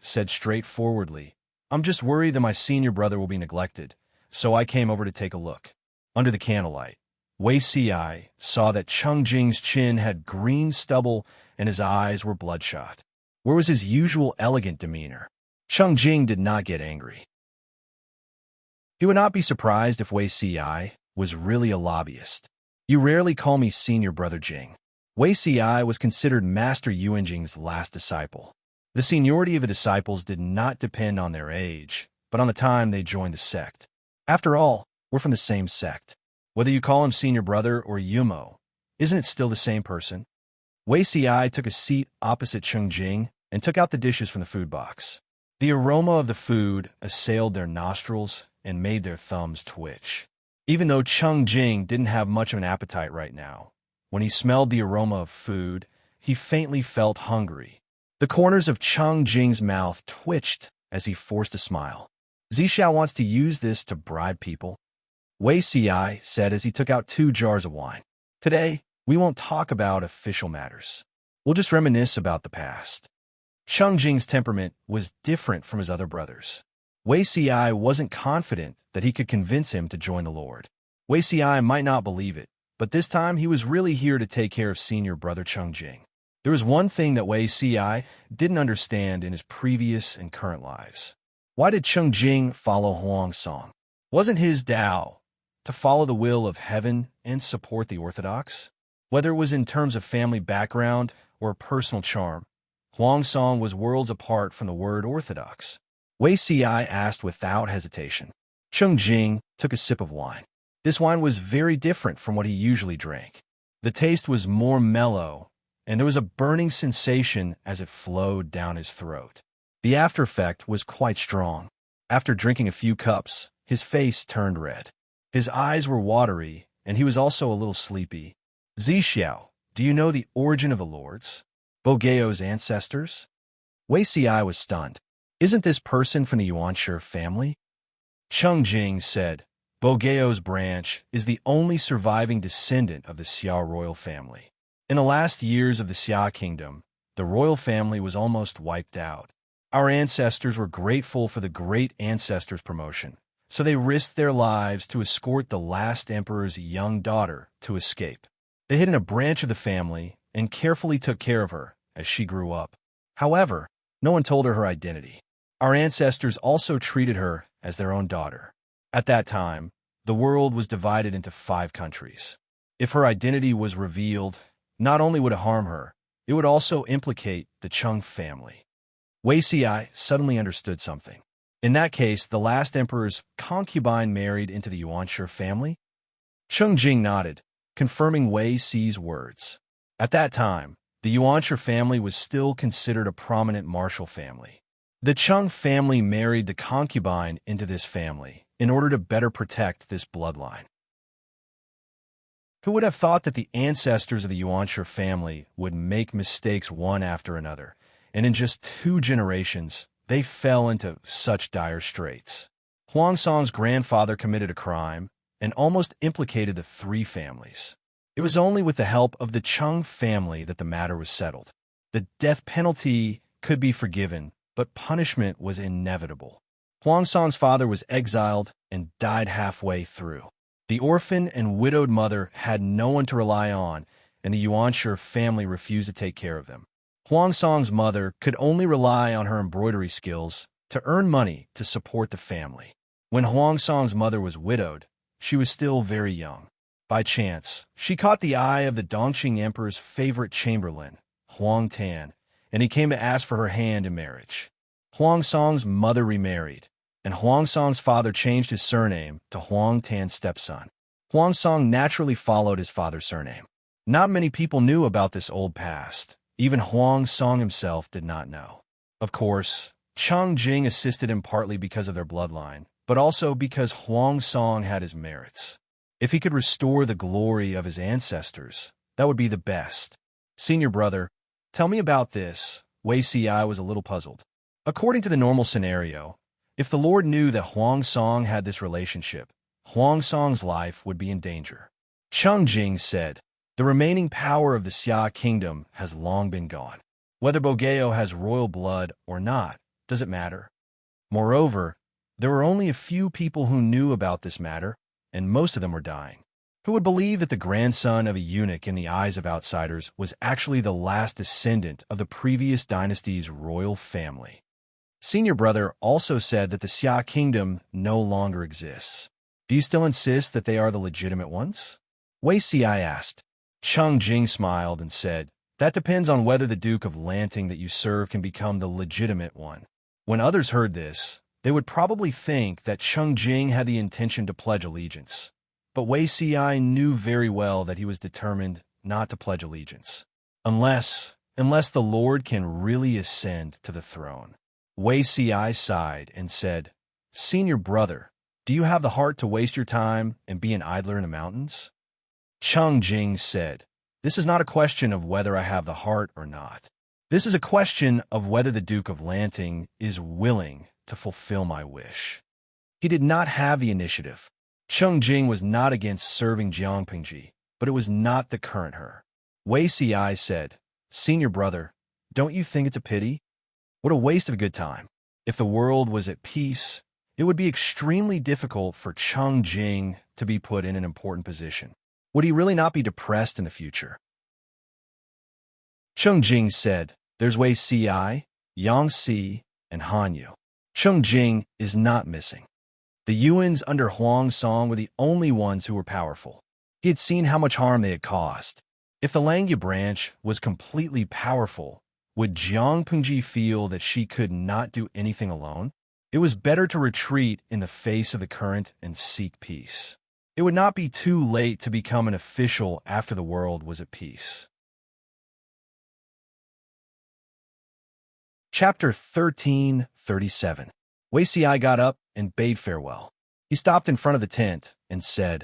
said straightforwardly. "I'm just worried that my senior brother will be neglected, so I came over to take a look." Under the candlelight, Wei Si saw that Cheng Jing's chin had green stubble and his eyes were bloodshot. Where was his usual elegant demeanor? Cheng Jing did not get angry. He would not be surprised if Wei Si was really a lobbyist. "You rarely call me senior brother Jing." Wei Si was considered Master Yuanjing's last disciple. The seniority of the disciples did not depend on their age, but on the time they joined the sect. After all, we're from the same sect. Whether you call him senior brother or Yumo, isn't it still the same person? Wei Si took a seat opposite Cheng Jing and took out the dishes from the food box. The aroma of the food assailed their nostrils and made their thumbs twitch. Even though Cheng Jing didn't have much of an appetite right now, when he smelled the aroma of food, he faintly felt hungry. The corners of Cheng Jing's mouth twitched as he forced a smile. "Zixiao wants to use this to bribe people," Wei Si said as he took out 2 jars of wine. "Today, we won't talk about official matters. We'll just reminisce about the past." Cheng Jing's temperament was different from his other brothers. Wei Si wasn't confident that he could convince him to join the Lord. Wei Si might not believe it, but this time he was really here to take care of senior brother Cheng Jing. There was one thing that Wei Si didn't understand in his previous and current lives. Why did Cheng Jing follow Huang Song? Wasn't his Tao to follow the will of heaven and support the orthodox? Whether it was in terms of family background or personal charm, Huang Song was worlds apart from the word orthodox. Wei Si asked without hesitation. Cheng Jing took a sip of wine. This wine was very different from what he usually drank. The taste was more mellow, and there was a burning sensation as it flowed down his throat. The after effect was quite strong. After drinking a few cups, his face turned red. His eyes were watery, and he was also a little sleepy. "Zixiao, do you know the origin of the lords? Bogeo's ancestors?" Wei Si was stunned. "Isn't this person from the Yuanshi family?" Cheng Jing said, "Bogeo's branch is the only surviving descendant of the Xia royal family. In the last years of the Xia kingdom, the royal family was almost wiped out. Our ancestors were grateful for the great ancestors promotion, so they risked their lives to escort the last emperor's young daughter to escape. They hid in a branch of the family and carefully took care of her as she grew up. However, no one told her identity. Our ancestors also treated her as their own daughter. At that time, the world was divided into 5 countries. If her identity was revealed, not only would it harm her, it would also implicate the Cheng family." Wei Si suddenly understood something. In that case, the last emperor's concubine married into the Yuanshi family? Cheng Jing nodded, confirming Wei Si's words. At that time, the Yuanshi family was still considered a prominent martial family. The Cheng family married the concubine into this family in order to better protect this bloodline. Who would have thought that the ancestors of the Yuanshi family would make mistakes one after another, and in just 2 generations, they fell into such dire straits? Huang Song's grandfather committed a crime and almost implicated the 3 families. It was only with the help of the Cheng family that the matter was settled. The death penalty could be forgiven, but punishment was inevitable. Huang Song's father was exiled and died halfway through. The orphan and widowed mother had no one to rely on, and the Yuanshi family refused to take care of them. Huang Song's mother could only rely on her embroidery skills to earn money to support the family. When Huang Song's mother was widowed, she was still very young. By chance, she caught the eye of the Dongqing Emperor's favorite chamberlain, Huang Tan, and he came to ask for her hand in marriage. Huang Song's mother remarried, and Huang Song's father changed his surname to Huang Tan's stepson. Huang Song naturally followed his father's surname. Not many people knew about this old past. Even Huang Song himself did not know. Of course, Chang Jing assisted him partly because of their bloodline, but also because Huang Song had his merits. If he could restore the glory of his ancestors, that would be the best. Senior brother, tell me about this. Wei Si was a little puzzled. According to the normal scenario, if the Lord knew that Huang Song had this relationship, Huang Song's life would be in danger. Cheng Jing said, the remaining power of the Xia kingdom has long been gone. Whether Bogeo has royal blood or not, does it matter? Moreover, there were only a few people who knew about this matter, and most of them were dying. Who would believe that the grandson of a eunuch in the eyes of outsiders was actually the last descendant of the previous dynasty's royal family? Senior brother also said that the Xia kingdom no longer exists. Do you still insist that they are the legitimate ones? Wei Si asked. Cheng Jing smiled and said, that depends on whether the Duke of Lanting that you serve can become the legitimate one. When others heard this, they would probably think that Cheng Jing had the intention to pledge allegiance. But Wei Si knew very well that he was determined not to pledge allegiance. Unless the Lord can really ascend to the throne. Wei Si sighed and said, Senior brother, do you have the heart to waste your time and be an idler in the mountains? Cheng Jing said, this is not a question of whether I have the heart or not. This is a question of whether the Duke of Lanting is willing to fulfill my wish. He did not have the initiative. Cheng Jing was not against serving Jiang Pingji, but it was not the current her. Wei Si said, Senior brother, don't you think it's a pity? What a waste of a good time. If the world was at peace, it would be extremely difficult for Cheng Jing to be put in an important position. Would he really not be depressed in the future? Cheng Jing said, there's Wei Si, Yang Si, and Han Yu. Cheng Jing is not missing. The Yuans under Huang Song were the only ones who were powerful. He had seen how much harm they had caused. If the Langya branch was completely powerful, would Jiang Pingji feel that she could not do anything alone? It was better to retreat in the face of the current and seek peace. It would not be too late to become an official after the world was at peace. Chapter 1337. Wei Si got up and bade farewell. He stopped in front of the tent and said,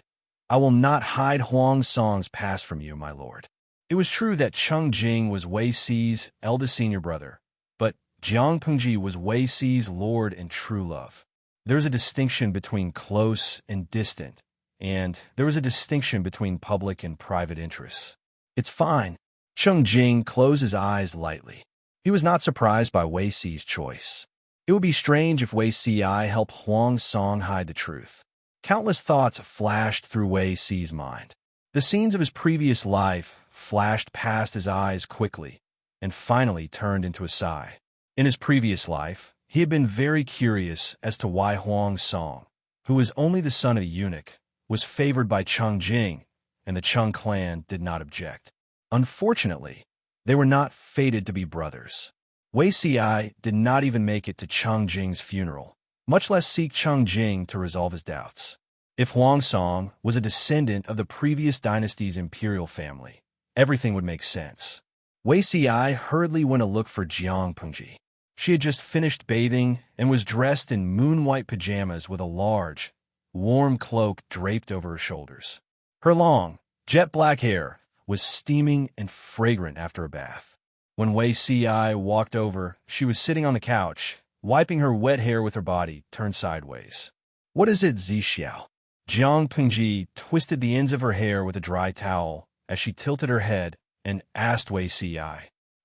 I will not hide Huang Song's past from you, my lord. It was true that Cheng Jing was Wei Si's eldest senior brother, but Jiang Pingji was Wei Si's lord and true love. There is a distinction between close and distant, and there was a distinction between public and private interests. It's fine. Cheng Jing closed his eyes lightly. He was not surprised by Wei Si's choice. It would be strange if Wei Si helped Huang Song hide the truth. Countless thoughts flashed through Wei Si's mind. The scenes of his previous life flashed past his eyes quickly, and finally turned into a sigh. In his previous life, he had been very curious as to why Huang Song, who was only the son of a eunuch, was favored by Cheng Jing, and the Cheng clan did not object. Unfortunately, they were not fated to be brothers. Wei Si did not even make it to Cheng Jing's funeral, much less seek Cheng Jing to resolve his doubts. If Huang Song was a descendant of the previous dynasty's imperial family, everything would make sense. Wei Si hurriedly went to look for Jiang Pingji. She had just finished bathing and was dressed in moon-white pajamas with a large, warm cloak draped over her shoulders. Her long, jet-black hair was steaming and fragrant after a bath. When Wei Si walked over, she was sitting on the couch, wiping her wet hair with her body turned sideways. What is it, Zixiao? Jiang Pingji twisted the ends of her hair with a dry towel as she tilted her head and asked Wei Si.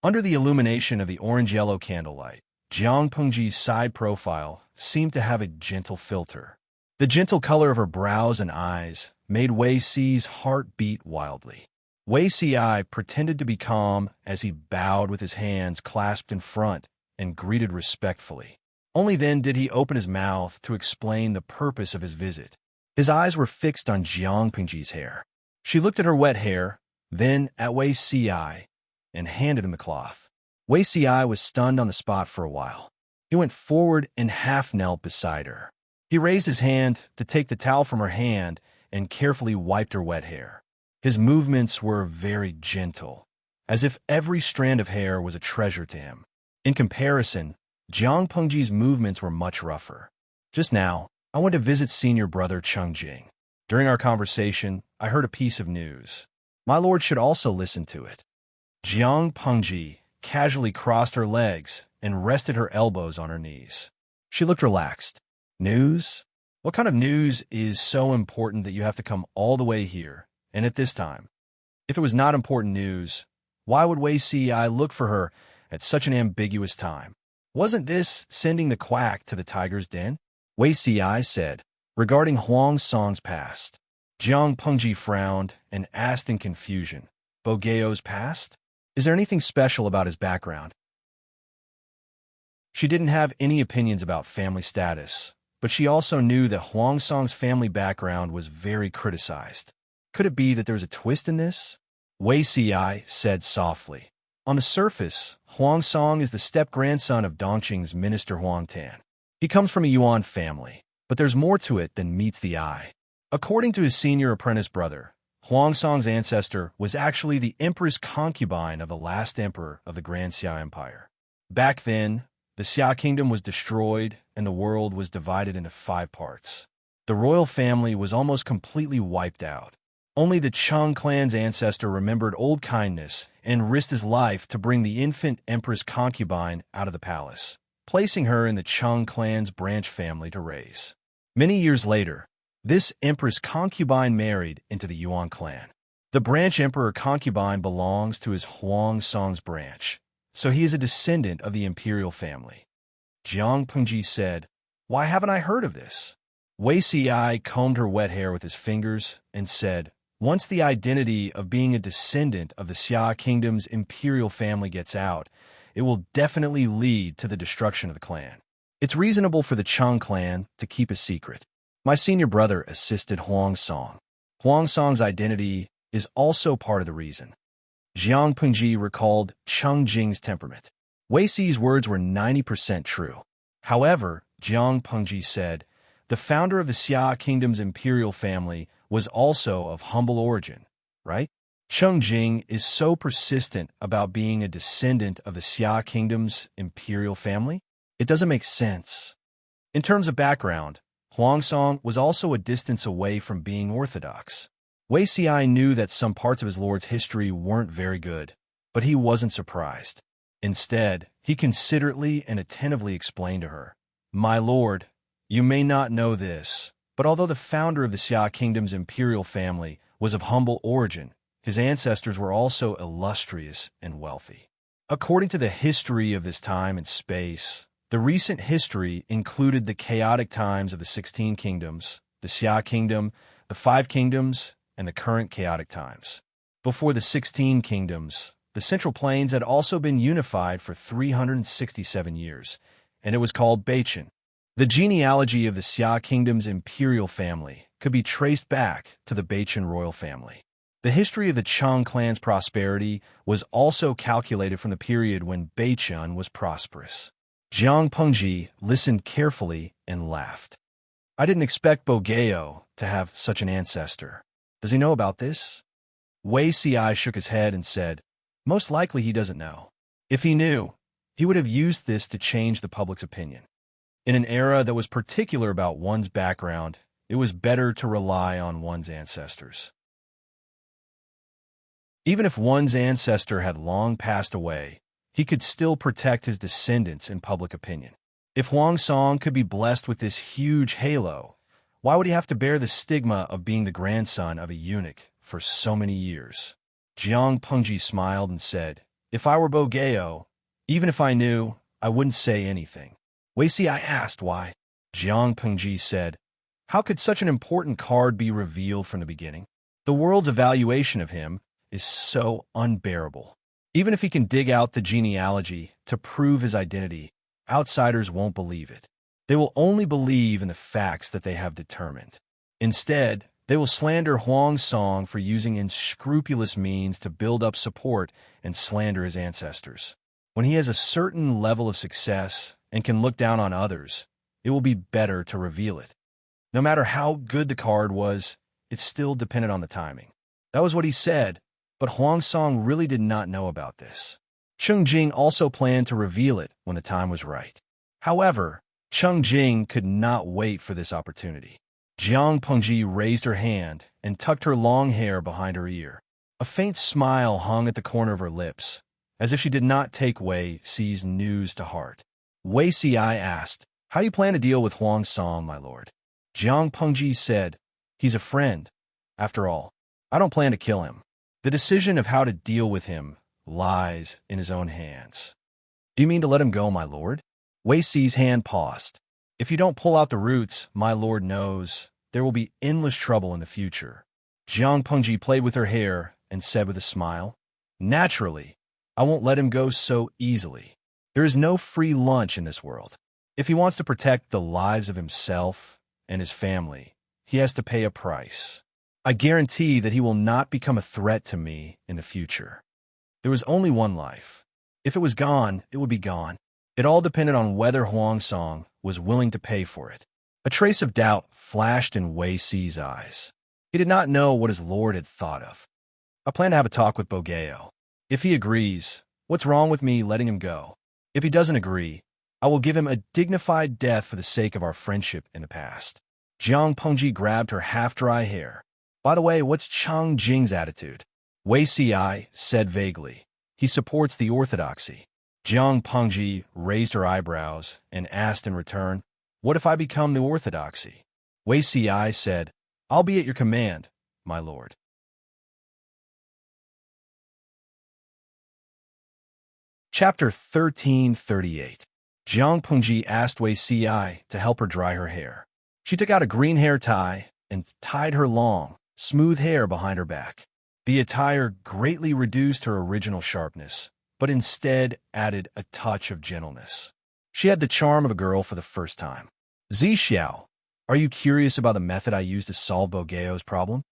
Under the illumination of the orange-yellow candlelight, Jiang Pingji's side profile seemed to have a gentle filter. The gentle color of her brows and eyes made Wei Si's heart beat wildly. Wei Si pretended to be calm as he bowed with his hands clasped in front and greeted respectfully. Only then did he open his mouth to explain the purpose of his visit. His eyes were fixed on Jiang Pingji's hair. She looked at her wet hair, then at Wei Si and handed him the cloth. Wei Si was stunned on the spot for a while. He went forward and half-knelt beside her. He raised his hand to take the towel from her hand and carefully wiped her wet hair. His movements were very gentle, as if every strand of hair was a treasure to him. In comparison, Jiang Pengji's movements were much rougher. Just now, I went to visit senior brother Cheng Jing. During our conversation, I heard a piece of news. My lord should also listen to it. Jiang Pengji casually crossed her legs and rested her elbows on her knees. She looked relaxed. News? What kind of news is so important that you have to come all the way here, and at this time? If it was not important news, why would Wei Ci look for her at such an ambiguous time? Wasn't this sending the quack to the tiger's den? Wei Ci said, regarding Huang Song's past. Jiang Pengji frowned and asked in confusion, Bogeo's past? Is there anything special about his background? She didn't have any opinions about family status, but she also knew that Huang Song's family background was very criticized. Could it be that there was a twist in this? Wei Ci said softly. On the surface, Huang Song is the step-grandson of Dongqing's minister Huang Tan. He comes from a Yuan family, but there's more to it than meets the eye. According to his senior apprentice brother, Huang Song's ancestor was actually the Empress concubine of the last emperor of the Grand Xia Empire. Back then, the Xia kingdom was destroyed and the world was divided into 5 parts. The royal family was almost completely wiped out. Only the Cheng clan's ancestor remembered old kindness and risked his life to bring the infant Empress concubine out of the palace, placing her in the Cheng clan's branch family to raise. Many years later, this Empress concubine married into the Yuan clan. The branch emperor concubine belongs to his Huang Song's branch, so he is a descendant of the imperial family. Jiang Pengji said, Why haven't I heard of this? Wei Ci combed her wet hair with his fingers and said, Once the identity of being a descendant of the Xia kingdom's imperial family gets out, it will definitely lead to the destruction of the clan. It's reasonable for the Cheng clan to keep a secret. My senior brother assisted Huang Song. Huang Song's identity is also part of the reason. Jiang Pengji recalled Cheng Jing's temperament. Wei Ci's words were 90% true. However, Jiang Pengji said, the founder of the Xia kingdom's imperial family was also of humble origin, right? Cheng Jing is so persistent about being a descendant of the Xia kingdom's imperial family? It doesn't make sense. In terms of background, Huang Song was also a distance away from being orthodox. Wei Ci knew that some parts of his lord's history weren't very good, but he wasn't surprised. Instead, he considerately and attentively explained to her, My lord, you may not know this, but although the founder of the Xia kingdom's imperial family was of humble origin, his ancestors were also illustrious and wealthy. According to the history of this time and space, the recent history included the chaotic times of the 16 kingdoms, the Xia kingdom, the 5 kingdoms, and the current chaotic times. Before the 16 kingdoms, the Central Plains had also been unified for 367 years, and it was called Beichen. The genealogy of the Xia kingdom's imperial family could be traced back to the Beichen royal family. The history of the Cheng clan's prosperity was also calculated from the period when Beichen was prosperous. Jiang Pengji listened carefully and laughed. I didn't expect Bogeo to have such an ancestor. Does he know about this? Wei Ci shook his head and said, Most likely he doesn't know. If he knew, he would have used this to change the public's opinion. In an era that was particular about one's background, it was better to rely on one's ancestors. Even if one's ancestor had long passed away, he could still protect his descendants in public opinion. If Huang Song could be blessed with this huge halo, why would he have to bear the stigma of being the grandson of a eunuch for so many years? Jiang Pengji smiled and said, If I were Bogeo, even if I knew, I wouldn't say anything. Wei Ci asked why. Jiang Pengji said, How could such an important card be revealed from the beginning? The world's evaluation of him is so unbearable. Even if he can dig out the genealogy to prove his identity, outsiders won't believe it. They will only believe in the facts that they have determined. Instead, they will slander Huang Song for using unscrupulous means to build up support and slander his ancestors. When he has a certain level of success and can look down on others, it will be better to reveal it. No matter how good the card was, it still depended on the timing. That was what he said, but Huang Song really did not know about this. Cheng Jing also planned to reveal it when the time was right. However, Cheng Jing could not wait for this opportunity. Jiang Pengji raised her hand and tucked her long hair behind her ear. A faint smile hung at the corner of her lips, as if she did not take Wei Si's news to heart. Wei Si asked, "How you plan to deal with Huang Song, my lord?" Jiang Pengji said, "He's a friend. After all, I don't plan to kill him. The decision of how to deal with him lies in his own hands." "Do you mean to let him go, my lord?" Wei Si's hand paused. "If you don't pull out the roots, my lord knows there will be endless trouble in the future." Jiang Pengji played with her hair and said with a smile, "Naturally, I won't let him go so easily. There is no free lunch in this world. If he wants to protect the lives of himself and his family, he has to pay a price. I guarantee that he will not become a threat to me in the future. There was only one life. If it was gone, it would be gone. It all depended on whether Huang Song was willing to pay for it." A trace of doubt flashed in Wei Si's eyes. He did not know what his lord had thought of. "I plan to have a talk with Bogeo. If he agrees, what's wrong with me letting him go? If he doesn't agree, I will give him a dignified death for the sake of our friendship in the past." Jiang Pengji grabbed her half-dry hair. "By the way, what's Cheng Jing's attitude?" Wei Si said vaguely, "He supports the orthodoxy." Jiang Pengji raised her eyebrows and asked in return, "What if I become the orthodoxy?" Wei Si said, "I'll be at your command, my lord." Chapter 1338. Jiang Pengji asked Wei Si to help her dry her hair. She took out a green hair tie and tied her long, smooth hair behind her back. The attire greatly reduced her original sharpness, but instead added a touch of gentleness. She had the charm of a girl for the first time. "Zixiao, are you curious about the method I used to solve Bogeo's problem?"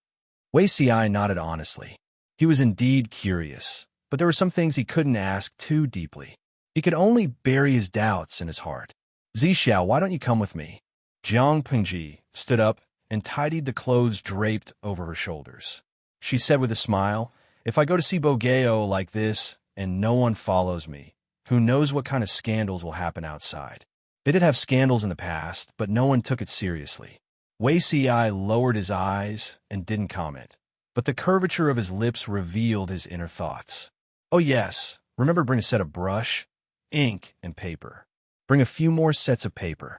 Wei Si nodded honestly. He was indeed curious, but there were some things he couldn't ask too deeply. He could only bury his doubts in his heart. "Zixiao, why don't you come with me?" Jiang Pengji stood up and tidied the clothes draped over her shoulders. She said with a smile, "If I go to see Bogeo like this and no one follows me, who knows what kind of scandals will happen outside?" They did have scandals in the past, but no one took it seriously. Wei Si lowered his eyes and didn't comment, but the curvature of his lips revealed his inner thoughts. "Oh yes, remember to bring a set of brush, ink, and paper. Bring a few more sets of paper."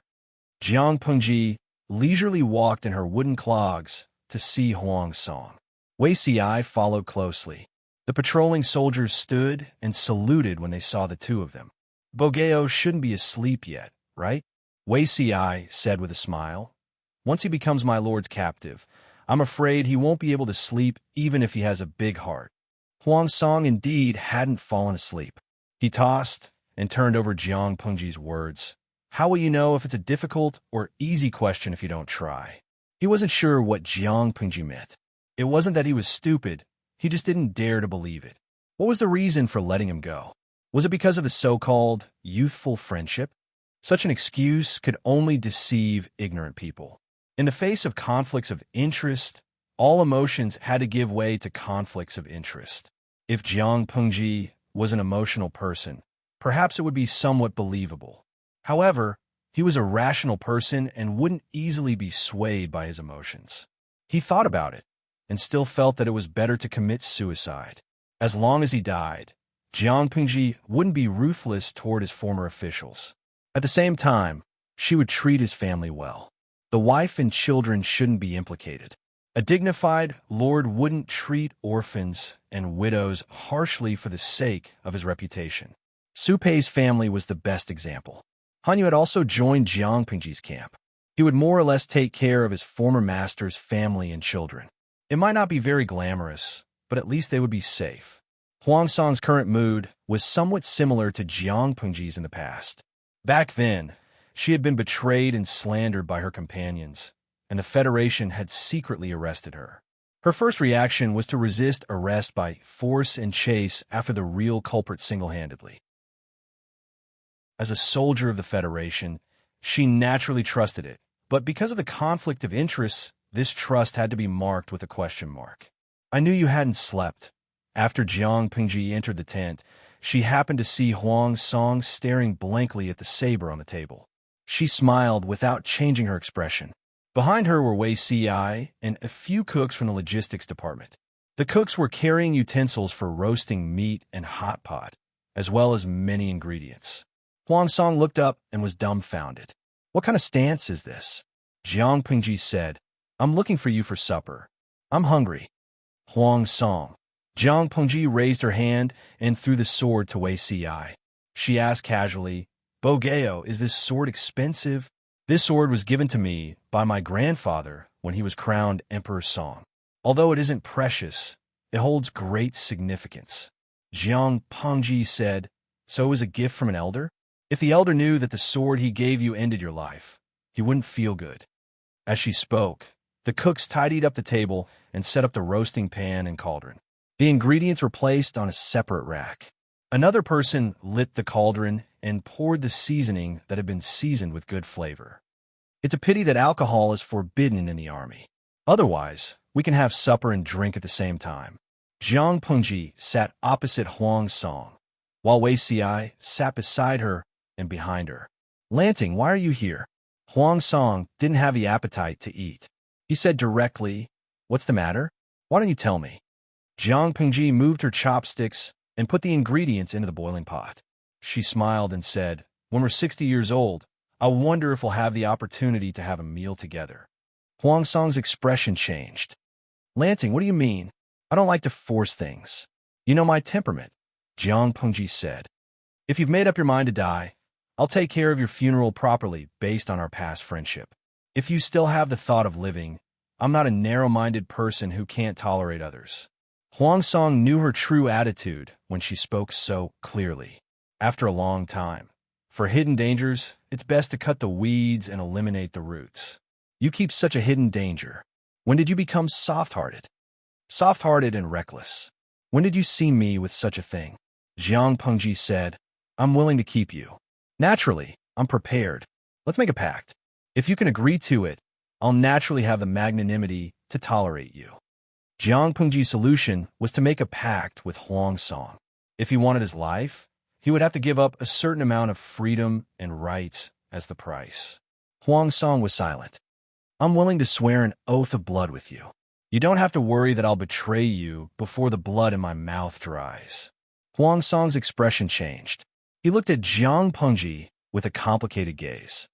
Jiang Pengji leisurely walked in her wooden clogs to see Huang Song. Wei Si followed closely. The patrolling soldiers stood and saluted when they saw the two of them. "Bogeo shouldn't be asleep yet, right?" Wei Si said with a smile. "Once he becomes my lord's captive, I'm afraid he won't be able to sleep even if he has a big heart." Huang Song indeed hadn't fallen asleep. He tossed and turned over Jiang Pengji's words. "How will you know if it's a difficult or easy question if you don't try?" He wasn't sure what Jiang Pengji meant. It wasn't that he was stupid, he just didn't dare to believe it. What was the reason for letting him go? Was it because of the so-called youthful friendship? Such an excuse could only deceive ignorant people. In the face of conflicts of interest, all emotions had to give way to conflicts of interest. If Jiang Pengji was an emotional person, perhaps it would be somewhat believable. However, he was a rational person and wouldn't easily be swayed by his emotions. He thought about it and still felt that it was better to commit suicide. As long as he died, Jiang Pengji wouldn't be ruthless toward his former officials. At the same time, she would treat his family well. The wife and children shouldn't be implicated. A dignified lord wouldn't treat orphans and widows harshly for the sake of his reputation. Su Pei's family was the best example. Han Yu had also joined Jiang Pengji's camp. He would more or less take care of his former master's family and children. It might not be very glamorous, but at least they would be safe. Huang Song's current mood was somewhat similar to Jiang Pengji's in the past. Back then, she had been betrayed and slandered by her companions, and the Federation had secretly arrested her. Her first reaction was to resist arrest by force and chase after the real culprit single-handedly. As a soldier of the Federation, she naturally trusted it, but because of the conflict of interests, this trust had to be marked with a question mark. "I knew you hadn't slept." After Jiang Pengji entered the tent, She happened to see Huang Song staring blankly at the saber on the table. She smiled without changing her expression. Behind her were Wei Ci and a few cooks from the logistics department. The cooks were carrying utensils for roasting meat and hot pot, as well as many ingredients. Huang Song looked up and was dumbfounded. "What kind of stance is this?" Jiang Pingji said, "I'm looking for you for supper. I'm hungry." Huang Song. Jiang Pingji raised her hand and threw the sword to Wei Ci. She asked casually, "Bogeo, is this sword expensive?" "This sword was given to me by my grandfather when he was crowned Emperor Song. Although it isn't precious, it holds great significance." Jiang Pengji said, "So it was a gift from an elder? If the elder knew that the sword he gave you ended your life, he wouldn't feel good." As she spoke, the cooks tidied up the table and set up the roasting pan and cauldron. The ingredients were placed on a separate rack. Another person lit the cauldron and poured the seasoning that had been seasoned with good flavor. It's a pity that alcohol is forbidden in the army. Otherwise, we can have supper and drink at the same time. Jiang Pengji sat opposite Huang Song, while Wei Ci sat beside her and behind her. "Lanting, why are you here?" Huang Song didn't have the appetite to eat. He said directly, "What's the matter? Why don't you tell me?" Jiang Pengji moved her chopsticks and put the ingredients into the boiling pot. She smiled and said, "When we're 60 years old, I wonder if we'll have the opportunity to have a meal together." Huang Song's expression changed. "Lanting, what do you mean? I don't like to force things. You know my temperament," Jiang Pengji said. "If you've made up your mind to die, I'll take care of your funeral properly based on our past friendship. If you still have the thought of living, I'm not a narrow-minded person who can't tolerate others." Huang Song knew her true attitude when she spoke so clearly. After a long time, for hidden dangers, it's best to cut the weeds and eliminate the roots. You keep such a hidden danger. When did you become soft-hearted? Soft-hearted and reckless. When did you see me with such a thing? Jiang Pengji said, "I'm willing to keep you. Naturally, I'm prepared. Let's make a pact. If you can agree to it, I'll naturally have the magnanimity to tolerate you." Jiang Pengji's solution was to make a pact with Huang Song. If he wanted his life, he would have to give up a certain amount of freedom and rights as the price. Huang Song was silent. "I'm willing to swear an oath of blood with you. You don't have to worry that I'll betray you before the blood in my mouth dries." Huang Song's expression changed. He looked at Jiang Pengji with a complicated gaze.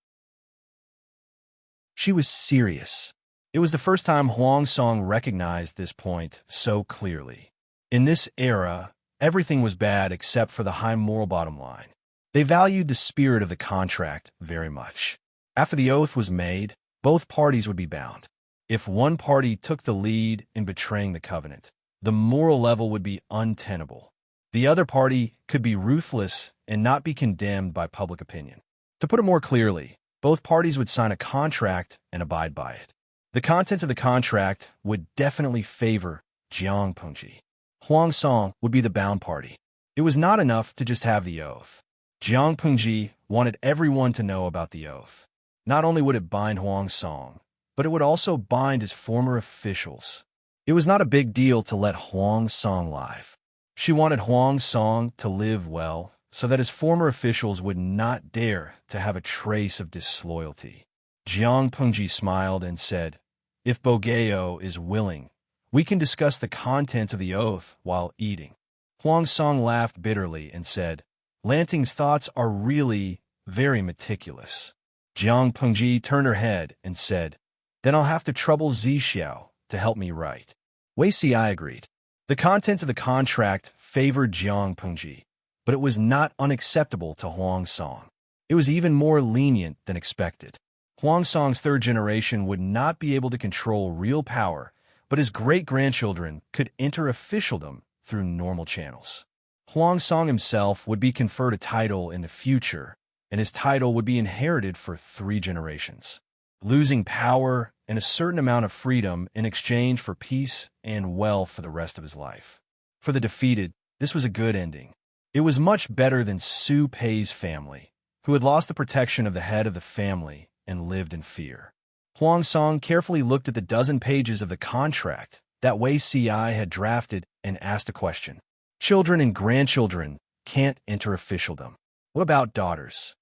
She was serious. It was the first time Huang Song recognized this point so clearly. In this era, everything was bad except for the high moral bottom line. They valued the spirit of the contract very much. After the oath was made, both parties would be bound. If one party took the lead in betraying the covenant, the moral level would be untenable. The other party could be ruthless and not be condemned by public opinion. To put it more clearly, both parties would sign a contract and abide by it. The contents of the contract would definitely favor Jiang Pengji. Huang Song would be the bound party. It was not enough to just have the oath. Jiang Pengji wanted everyone to know about the oath. Not only would it bind Huang Song, but it would also bind his former officials. It was not a big deal to let Huang Song live. She wanted Huang Song to live well so that his former officials would not dare to have a trace of disloyalty. Jiang Pengji smiled and said, "If Bogeo is willing, we can discuss the contents of the oath while eating." Huang Song laughed bitterly and said, "Lanting's thoughts are really very meticulous." Jiang Pengji turned her head and said, "Then I'll have to trouble Zixiao to help me write." Wei Ci agreed. The contents of the contract favored Jiang Pengji, but it was not unacceptable to Huang Song. It was even more lenient than expected. Huang Song's third generation would not be able to control real power, but his great-grandchildren could enter officialdom through normal channels. Huang Song himself would be conferred a title in the future, and his title would be inherited for 3 generations, losing power and a certain amount of freedom in exchange for peace and wealth for the rest of his life. For the defeated, this was a good ending. It was much better than Su Pei's family, who had lost the protection of the head of the family and lived in fear. Huang Song carefully looked at the dozen pages of the contract that Wei Ci had drafted and asked a question. "Children and grandchildren can't enter officialdom. What about daughters?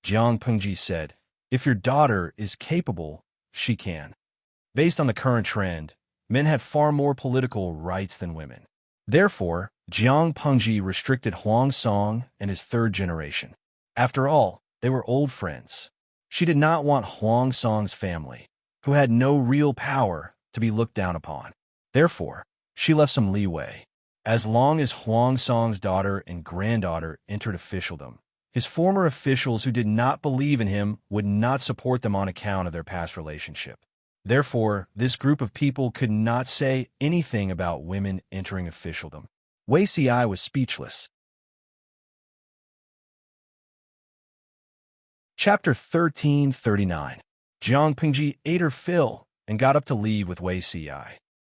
Jiang Pengji said, if your daughter is capable, she can. Based on the current trend, men had far more political rights than women. Therefore, Jiang Pengji restricted Huang Song and his third generation. After all, they were old friends. She did not want Huang Song's family, who had no real power, to be looked down upon. Therefore, she left some leeway. As long as Huang Song's daughter and granddaughter entered officialdom, his former officials who did not believe in him would not support them on account of their past relationship. Therefore, this group of people could not say anything about women entering officialdom. Wei Ci was speechless. Chapter 1339. Jiang Pengji ate her fill and got up to leave with Wei Ci.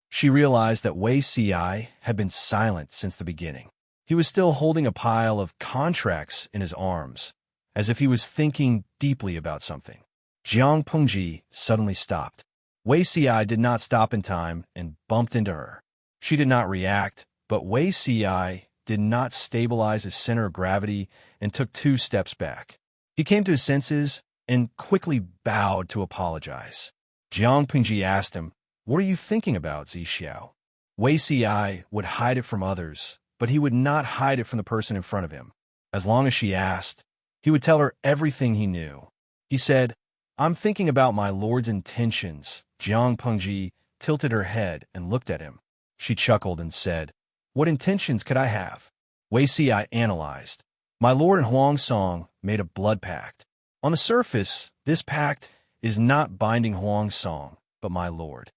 She realized that Wei Ci had been silent since the beginning. He was still holding a pile of contracts in his arms, as if he was thinking deeply about something. Jiang Pengji suddenly stopped. Wei Ci did not stop in time and bumped into her. She did not react, but Wei Ci did not stabilize his center of gravity and took 2 steps back. He came to his senses and quickly bowed to apologize. Jiang Pengji asked him, "What are you thinking about, Zixiao?" Wei Ci would hide it from others, but he would not hide it from the person in front of him. As long as she asked, he would tell her everything he knew. He said, "I'm thinking about my lord's intentions." Jiang Pengji tilted her head and looked at him. She chuckled and said, "What intentions could I have?" Wei Ci analyzed. My lord and Huang Song made a blood pact. On the surface, this pact is not binding Huang Song, but my lord.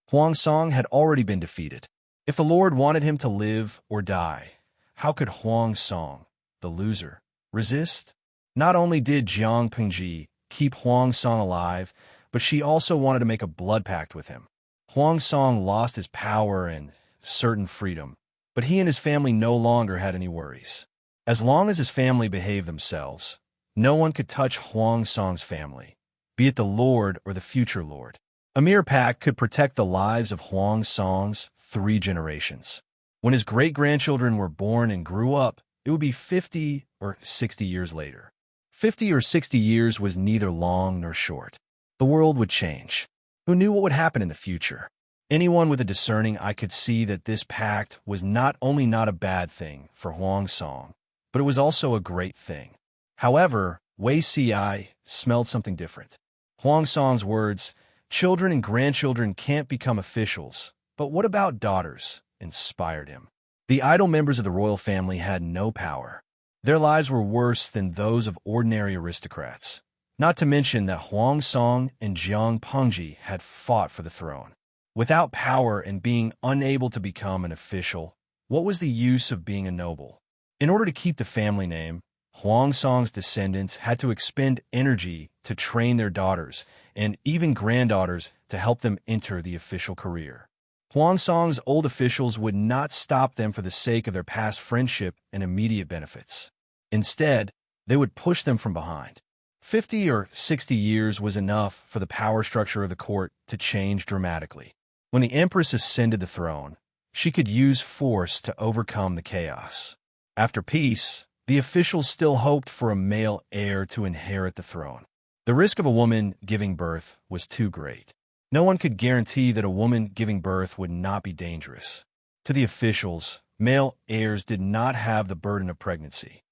Huang Song had already been defeated. If the lord wanted him to live or die, how could Huang Song, the loser, resist? Not only did Jiang Pengji keep Huang Song alive, but she also wanted to make a blood pact with him. Huang Song lost his power and certain freedom, but he and his family no longer had any worries. As long as his family behaved themselves, no one could touch Huang Song's family, be it the lord or the future lord. A mere pact could protect the lives of Huang Song's 3 generations. When his great-grandchildren were born and grew up, it would be 50 or 60 years later. 50 or 60 years was neither long nor short. The world would change. Who knew what would happen in the future? Anyone with a discerning eye could see that this pact was not only not a bad thing for Huang Song, but it was also a great thing. However, Wei Ci smelled something different. Huang Song's words, "Children and grandchildren can't become officials, but what about daughters?" inspired him. The idle members of the royal family had no power. Their lives were worse than those of ordinary aristocrats. Not to mention that Huang Song and Jiang Pengji had fought for the throne. Without power and being unable to become an official, what was the use of being a noble? In order to keep the family name, Huang Song's descendants had to expend energy to train their daughters and even granddaughters to help them enter the official career. Huang Song's old officials would not stop them for the sake of their past friendship and immediate benefits. Instead, they would push them from behind. 50 or 60 years was enough for the power structure of the court to change dramatically. When the Empress ascended the throne, she could use force to overcome the chaos. After peace, the officials still hoped for a male heir to inherit the throne. The risk of a woman giving birth was too great. No one could guarantee that a woman giving birth would not be dangerous. To the officials, male heirs did not have the burden of pregnancy.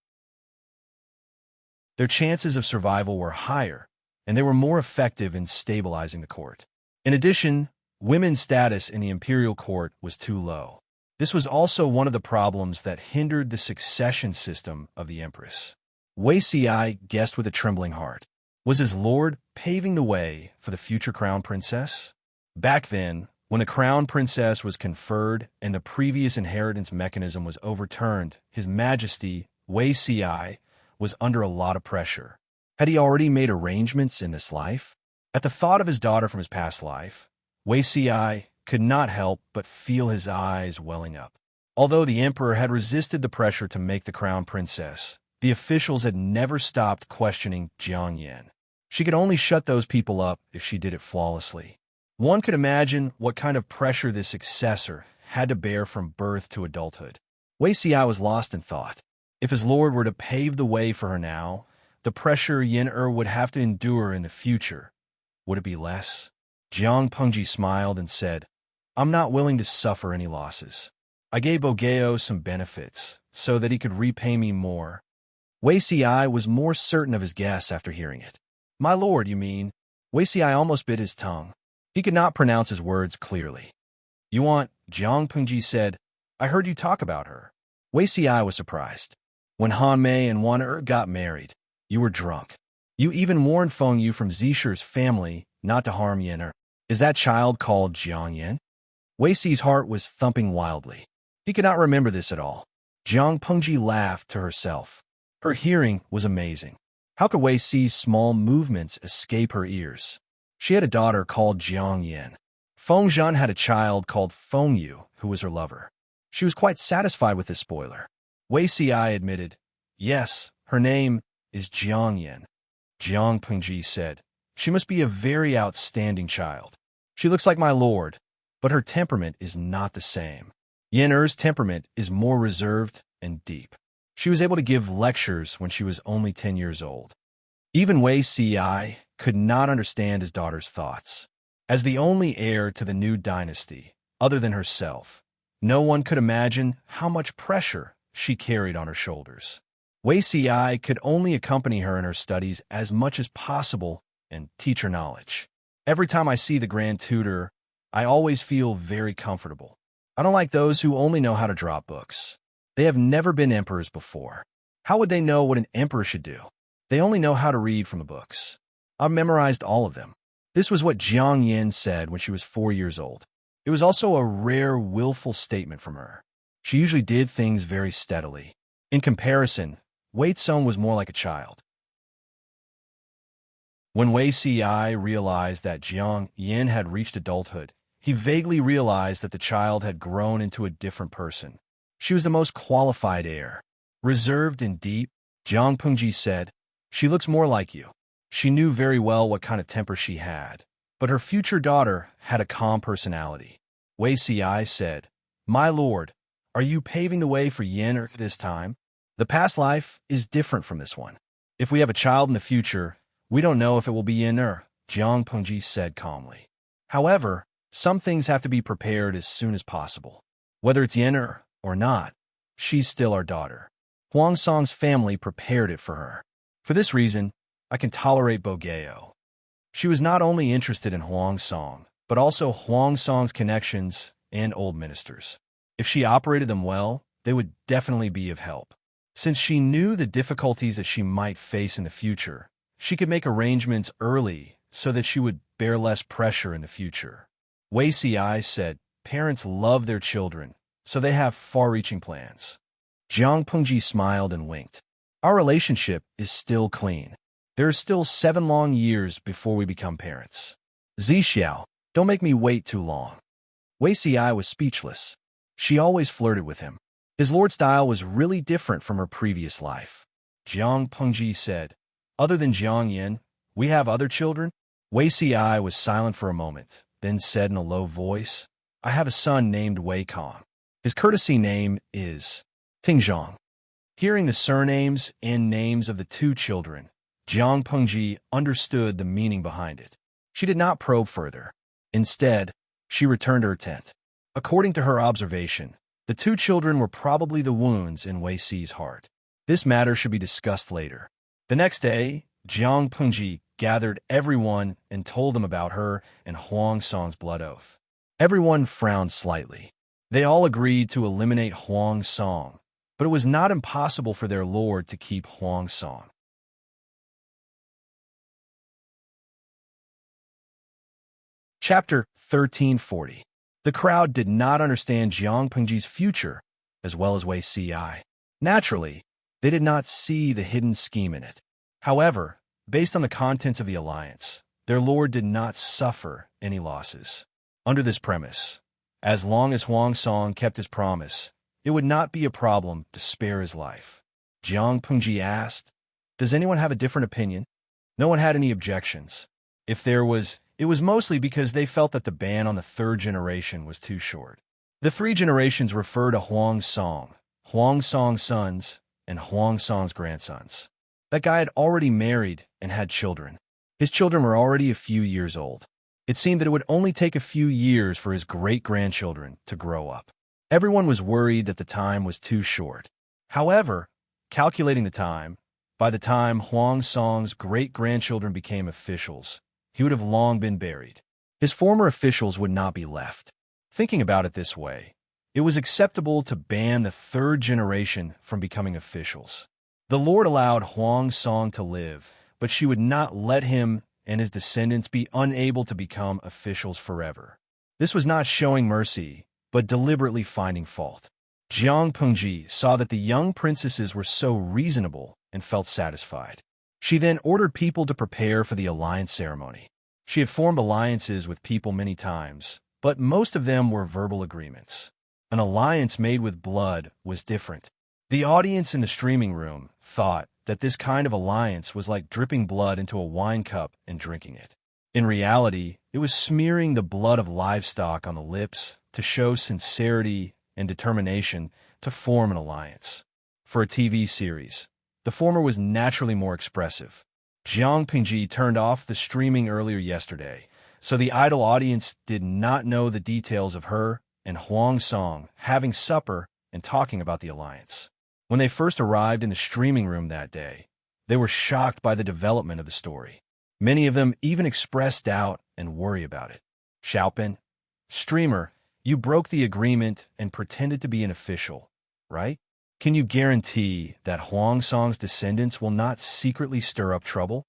Their chances of survival were higher, and they were more effective in stabilizing the court. In addition, women's status in the imperial court was too low. This was also one of the problems that hindered the succession system of the Empress. Wei Ci guessed with a trembling heart. Was his lord paving the way for the future crown princess? Back then, when the crown princess was conferred and the previous inheritance mechanism was overturned, His Majesty, Wei Ci, was under a lot of pressure. Had he already made arrangements in this life? At the thought of his daughter from his past life, Wei Ci could not help but feel his eyes welling up. Although the emperor had resisted the pressure to make the crown princess, the officials had never stopped questioning Jiang Yan. She could only shut those people up if she did it flawlessly. One could imagine what kind of pressure this successor had to bear from birth to adulthood. Wei Ci was lost in thought. If his lord were to pave the way for her now, the pressure Yin would have to endure in the future, would it be less? Jiang Pengji smiled and said, I'm not willing to suffer any losses. I gave Bogeo some benefits, so that he could repay me more. Wei Ci was more certain of his guess after hearing it. My lord, you mean? Wei Ci almost bit his tongue. He could not pronounce his words clearly. You want, Jiang Pengji said, I heard you talk about her. Wei Ci was surprised. When Han Mei and Wan got married, you were drunk. You even warned Feng Yu from Zisher's family not to harm Yin. Is that child called Jiang Yin? Wei Ci's heart was thumping wildly. He could not remember this at all. Jiang Pengji laughed to herself. Her hearing was amazing. How could Wei Ci's small movements escape her ears? She had a daughter called Jiang Yin. Feng Zhan had a child called Feng Yu, who was her lover. She was quite satisfied with this spoiler. Wei Ci admitted, yes, her name is Jiang Yin. Jiang Pengji said, she must be a very outstanding child. She looks like my lord, but her temperament is not the same. Yin temperament is more reserved and deep. She was able to give lectures when she was only 10 years old. Even Wei Ci could not understand his daughter's thoughts. As the only heir to the new dynasty, other than herself, no one could imagine how much pressure she carried on her shoulders. Wei Ci could only accompany her in her studies as much as possible and teach her knowledge. Every time I see the Grand Tutor, I always feel very comfortable. I don't like those who only know how to drop books. They have never been emperors before. How would they know what an emperor should do? They only know how to read from the books. I've memorized all of them. This was what Jiang Yin said when she was 4 years old. It was also a rare, willful statement from her. She usually did things very steadily. In comparison, Wei Tsong was more like a child. When Wei Ci realized that Jiang Yin had reached adulthood, he vaguely realized that the child had grown into a different person. She was the most qualified heir. Reserved and deep, Jiang Pengji said, she looks more like you. She knew very well what kind of temper she had, but her future daughter had a calm personality. Wei Ci said, my lord, are you paving the way for Yin this time? The past life is different from this one. If we have a child in the future, we don't know if it will be Yin Jiang Pengji said calmly. However, some things have to be prepared as soon as possible. Whether it's Yin or not, she's still our daughter. Huang Song's family prepared it for her. For this reason, I can tolerate Bogeo. She was not only interested in Huang Song, but also Huang Song's connections and old ministers. If she operated them well, they would definitely be of help. Since she knew the difficulties that she might face in the future, she could make arrangements early so that she would bear less pressure in the future. Wei Ci said, parents love their children, so they have far-reaching plans. Jiang Pengji smiled and winked. Our relationship is still clean. There are still 7 long years before we become parents. Zixiao, don't make me wait too long. Wei Ci was speechless. She always flirted with him. His lord style was really different from her previous life. Jiang Pengji said, other than Jiang Yin, we have other children? Wei Ci was silent for a moment, then said in a low voice, I have a son named Wei Kong. His courtesy name is Tingzhong. Hearing the surnames and names of the 2 children, Jiang Pengji understood the meaning behind it. She did not probe further. Instead, she returned to her tent. According to her observation, the 2 children were probably the wounds in Wei Ci's heart. This matter should be discussed later. The next day, Jiang Pengji gathered everyone and told them about her and Huang Song's blood oath. Everyone frowned slightly. They all agreed to eliminate Huang Song, but it was not impossible for their lord to keep Huang Song. Chapter 1340. The crowd did not understand Jiang Pengji's future as well as Wei Ci. Naturally, they did not see the hidden scheme in it. However, based on the contents of the alliance, their lord did not suffer any losses. Under this premise, as long as Huang Song kept his promise, it would not be a problem to spare his life. Jiang Pengji asked, does anyone have a different opinion? No one had any objections. If there was, it was mostly because they felt that the ban on the 3rd generation was too short. The 3 generations refer to Huang Song, Huang Song's sons, and Huang Song's grandsons. That guy had already married and had children. His children were already a few years old. It seemed that it would only take a few years for his great-grandchildren to grow up. Everyone was worried that the time was too short. However, calculating the time, by the time Huang Song's great-grandchildren became officials, he would have long been buried. His former officials would not be left. Thinking about it this way, it was acceptable to ban the third generation from becoming officials. The Lord allowed Huang Song to live, but she would not let him and his descendants be unable to become officials forever. This was not showing mercy, but deliberately finding fault. Jiang Pengji saw that the young princesses were so reasonable and felt satisfied. She then ordered people to prepare for the alliance ceremony. She had formed alliances with people many times, but most of them were verbal agreements. An alliance made with blood was different. The audience in the streaming room thought that this kind of alliance was like dripping blood into a wine cup and drinking it. In reality, it was smearing the blood of livestock on the lips to show sincerity and determination to form an alliance. For a TV series, the former was naturally more expressive. Jiang Pingji turned off the streaming earlier yesterday, so the idle audience did not know the details of her and Huang Song having supper and talking about the alliance. When they first arrived in the streaming room that day, they were shocked by the development of the story. Many of them even expressed doubt and worry about it. Xiaopin, streamer, you broke the agreement and pretended to be an official, right? Can you guarantee that Huang Song's descendants will not secretly stir up trouble?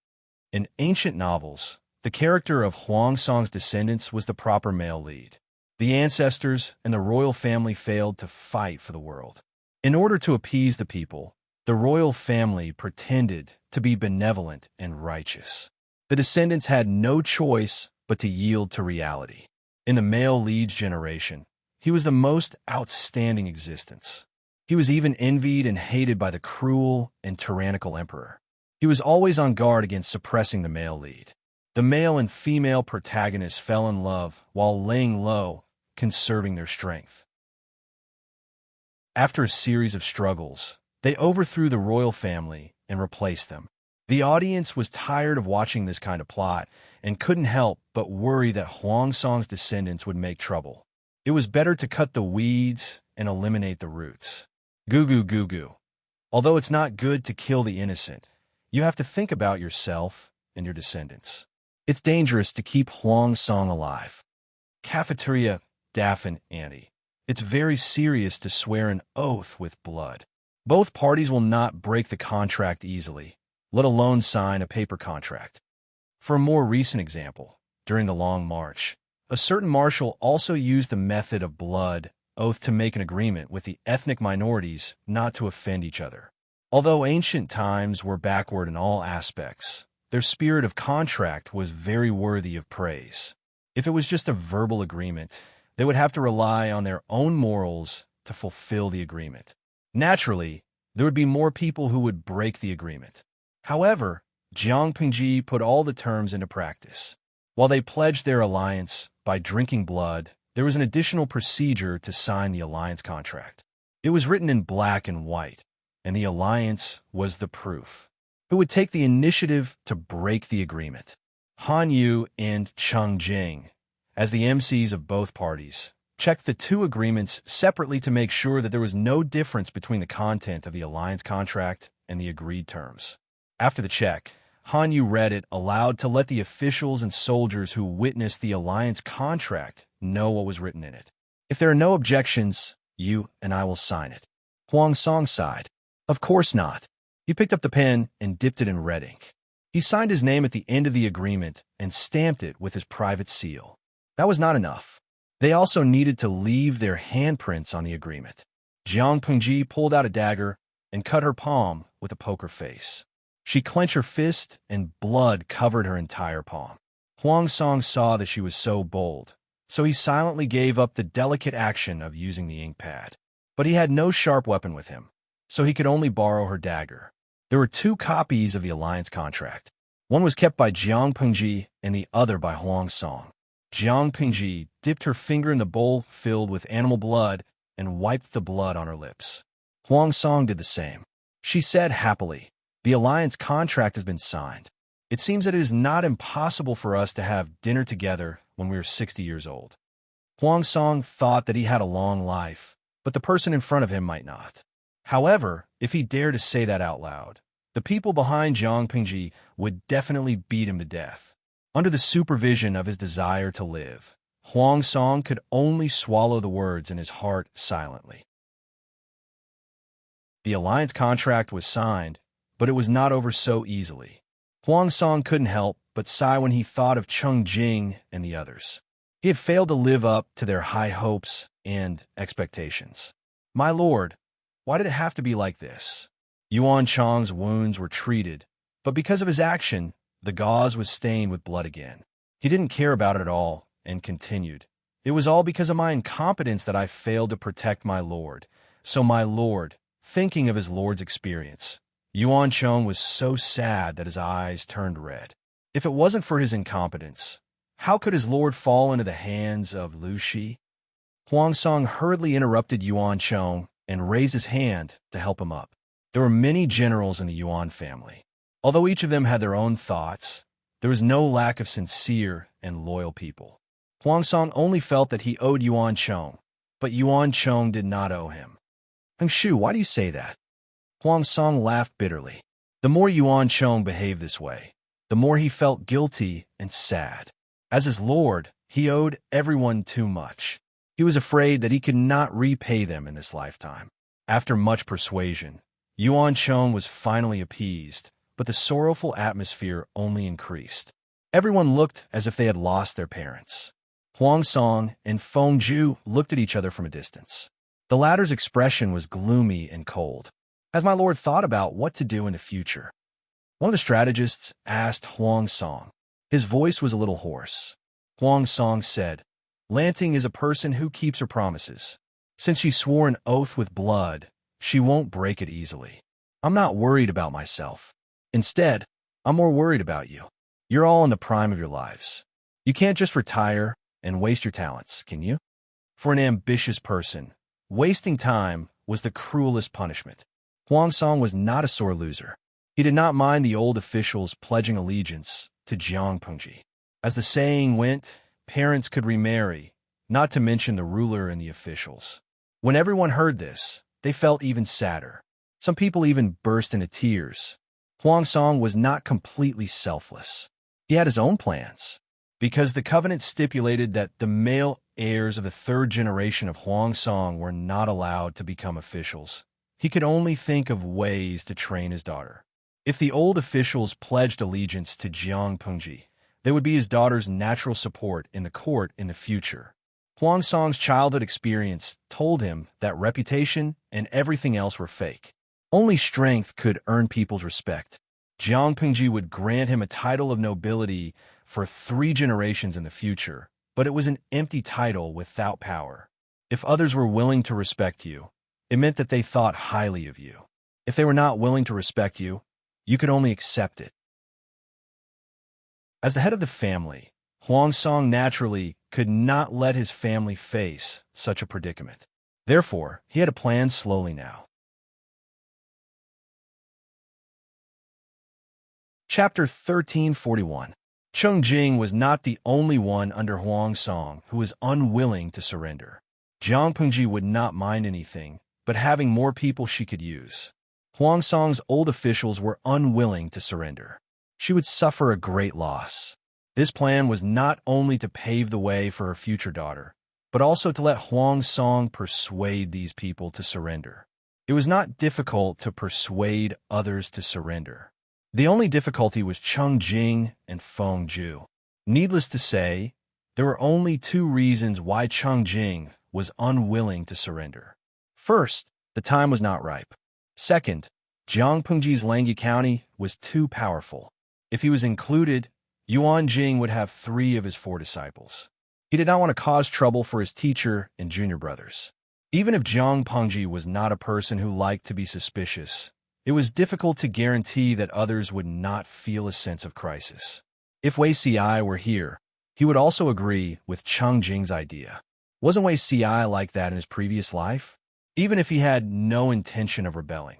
In ancient novels, the character of Huang Song's descendants was the proper male lead. The ancestors and the royal family failed to fight for the world. In order to appease the people, the royal family pretended to be benevolent and righteous. The descendants had no choice but to yield to reality. In the male lead's generation, he was the most outstanding existence. He was even envied and hated by the cruel and tyrannical emperor. He was always on guard against suppressing the male lead. The male and female protagonists fell in love while laying low, conserving their strength. After a series of struggles, they overthrew the royal family and replaced them. The audience was tired of watching this kind of plot and couldn't help but worry that Huang Song's descendants would make trouble. It was better to cut the weeds and eliminate the roots. Goo. Although it's not good to kill the innocent, you have to think about yourself and your descendants. It's dangerous to keep Huang Song alive. Cafeteria, Daphne, Annie. It's very serious to swear an oath with blood. Both parties will not break the contract easily, let alone sign a paper contract. For a more recent example, during the Long March, a certain marshal also used the method of blood oath to make an agreement with the ethnic minorities not to offend each other. Although ancient times were backward in all aspects, their spirit of contract was very worthy of praise. If it was just a verbal agreement, they would have to rely on their own morals to fulfill the agreement. Naturally, there would be more people who would break the agreement. However, Jiang Pingji put all the terms into practice. While they pledged their alliance by drinking blood, there was an additional procedure to sign the alliance contract. It was written in black and white, and the alliance was the proof. Who would take the initiative to break the agreement? Han Yu and Cheng Jing, as the MCs of both parties, checked the two agreements separately to make sure that there was no difference between the content of the alliance contract and the agreed terms. After the check, Han Yu read it aloud to let the officials and soldiers who witnessed the alliance contract know what was written in it. If there are no objections, you and I will sign it. Huang Song sighed. Of course not. He picked up the pen and dipped it in red ink. He signed his name at the end of the agreement and stamped it with his private seal. That was not enough. They also needed to leave their handprints on the agreement. Jiang Pengji pulled out a dagger and cut her palm with a poker face. She clenched her fist and blood covered her entire palm. Huang Song saw that she was so bold, so he silently gave up the delicate action of using the ink pad. But he had no sharp weapon with him, so he could only borrow her dagger. There were two copies of the alliance contract. One was kept by Jiang Pengji and the other by Huang Song. Jiang Pingji dipped her finger in the bowl filled with animal blood and wiped the blood on her lips. Huang Song did the same. She said happily, "The alliance contract has been signed. It seems that it is not impossible for us to have dinner together when we are 60 years old." Huang Song thought that he had a long life, but the person in front of him might not. However, if he dared to say that out loud, the people behind Jiang Pingji would definitely beat him to death. Under the supervision of his desire to live, Huang Song could only swallow the words in his heart silently. The alliance contract was signed, but it was not over so easily. Huang Song couldn't help but sigh when he thought of Cheng Jing and the others. He had failed to live up to their high hopes and expectations. "My lord, why did it have to be like this?" Yuan Chang's wounds were treated, but because of his action, the gauze was stained with blood again. He didn't care about it at all and continued, "It was all because of my incompetence that I failed to protect my lord. So my lord," thinking of his lord's experience, Yuan Chang was so sad that his eyes turned red. If it wasn't for his incompetence, how could his lord fall into the hands of Lu Shi? Huang Song hurriedly interrupted Yuan Chang and raised his hand to help him up. There were many generals in the Yuan family. Although each of them had their own thoughts, there was no lack of sincere and loyal people. Huang Song only felt that he owed Yuan Chang, but Yuan Chang did not owe him. "Heng Shu, why do you say that?" Huang Song laughed bitterly. The more Yuan Chang behaved this way, the more he felt guilty and sad. As his lord, he owed everyone too much. He was afraid that he could not repay them in this lifetime. After much persuasion, Yuan Chang was finally appeased, but the sorrowful atmosphere only increased. Everyone looked as if they had lost their parents. Huang Song and Feng Zhu looked at each other from a distance. The latter's expression was gloomy and cold. Has my lord thought about what to do in the future? One of the strategists asked Huang Song. His voice was a little hoarse. Huang Song said, "Lanting is a person who keeps her promises. Since she swore an oath with blood, she won't break it easily. I'm not worried about myself. Instead, I'm more worried about you. You're all in the prime of your lives. You can't just retire and waste your talents, can you?" For an ambitious person, wasting time was the cruelest punishment. Huang Song was not a sore loser. He did not mind the old officials pledging allegiance to Jiang Pengji. As the saying went, parents could remarry, not to mention the ruler and the officials. When everyone heard this, they felt even sadder. Some people even burst into tears. Huang Song was not completely selfless. He had his own plans. Because the covenant stipulated that the male heirs of the third generation of Huang Song were not allowed to become officials, he could only think of ways to train his daughter. If the old officials pledged allegiance to Jiang Pengji, they would be his daughter's natural support in the court in the future. Huang Song's childhood experience told him that reputation and everything else were fake. Only strength could earn people's respect. Jiang Pengji would grant him a title of nobility for 3 generations in the future, but it was an empty title without power. If others were willing to respect you, it meant that they thought highly of you. If they were not willing to respect you, you could only accept it. As the head of the family, Huang Song naturally could not let his family face such a predicament. Therefore, he had to plan slowly now. Chapter 1341. Cheng Jing was not the only one under Huang Song who was unwilling to surrender. Jiang Pengji would not mind anything but having more people she could use. Huang Song's old officials were unwilling to surrender. She would suffer a great loss. This plan was not only to pave the way for her future daughter, but also to let Huang Song persuade these people to surrender. It was not difficult to persuade others to surrender. The only difficulty was Cheng Jing and Feng Zhu. Needless to say, there were only 2 reasons why Cheng Jing was unwilling to surrender. First, the time was not ripe. Second, Jiang Pengji's Langyi County was too powerful. If he was included, Yuan Jing would have 3 of his 4 disciples. He did not want to cause trouble for his teacher and junior brothers. Even if Jiang Pengji was not a person who liked to be suspicious, it was difficult to guarantee that others would not feel a sense of crisis. If Wei Ci were here, he would also agree with Cheng Jing's idea. Wasn't Wei Ci like that in his previous life? Even if he had no intention of rebelling,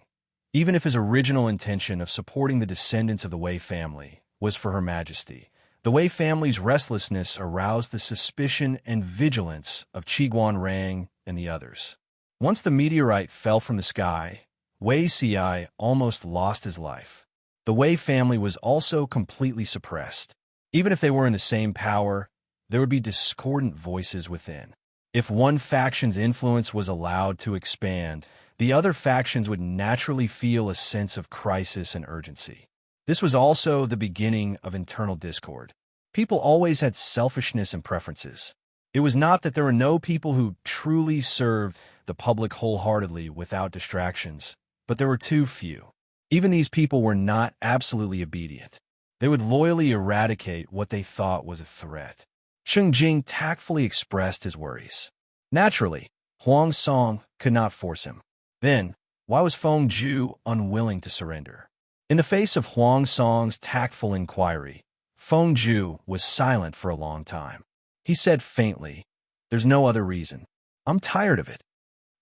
even if his original intention of supporting the descendants of the Wei family was for Her Majesty. The Wei family's restlessness aroused the suspicion and vigilance of Qiguan Rang and the others. Once the meteorite fell from the sky, Wei Xiai almost lost his life. The Wei family was also completely suppressed. Even if they were in the same power, there would be discordant voices within. If one faction's influence was allowed to expand, the other factions would naturally feel a sense of crisis and urgency. This was also the beginning of internal discord. People always had selfishness and preferences. It was not that there were no people who truly served the public wholeheartedly without distractions, but there were too few. Even these people were not absolutely obedient. They would loyally eradicate what they thought was a threat. Sheng Jing tactfully expressed his worries. Naturally, Huang Song could not force him. Then, why was Feng Zhu unwilling to surrender? In the face of Huang Song's tactful inquiry, Feng Zhu was silent for a long time. He said faintly, "There's no other reason. I'm tired of it."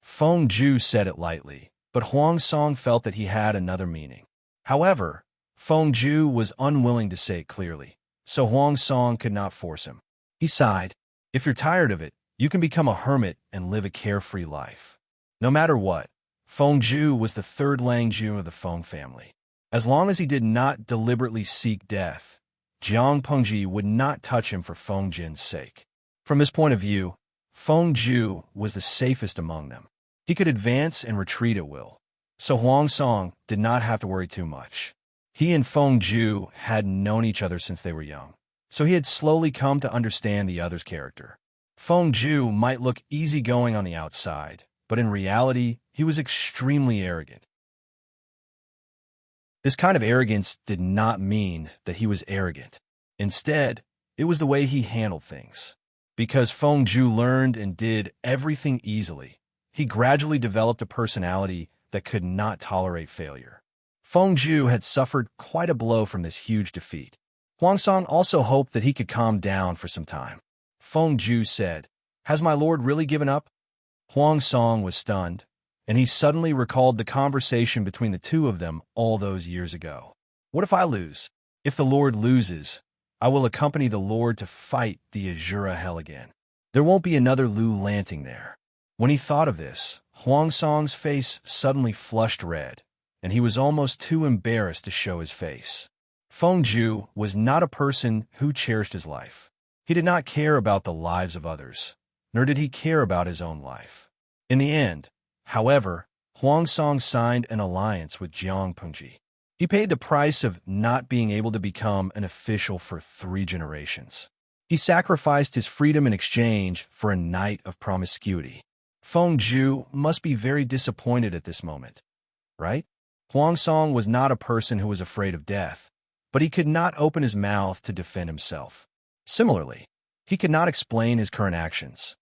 Feng Zhu said it lightly, but Huang Song felt that he had another meaning. However, Feng Zhu was unwilling to say it clearly, so Huang Song could not force him. He sighed, "If you're tired of it, you can become a hermit and live a carefree life." No matter what, Feng Zhu was the third Langzhu of the Feng family. As long as he did not deliberately seek death, Jiang Pengji would not touch him for Feng Jin's sake. From this point of view, Feng Zhu was the safest among them. He could advance and retreat at will, so Huang Song did not have to worry too much. He and Feng Zhu had known each other since they were young, so he had slowly come to understand the other's character. Feng Zhu might look easygoing on the outside, but in reality, he was extremely arrogant. This kind of arrogance did not mean that he was arrogant. Instead, it was the way he handled things. Because Feng Zhu learned and did everything easily, he gradually developed a personality that could not tolerate failure. Feng Zhu had suffered quite a blow from this huge defeat. Huang Song also hoped that he could calm down for some time. Feng Zhu said, "Has my lord really given up?" Huang Song was stunned, and he suddenly recalled the conversation between the two of them all those years ago. "What if I lose? If the Lord loses, I will accompany the Lord to fight the Azura Hell again. There won't be another Lu Lanting there." When he thought of this, Huang Song's face suddenly flushed red, and he was almost too embarrassed to show his face. Feng Zhu was not a person who cherished his life. He did not care about the lives of others, nor did he care about his own life. In the end, however, Huang Song signed an alliance with Jiang Pengji. He paid the price of not being able to become an official for 3 generations. He sacrificed his freedom in exchange for a night of promiscuity. Feng Zhu must be very disappointed at this moment, right? Huang Song was not a person who was afraid of death, but he could not open his mouth to defend himself. Similarly, he could not explain his current actions.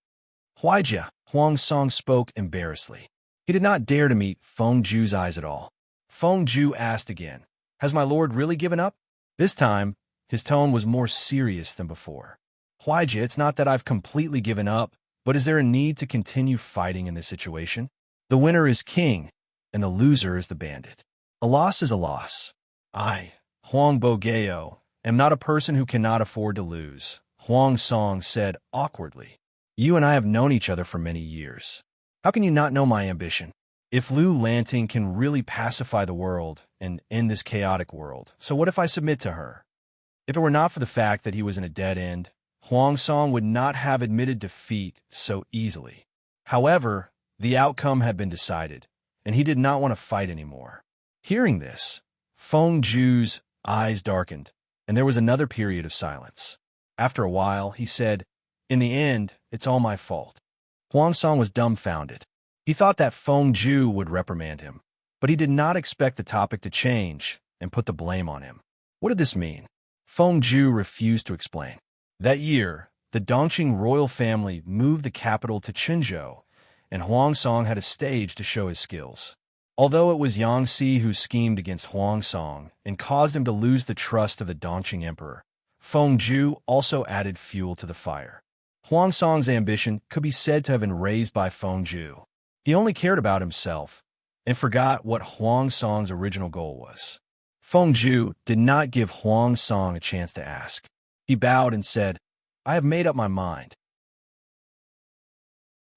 "Huaijia," Huang Song spoke embarrassedly. He did not dare to meet Feng Zhu's eyes at all. Feng Zhu asked again, "Has my lord really given up?" This time, his tone was more serious than before. "Huaijia, it's not that I've completely given up, but is there a need to continue fighting in this situation? The winner is king, and the loser is the bandit. A loss is a loss. I, Huang Bogeo, am not a person who cannot afford to lose," Huang Song said awkwardly. "You and I have known each other for many years. How can you not know my ambition? If Lu Lanting can really pacify the world and end this chaotic world, so what if I submit to her?" If it were not for the fact that he was in a dead end, Huang Song would not have admitted defeat so easily. However, the outcome had been decided, and he did not want to fight anymore. Hearing this, Feng Zhu's eyes darkened, and there was another period of silence. After a while, he said, "In the end, it's all my fault." Huang Song was dumbfounded. He thought that Feng Zhu would reprimand him, but he did not expect the topic to change and put the blame on him. What did this mean? Feng Zhu refused to explain. That year, the Dongqing royal family moved the capital to Qinzhou, and Huang Song had a stage to show his skills. Although it was Yang Si who schemed against Huang Song and caused him to lose the trust of the Dongqing emperor, Feng Zhu also added fuel to the fire. Huang Song's ambition could be said to have been raised by Feng Zhu. He only cared about himself, and forgot what Huang Song's original goal was. Feng Zhu did not give Huang Song a chance to ask. He bowed and said, "I have made up my mind.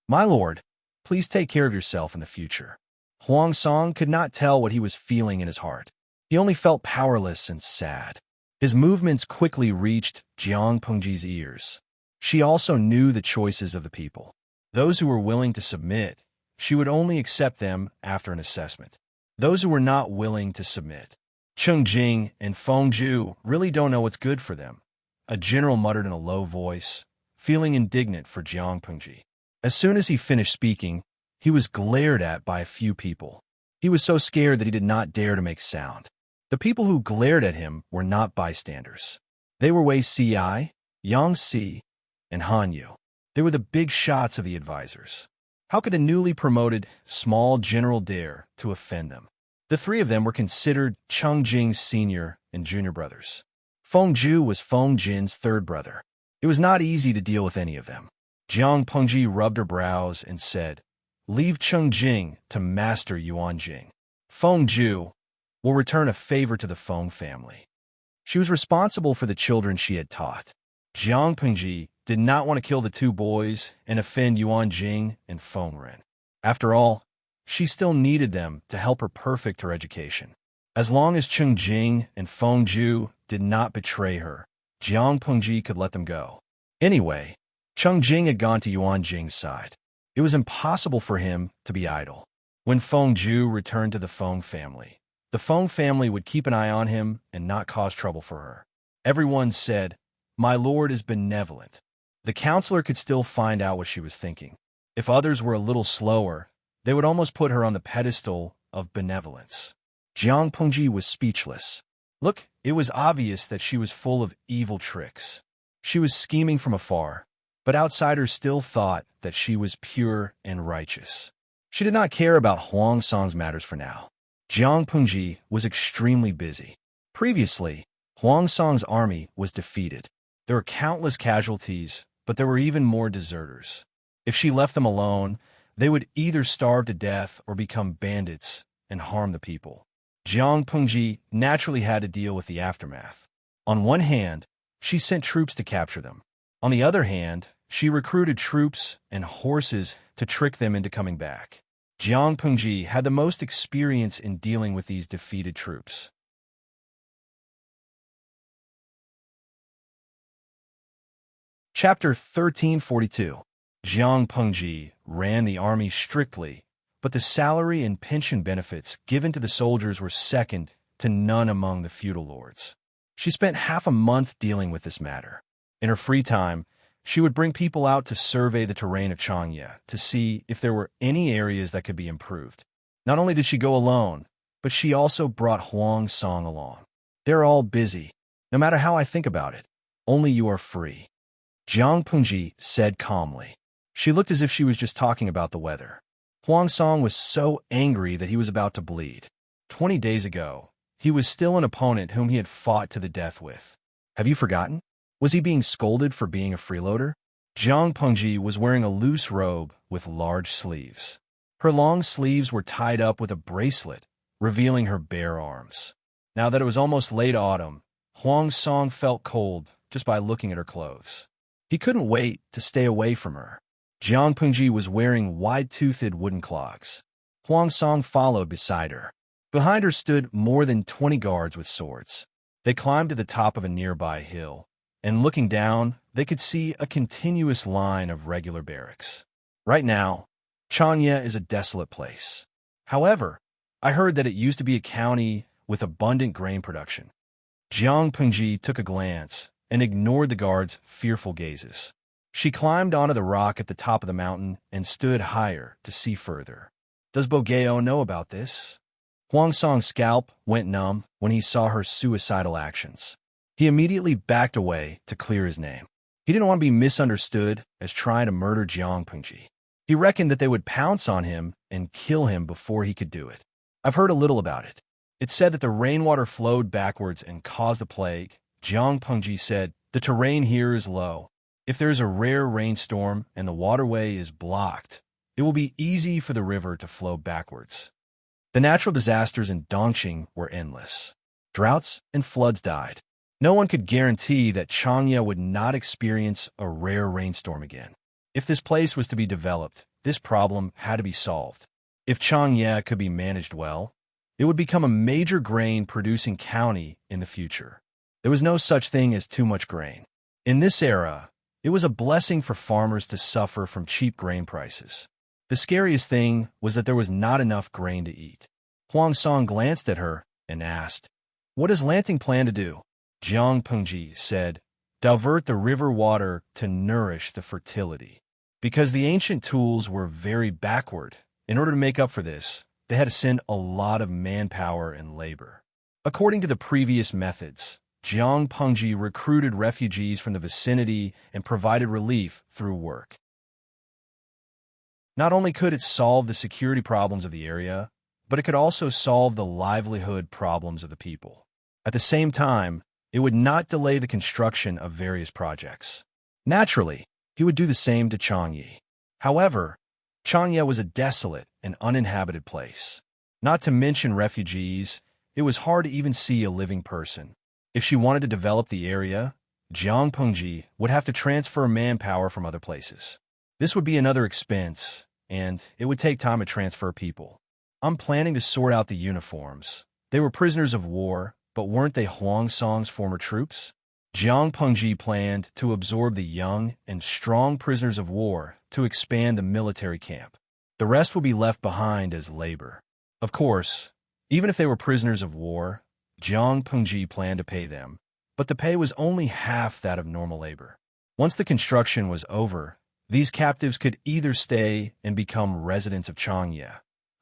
My lord, please take care of yourself in the future." Huang Song could not tell what he was feeling in his heart. He only felt powerless and sad. His movements quickly reached Jiang Pengji's ears. She also knew the choices of the people. Those who were willing to submit, she would only accept them after an assessment. Those who were not willing to submit, Cheng Jing and Feng Zhu really don't know what's good for them. A general muttered in a low voice, feeling indignant for Jiang Pengji. As soon as he finished speaking, he was glared at by a few people. He was so scared that he did not dare to make sound. The people who glared at him were not bystanders. They were Wei Ci, Yang Si, and Han Yu. They were the big shots of the advisors. How could the newly promoted small general dare to offend them? The three of them were considered Cheng Jing's senior and junior brothers. Feng Zhu was Feng Jin's third brother. It was not easy to deal with any of them. Jiang Pengji rubbed her brows and said, "Leave Cheng Jing to master Yuan Jing. Feng Zhu will return a favor to the Feng family." She was responsible for the children she had taught. Jiang Pengji did not want to kill the two boys and offend Yuan Jing and Feng Ren. After all, she still needed them to help her perfect her education. As long as Cheng Jing and Feng Zhu did not betray her, Jiang Pengji could let them go. Anyway, Cheng Jing had gone to Yuan Jing's side. It was impossible for him to be idle. When Feng Zhu returned to the Feng family, the Feng family would keep an eye on him and not cause trouble for her. Everyone said, "My lord is benevolent." The counselor could still find out what she was thinking. If others were a little slower, they would almost put her on the pedestal of benevolence. Jiang Pengji was speechless. Look, it was obvious that she was full of evil tricks. She was scheming from afar, but outsiders still thought that she was pure and righteous. She did not care about Huang Song's matters for now. Jiang Pengji was extremely busy. Previously, Huang Song's army was defeated. There were countless casualties, but there were even more deserters. If she left them alone, they would either starve to death or become bandits and harm the people. Jiang Pengji naturally had to deal with the aftermath. On one hand, she sent troops to capture them. On the other hand, she recruited troops and horses to trick them into coming back. Jiang Pengji had the most experience in dealing with these defeated troops. Chapter 1342. Jiang Pengji ran the army strictly, but the salary and pension benefits given to the soldiers were second to none among the feudal lords. She spent half a month dealing with this matter. In her free time, she would bring people out to survey the terrain of Changye to see if there were any areas that could be improved. Not only did she go alone, but she also brought Huang Song along. They're all busy. No matter how I think about it, only you are free. Jiang Pengji said calmly. She looked as if she was just talking about the weather. Huang Song was so angry that he was about to bleed. 20 days ago, he was still an opponent whom he had fought to the death with. Have you forgotten? Was he being scolded for being a freeloader? Jiang Pengji was wearing a loose robe with large sleeves. Her long sleeves were tied up with a bracelet, revealing her bare arms. Now that it was almost late autumn, Huang Song felt cold just by looking at her clothes. He couldn't wait to stay away from her. Jiang Pengji was wearing wide-toothed wooden clogs. Huang Song followed beside her. Behind her stood more than 20 guards with swords. They climbed to the top of a nearby hill, and looking down, they could see a continuous line of regular barracks. Right now, Changye is a desolate place. However, I heard that it used to be a county with abundant grain production. Jiang Pengji took a glance and ignored the guards' fearful gazes. She climbed onto the rock at the top of the mountain and stood higher to see further. Does Bogeo know about this? Huang Song's scalp went numb when he saw her suicidal actions. He immediately backed away to clear his name. He didn't want to be misunderstood as trying to murder Jiang Pengji. He reckoned that they would pounce on him and kill him before he could do it. I've heard a little about it. It's said that the rainwater flowed backwards and caused a plague. Jiang Pengji said, "The terrain here is low. If there is a rare rainstorm and the waterway is blocked, it will be easy for the river to flow backwards." The natural disasters in Dongqing were endless. Droughts and floods died. No one could guarantee that Chang'e would not experience a rare rainstorm again. If this place was to be developed, this problem had to be solved. If Chang'e could be managed well, it would become a major grain-producing county in the future. There was no such thing as too much grain. In this era, it was a blessing for farmers to suffer from cheap grain prices. The scariest thing was that there was not enough grain to eat. Huang Song glanced at her and asked, "What does Lanting plan to do?" Jiang Pengji said, "Divert the river water to nourish the fertility." Because the ancient tools were very backward, in order to make up for this, they had to send a lot of manpower and labor. According to the previous methods, Jiang Pengji recruited refugees from the vicinity and provided relief through work. Not only could it solve the security problems of the area, but it could also solve the livelihood problems of the people. At the same time, it would not delay the construction of various projects. Naturally, he would do the same to Chang'e. However, Chang'e was a desolate and uninhabited place. Not to mention refugees, it was hard to even see a living person. If she wanted to develop the area, Jiang Pengji would have to transfer manpower from other places. This would be another expense, and it would take time to transfer people. I'm planning to sort out the uniforms. They were prisoners of war, but weren't they Huang Song's former troops? Jiang Pengji planned to absorb the young and strong prisoners of war to expand the military camp. The rest will be left behind as labor. Of course, even if they were prisoners of war, Jiang Pengji planned to pay them, but the pay was only half that of normal labor. Once the construction was over, these captives could either stay and become residents of Chang'e,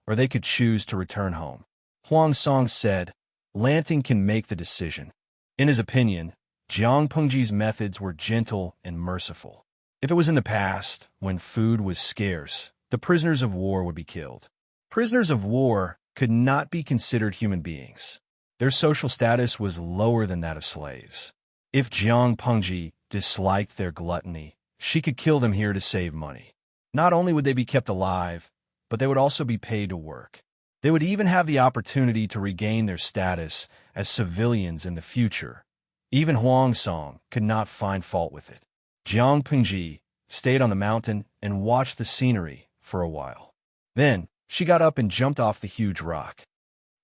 or they could choose to return home. Huang Song said, "Lanting can make the decision." In his opinion, Jiang Pengji's methods were gentle and merciful. If it was in the past, when food was scarce, the prisoners of war would be killed. Prisoners of war could not be considered human beings. Their social status was lower than that of slaves. If Jiang Pengji disliked their gluttony, she could kill them here to save money. Not only would they be kept alive, but they would also be paid to work. They would even have the opportunity to regain their status as civilians in the future. Even Huang Song could not find fault with it. Jiang Pengji stayed on the mountain and watched the scenery for a while. Then, she got up and jumped off the huge rock.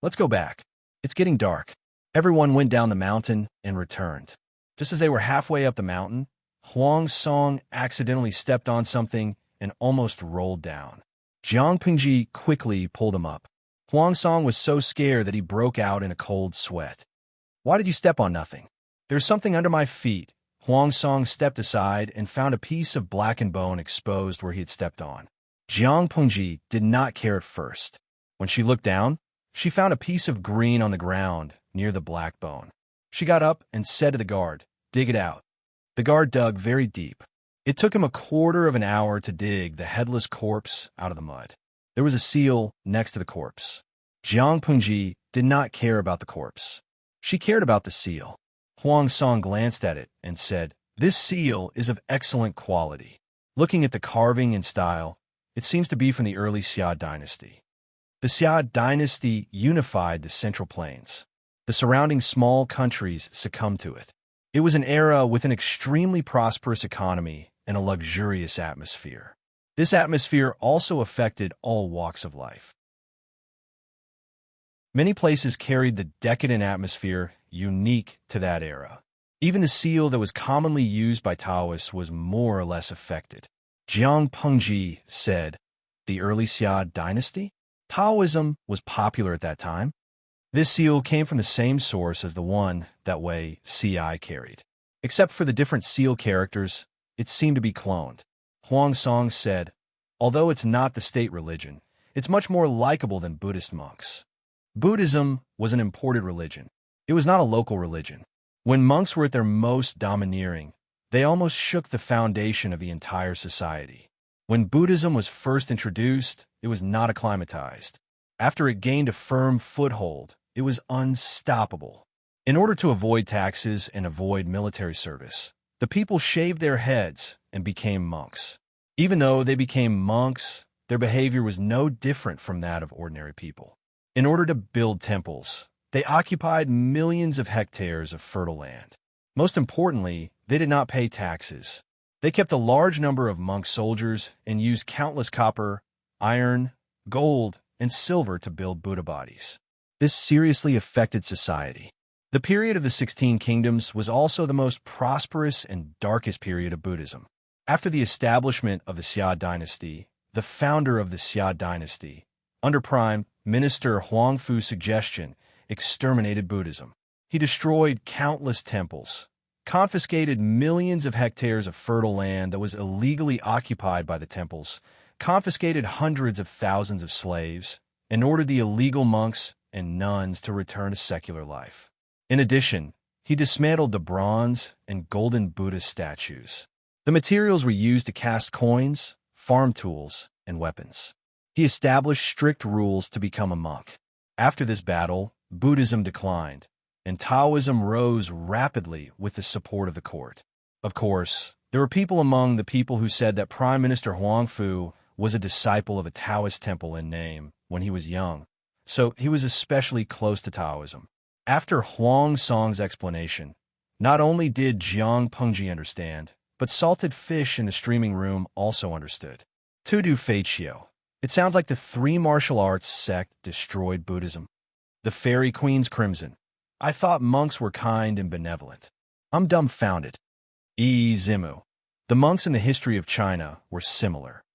"Let's go back. It's getting dark." Everyone went down the mountain and returned. Just as they were halfway up the mountain, Huang Song accidentally stepped on something and almost rolled down. Jiang Pengji quickly pulled him up. Huang Song was so scared that he broke out in a cold sweat. "Why did you step on nothing?" "There's something under my feet." Huang Song stepped aside and found a piece of blackened bone exposed where he had stepped on. Jiang Pengji did not care at first. When she looked down, she found a piece of green on the ground near the black bone. She got up and said to the guard, "Dig it out." The guard dug very deep. It took him a quarter of an hour to dig the headless corpse out of the mud. There was a seal next to the corpse. Jiang Pengji did not care about the corpse. She cared about the seal. Huang Song glanced at it and said, "This seal is of excellent quality." Looking at the carving and style, it seems to be from the early Xia dynasty. The Xia dynasty unified the Central Plains. The surrounding small countries succumbed to it. It was an era with an extremely prosperous economy and a luxurious atmosphere. This atmosphere also affected all walks of life. Many places carried the decadent atmosphere unique to that era. Even the seal that was commonly used by Taoists was more or less affected. Jiang Pengji said, "The early Xia dynasty? Taoism was popular at that time." This seal came from the same source as the one that Wei Ci carried. Except for the different seal characters, it seemed to be cloned. Huang Song said, "Although it's not the state religion, it's much more likable than Buddhist monks." Buddhism was an imported religion. It was not a local religion. When monks were at their most domineering, they almost shook the foundation of the entire society. When Buddhism was first introduced, it was not acclimatized. After it gained a firm foothold, it was unstoppable. In order to avoid taxes and avoid military service, the people shaved their heads and became monks. Even though they became monks, their behavior was no different from that of ordinary people. In order to build temples, they occupied millions of hectares of fertile land. Most importantly, they did not pay taxes. They kept a large number of monk soldiers and used countless copper, iron, gold, and silver to build Buddha bodies. This seriously affected society. The period of the 16 Kingdoms was also the most prosperous and darkest period of Buddhism. After the establishment of the Xia dynasty, the founder of the Xia dynasty, under Prime Minister Huangfu's suggestion, exterminated Buddhism. He destroyed countless temples, confiscated millions of hectares of fertile land that was illegally occupied by the temples, confiscated hundreds of thousands of slaves, and ordered the illegal monks and nuns to return to secular life. In addition, he dismantled the bronze and golden Buddha statues. The materials were used to cast coins, farm tools, and weapons. He established strict rules to become a monk. After this battle, Buddhism declined, and Taoism rose rapidly with the support of the court. Of course, there were people among the people who said that Prime Minister Huangfu was a disciple of a Taoist temple in name when he was young, so he was especially close to Taoism. After Huang Song's explanation, not only did Jiang Pengji understand, but salted fish in the streaming room also understood. Tudu Feiqiu. It sounds like the three martial arts sect destroyed Buddhism. The Fairy Queen's Crimson. I thought monks were kind and benevolent. I'm dumbfounded. Zimu. The monks in the history of China were similar.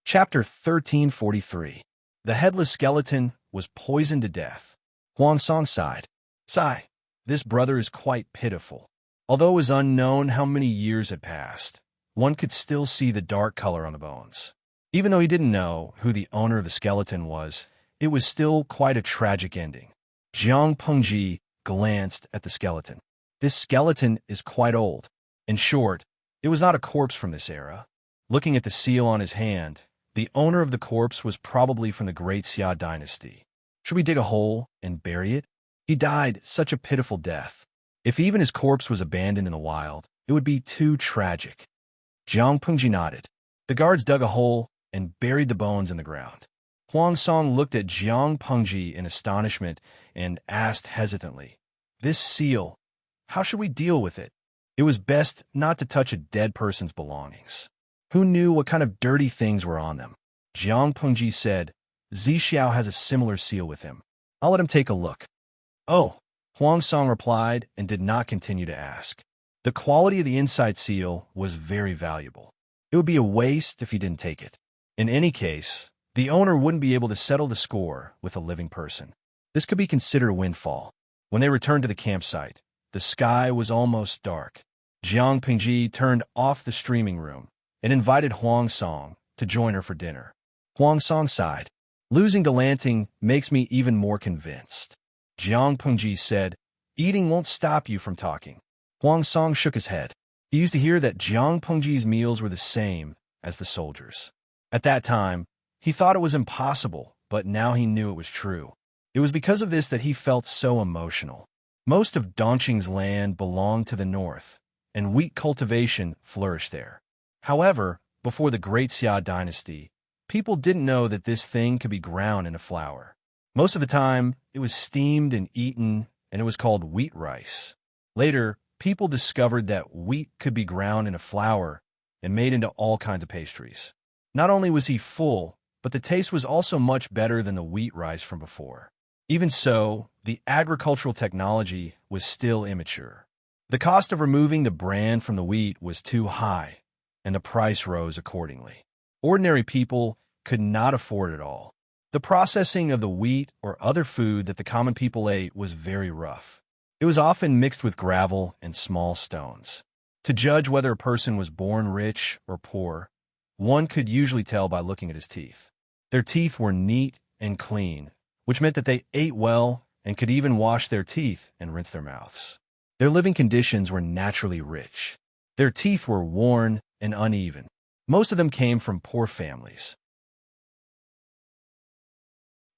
Chapter 1343. The headless skeleton was poisoned to death. Huang Song sighed. Sigh. This brother is quite pitiful. Although it was unknown how many years had passed, one could still see the dark color on the bones. Even though he didn't know who the owner of the skeleton was, it was still quite a tragic ending. Jiang Pengji glanced at the skeleton. This skeleton is quite old. In short, it was not a corpse from this era. Looking at the seal on his hand, the owner of the corpse was probably from the Great Xia dynasty. Should we dig a hole and bury it? He died such a pitiful death. If even his corpse was abandoned in the wild, it would be too tragic. Jiang Pengji nodded. The guards dug a hole and buried the bones in the ground. Huang Song looked at Jiang Pengji in astonishment and asked hesitantly, "This seal, how should we deal with it?" It was best not to touch a dead person's belongings. Who knew what kind of dirty things were on them? Jiang Pengji said, "Zixiao has a similar seal with him. I'll let him take a look." "Oh," Huang Song replied and did not continue to ask. The quality of the inside seal was very valuable. It would be a waste if he didn't take it. In any case, the owner wouldn't be able to settle the score with a living person. This could be considered a windfall. When they returned to the campsite, the sky was almost dark. Jiang Pengji turned off the streaming room and invited Huang Song to join her for dinner. Huang Song sighed. "Losing to Lanting makes me even more convinced." Jiang Pengji said, "Eating won't stop you from talking." Huang Song shook his head. He used to hear that Jiang Pengji's meals were the same as the soldiers. At that time, he thought it was impossible, but now he knew it was true. It was because of this that he felt so emotional. Most of Dongqing's land belonged to the north, and wheat cultivation flourished there. However, before the Great Xia dynasty, people didn't know that this thing could be ground into flour. Most of the time, it was steamed and eaten, and it was called wheat rice. Later, people discovered that wheat could be ground into flour and made into all kinds of pastries. Not only was he full, but the taste was also much better than the wheat rice from before. Even so, the agricultural technology was still immature. The cost of removing the bran from the wheat was too high, and the price rose accordingly. Ordinary people could not afford it all. The processing of the wheat or other food that the common people ate was very rough. It was often mixed with gravel and small stones. To judge whether a person was born rich or poor, one could usually tell by looking at his teeth. Their teeth were neat and clean, which meant that they ate well and could even wash their teeth and rinse their mouths. Their living conditions were naturally rich. Their teeth were worn and uneven. Most of them came from poor families.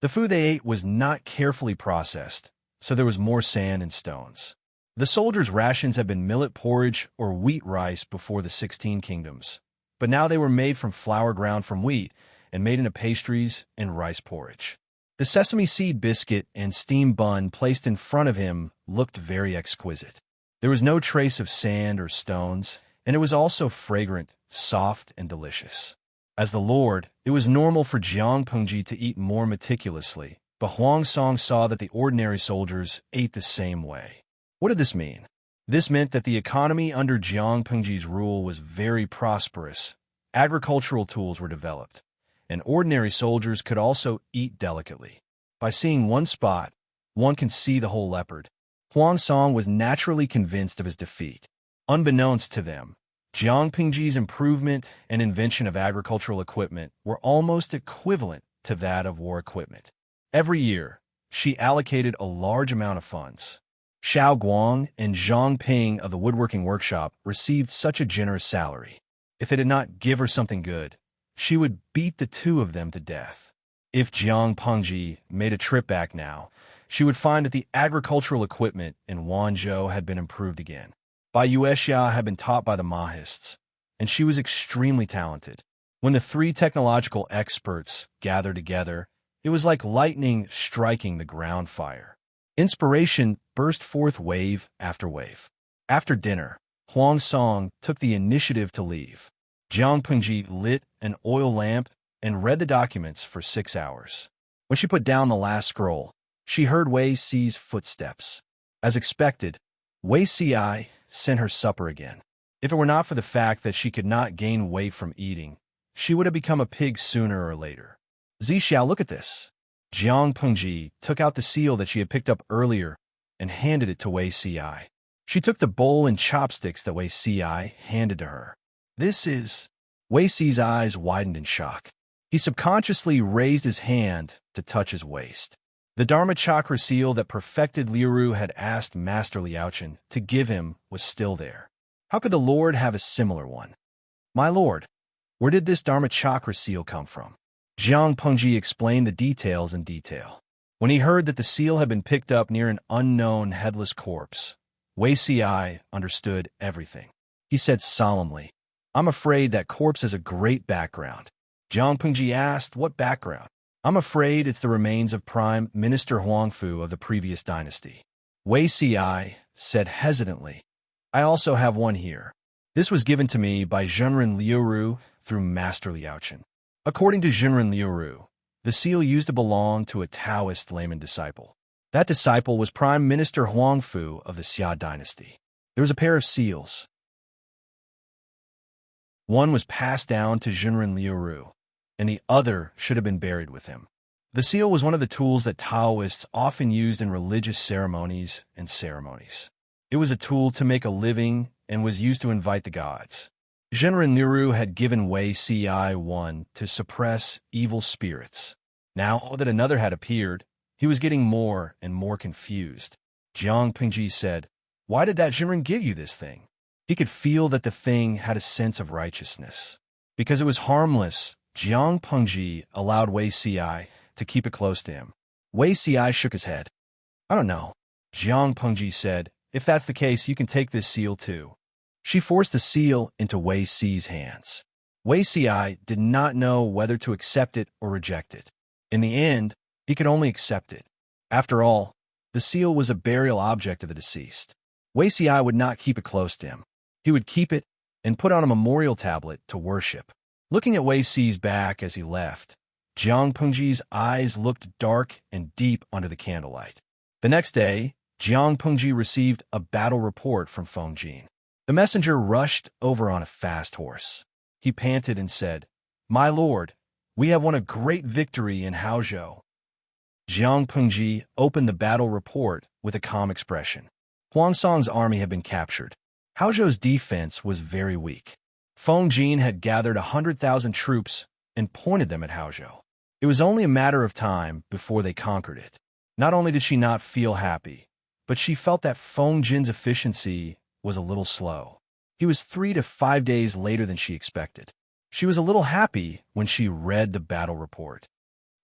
The food they ate was not carefully processed, so there was more sand and stones. The soldiers' rations had been millet porridge or wheat rice before the 16 Kingdoms, but now they were made from flour ground from wheat and made into pastries and rice porridge. The sesame seed biscuit and steamed bun placed in front of him looked very exquisite. There was no trace of sand or stones, and it was also fragrant, soft, and delicious. As the lord, it was normal for Jiang Pengji to eat more meticulously, but Huang Song saw that the ordinary soldiers ate the same way. What did this mean? This meant that the economy under Jiang Pengji's rule was very prosperous. Agricultural tools were developed, and ordinary soldiers could also eat delicately. By seeing one spot, one can see the whole leopard. Huang Song was naturally convinced of his defeat. Unbeknownst to them, Jiang Pengji's improvement and invention of agricultural equipment were almost equivalent to that of war equipment. Every year, she allocated a large amount of funds. Xiao Guang and Zhang Ping of the woodworking workshop received such a generous salary. If they did not give her something good, she would beat the two of them to death. If Jiang Pengji made a trip back now, she would find that the agricultural equipment in Wanzhou had been improved again. Bai Yuexia had been taught by the Mahists, and she was extremely talented. When the three technological experts gathered together, it was like lightning striking the ground fire. Inspiration burst forth wave after wave. After dinner, Huang Song took the initiative to leave. Jiang Pengji lit an oil lamp and read the documents for 6 hours. When she put down the last scroll, she heard Wei Si's footsteps. As expected, Wei Si sent her supper again. If it were not for the fact that she could not gain weight from eating, she would have become a pig sooner or later. Zixiao, look at this. Jiang Pengji took out the seal that she had picked up earlier and handed it to Wei Si. She took the bowl and chopsticks that Wei Si handed to her. This is... Wei Si's eyes widened in shock. He subconsciously raised his hand to touch his waist. The Dharma Chakra seal that perfected Liuru had asked Master Liaochen to give him was still there. How could the Lord have a similar one? My lord, where did this Dharma Chakra seal come from? Jiang Pengji explained the details in detail. When he heard that the seal had been picked up near an unknown headless corpse, Wei Si understood everything. He said solemnly, I'm afraid that corpse has a great background. Jiang Pengji asked, what background? I'm afraid it's the remains of Prime Minister Huangfu of the previous dynasty. Wei Si said hesitantly, I also have one here. This was given to me by Zhenren Liuru through Master Liaochen. According to Zhenren Liuru, the seal used to belong to a Taoist layman disciple. That disciple was Prime Minister Huangfu of the Xia dynasty. There was a pair of seals. One was passed down to Zhenren Liuru, and the other should have been buried with him. The seal was one of the tools that Taoists often used in religious ceremonies and ceremonies. It was a tool to make a living and was used to invite the gods. Zhenren Liuru had given Wei Si one to suppress evil spirits. Now that another had appeared, he was getting more and more confused. Jiang Pengji said, why did that Zhenren give you this thing? He could feel that the thing had a sense of righteousness. Because it was harmless, Jiang Pengji allowed Wei Si to keep it close to him. Wei Si shook his head. I don't know. Jiang Pengji said, if that's the case, you can take this seal too. She forced the seal into Wei Si's hands. Wei Si did not know whether to accept it or reject it. In the end, he could only accept it. After all, the seal was a burial object of the deceased. Wei Si would not keep it close to him. He would keep it and put on a memorial tablet to worship. Looking at Wei Si's back as he left, Jiang Pengji's eyes looked dark and deep under the candlelight. The next day, Jiang Pengji received a battle report from Feng Jin. The messenger rushed over on a fast horse. He panted and said, My lord, we have won a great victory in Haozhou. Jiang Pengji opened the battle report with a calm expression. Huang Song's army had been captured. Haozhou's defense was very weak. Feng Jin had gathered 100,000 troops and pointed them at Haozhou. It was only a matter of time before they conquered it. Not only did she not feel happy, but she felt that Feng Jin's efficiency was a little slow. He was 3 to 5 days later than she expected. She was a little happy when she read the battle report.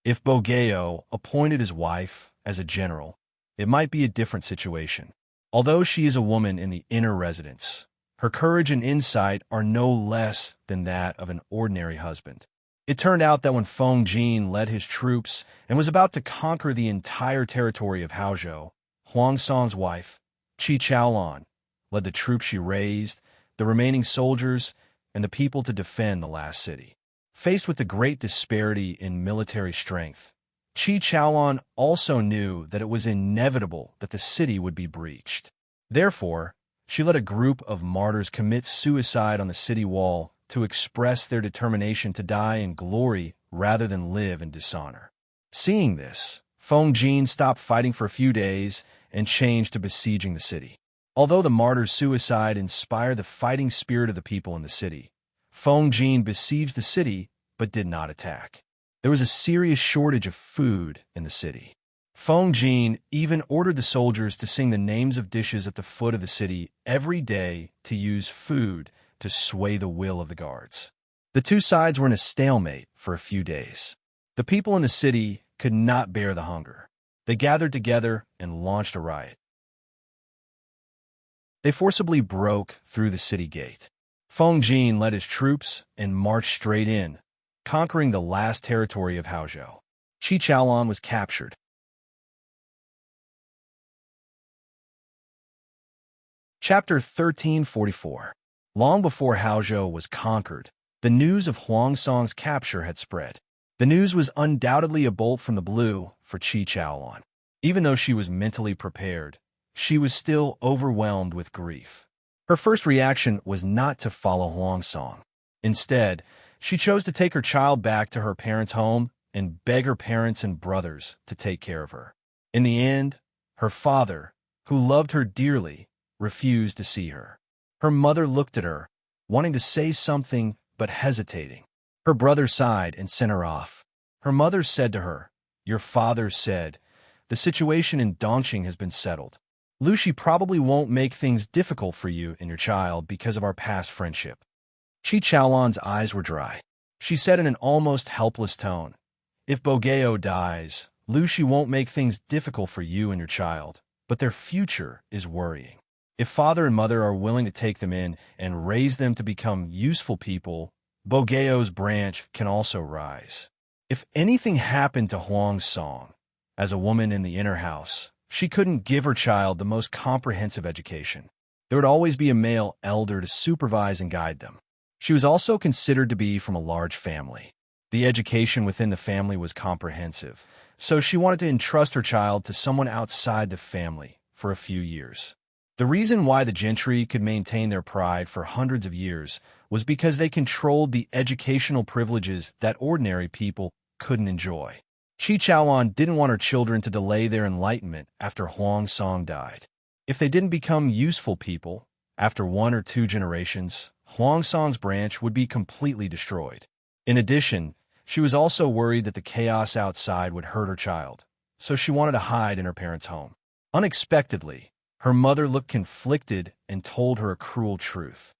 If Bogeo appointed his wife as a general, it might be a different situation. Although she is a woman in the inner residence, Her courage and insight are no less than that of an ordinary husband. It turned out that when Feng Jin led his troops and was about to conquer the entire territory of Haozhou, Huang Song's wife, Qi Chaolan, led the troops she raised, the remaining soldiers, and the people to defend the last city. Faced with the great disparity in military strength, Qi Chaolan also knew that it was inevitable that the city would be breached. Therefore, she let a group of martyrs commit suicide on the city wall to express their determination to die in glory rather than live in dishonor. Seeing this, Feng Jin stopped fighting for a few days and changed to besieging the city. Although the martyrs' suicide inspired the fighting spirit of the people in the city, Feng Jin besieged the city but did not attack. There was a serious shortage of food in the city. Feng Jin even ordered the soldiers to sing the names of dishes at the foot of the city every day to use food to sway the will of the guards. The two sides were in a stalemate for a few days. The people in the city could not bear the hunger. They gathered together and launched a riot. They forcibly broke through the city gate. Feng Jin led his troops and marched straight in, conquering the last territory of Haozhou. Qi Chaolan was captured. Chapter 1344. Long before Haozhou was conquered, the news of Huang Song's capture had spread. The news was undoubtedly a bolt from the blue for Qi Chaolan. Even though she was mentally prepared, she was still overwhelmed with grief. Her first reaction was not to follow Huang Song. Instead, she chose to take her child back to her parents' home and beg her parents and brothers to take care of her. In the end, her father, who loved her dearly, refused to see her. Her mother looked at her, wanting to say something but hesitating. Her brother sighed and sent her off. Her mother said to her, "Your father said, the situation in Dongqing has been settled. Lucy probably won't make things difficult for you and your child because of our past friendship." Qi Chaolan's eyes were dry. She said in an almost helpless tone, "If Bogeo dies, Lucy won't make things difficult for you and your child, but their future is worrying. If father and mother are willing to take them in and raise them to become useful people, Bogeo's branch can also rise. If anything happened to Huang Song, as a woman in the inner house, she couldn't give her child the most comprehensive education. There would always be a male elder to supervise and guide them. She was also considered to be from a large family. The education within the family was comprehensive, so she wanted to entrust her child to someone outside the family for a few years. The reason why the gentry could maintain their pride for hundreds of years was because they controlled the educational privileges that ordinary people couldn't enjoy. Qi Chaolan didn't want her children to delay their enlightenment after Huang Song died. If they didn't become useful people, after 1 or 2 generations, Huang Song's branch would be completely destroyed. In addition, she was also worried that the chaos outside would hurt her child, so she wanted to hide in her parents' home. Unexpectedly, her mother looked conflicted and told her a cruel truth.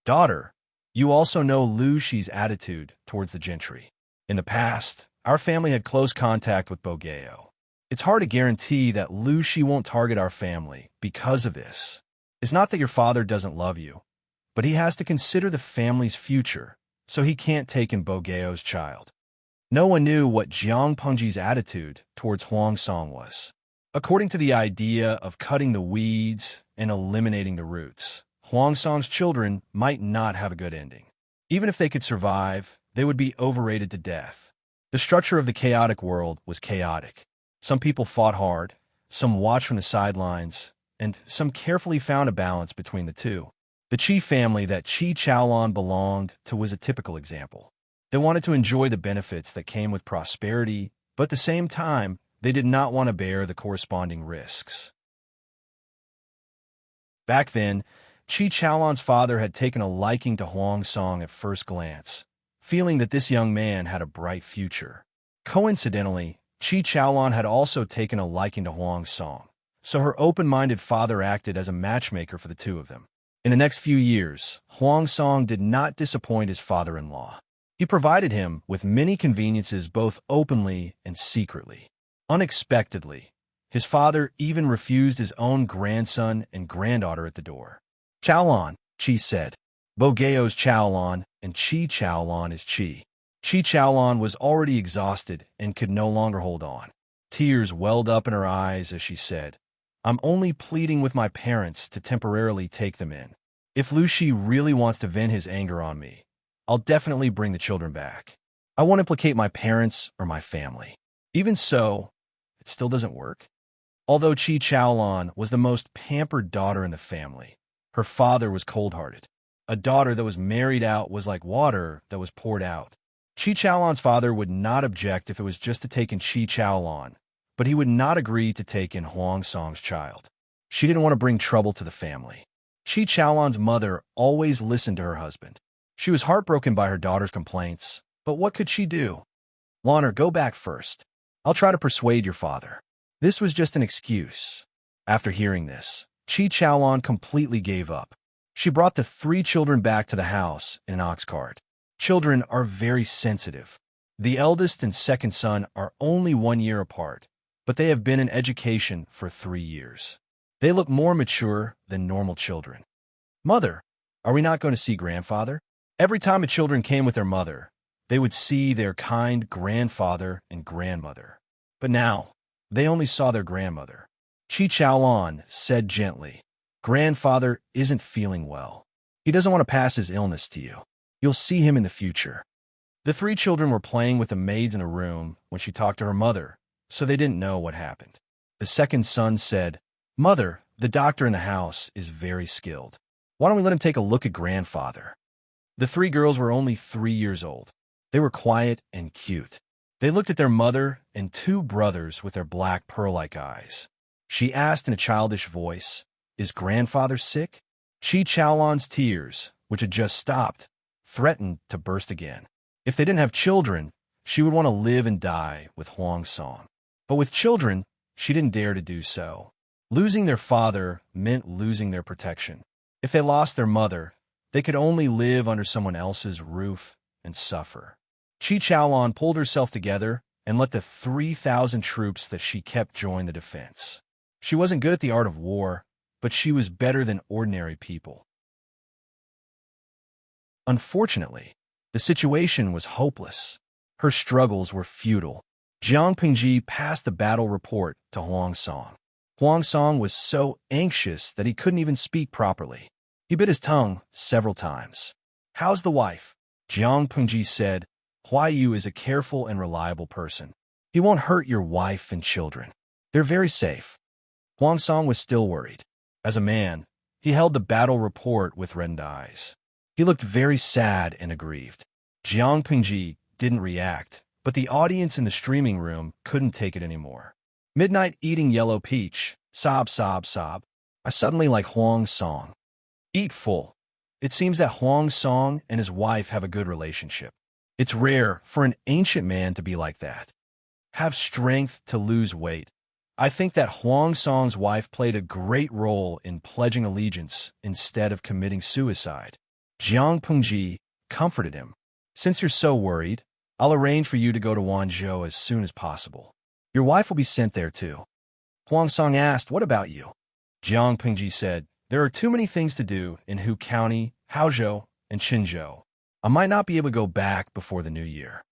"Daughter, you also know Lu Shi's attitude towards the gentry. In the past, our family had close contact with Bogeo. It's hard to guarantee that Lu Shi won't target our family because of this. It's not that your father doesn't love you, but he has to consider the family's future, so he can't take in Bogeo's child." No one knew what Jiang Pengji's attitude towards Huang Song was. According to the idea of cutting the weeds and eliminating the roots, Huang Song's children might not have a good ending. Even if they could survive, they would be overrated to death. The structure of the chaotic world was chaotic. Some people fought hard, some watched from the sidelines, and some carefully found a balance between the two. The Qi family that Qi Chaolan belonged to was a typical example. They wanted to enjoy the benefits that came with prosperity, but at the same time, they did not want to bear the corresponding risks. Back then, Qi Chaolan's father had taken a liking to Huang Song at first glance, feeling that this young man had a bright future. Coincidentally, Qi Chaolan had also taken a liking to Huang Song, so her open-minded father acted as a matchmaker for the two of them. In the next few years, Huang Song did not disappoint his father-in-law. He provided him with many conveniences both openly and secretly. Unexpectedly, his father even refused his own grandson and granddaughter at the door. "Chaolan, Qi said. Bogeo's Chaolan and Qi Chaolan is Qi. Qi Chaolan was already exhausted and could no longer hold on. Tears welled up in her eyes as she said, I'm only pleading with my parents to temporarily take them in. If Lu Shi really wants to vent his anger on me, I'll definitely bring the children back. I won't implicate my parents or my family. Even so, it still doesn't work. Although Qi Chaolan was the most pampered daughter in the family, her father was cold-hearted. A daughter that was married out was like water that was poured out. Qi Chaolan's father would not object if it was just to take in Qi Chaolan, but he would not agree to take in Huang Song's child. She didn't want to bring trouble to the family. Qi Chaolan's mother always listened to her husband. She was heartbroken by her daughter's complaints, but what could she do? Lanner, go back first. I'll try to persuade your father. This was just an excuse. After hearing this, Qi Chaolan completely gave up. She brought the 3 children back to the house in an ox cart. Children are very sensitive. The eldest and second son are only 1 year apart, but they have been in education for 3 years. They look more mature than normal children. Mother, are we not going to see grandfather? Every time the children came with their mother, they would see their kind grandfather and grandmother. But now, they only saw their grandmother. Qi Chaolan said gently, Grandfather isn't feeling well. He doesn't want to pass his illness to you. You'll see him in the future. The 3 children were playing with the maids in a room when she talked to her mother, so they didn't know what happened. The second son said, Mother, the doctor in the house is very skilled. Why don't we let him take a look at grandfather? The 3 girls were only 3 years old. They were quiet and cute. They looked at their mother and 2 brothers with their black pearl-like eyes. She asked in a childish voice, Is grandfather sick? Qi Chaolan's tears, which had just stopped, threatened to burst again. If they didn't have children, she would want to live and die with Huang Song. But with children, she didn't dare to do so. Losing their father meant losing their protection. If they lost their mother, they could only live under someone else's roof and suffer. Qi Chaolan pulled herself together and let the 3,000 troops that she kept join the defense. She wasn't good at the art of war, but she was better than ordinary people. Unfortunately, the situation was hopeless. Her struggles were futile. Jiang Pingji passed the battle report to Huang Song. Huang Song was so anxious that he couldn't even speak properly. He bit his tongue several times. How's the wife? Jiang Pingji said, Hua Yu is a careful and reliable person. He won't hurt your wife and children. They're very safe. Huang Song was still worried. As a man, he held the battle report with reddened eyes. He looked very sad and aggrieved. Jiang Pingji didn't react, but the audience in the streaming room couldn't take it anymore. Midnight eating yellow peach, sob, sob, sob. I suddenly like Huang Song. Eat full. It seems that Huang Song and his wife have a good relationship. It's rare for an ancient man to be like that. Have strength to lose weight. I think that Huang Song's wife played a great role in pledging allegiance instead of committing suicide. Jiang Pengji comforted him. Since you're so worried, I'll arrange for you to go to Wanzhou as soon as possible. Your wife will be sent there too. Huang Song asked, What about you? Jiang Pengji said, There are too many things to do in Hu County, Haozhou, and Qinzhou. I might not be able to go back before the new year.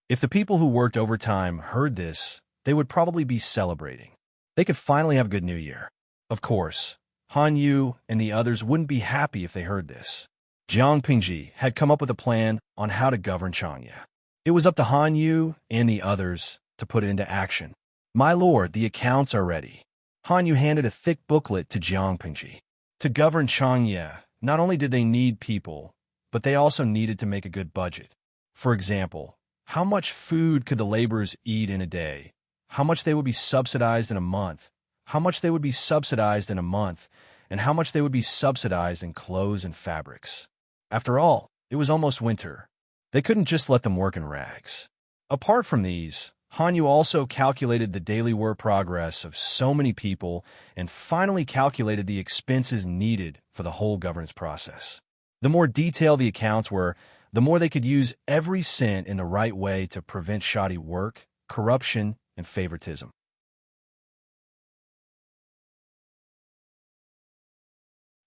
If the people who worked overtime heard this, they would probably be celebrating. They could finally have a good new year. Of course, Han Yu and the others wouldn't be happy if they heard this. Jiang Pingji had come up with a plan on how to govern Changya. It was up to Han Yu and the others to put it into action. My lord, the accounts are ready. Han Yu handed a thick booklet to Jiang Pingji. To govern Changya, not only did they need people, but they also needed to make a good budget. For example, how much food could the laborers eat in a day? How much they would be subsidized in a month? How much they would be subsidized in a month? And how much they would be subsidized in clothes and fabrics? After all, it was almost winter. They couldn't just let them work in rags. Apart from these, Han Yu also calculated the daily work progress of so many people and finally calculated the expenses needed for the whole governance process. The more detailed the accounts were, the more they could use every cent in the right way to prevent shoddy work, corruption, and favoritism.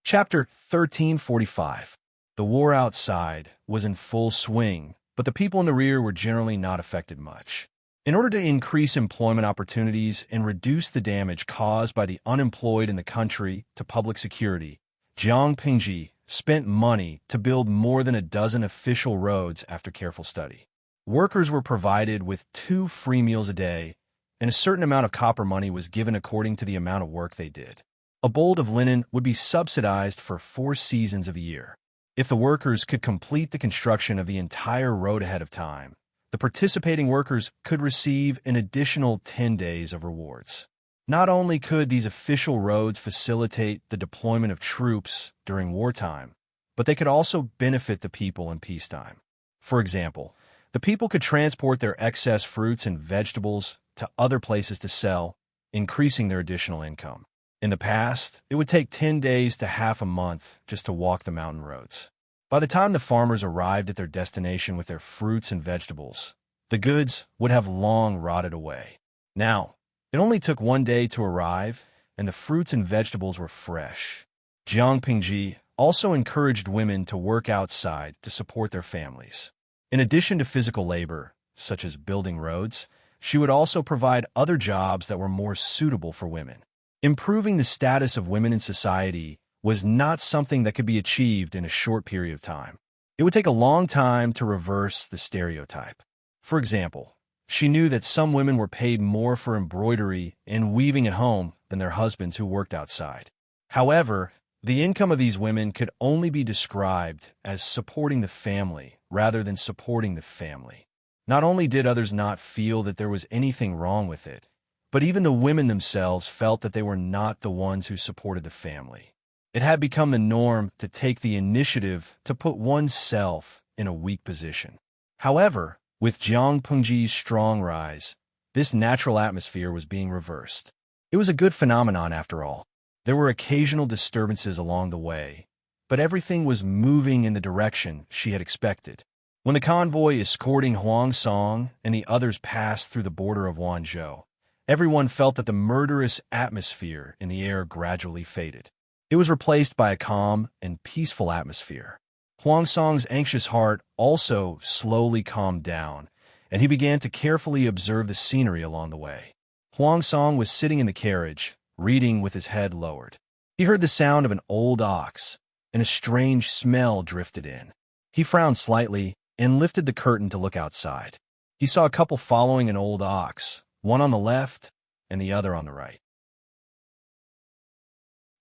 Chapter 1345. The war outside was in full swing, but the people in the rear were generally not affected much. In order to increase employment opportunities and reduce the damage caused by the unemployed in the country to public security, Jiang Pingji spent money to build more than a dozen official roads after careful study. Workers were provided with 2 free meals a day, and a certain amount of copper money was given according to the amount of work they did. A bolt of linen would be subsidized for 4 seasons of a year. If the workers could complete the construction of the entire road ahead of time, the participating workers could receive an additional 10 days of rewards. Not only could these official roads facilitate the deployment of troops during wartime, but they could also benefit the people in peacetime. For example, the people could transport their excess fruits and vegetables to other places to sell, increasing their additional income. In the past, it would take 10 days to half a month just to walk the mountain roads. By the time the farmers arrived at their destination with their fruits and vegetables, the goods would have long rotted away. Now, it only took 1 day to arrive, and the fruits and vegetables were fresh. Jiang Pingji also encouraged women to work outside to support their families. In addition to physical labor, such as building roads, she would also provide other jobs that were more suitable for women. Improving the status of women in society was not something that could be achieved in a short period of time. It would take a long time to reverse the stereotype. For example, she knew that some women were paid more for embroidery and weaving at home than their husbands who worked outside. However, the income of these women could only be described as supporting the family rather than supporting the family. Not only did others not feel that there was anything wrong with it, but even the women themselves felt that they were not the ones who supported the family. It had become the norm to take the initiative to put oneself in a weak position. However, with Jiang Pengji's strong rise, this natural atmosphere was being reversed. It was a good phenomenon after all. There were occasional disturbances along the way, but everything was moving in the direction she had expected. When the convoy escorting Huang Song and the others passed through the border of Wanzhou, everyone felt that the murderous atmosphere in the air gradually faded. It was replaced by a calm and peaceful atmosphere. Huang Song's anxious heart also slowly calmed down, and he began to carefully observe the scenery along the way. Huang Song was sitting in the carriage, reading with his head lowered. He heard the sound of an old ox, and a strange smell drifted in. He frowned slightly and lifted the curtain to look outside. He saw a couple following an old ox, one on the left and the other on the right.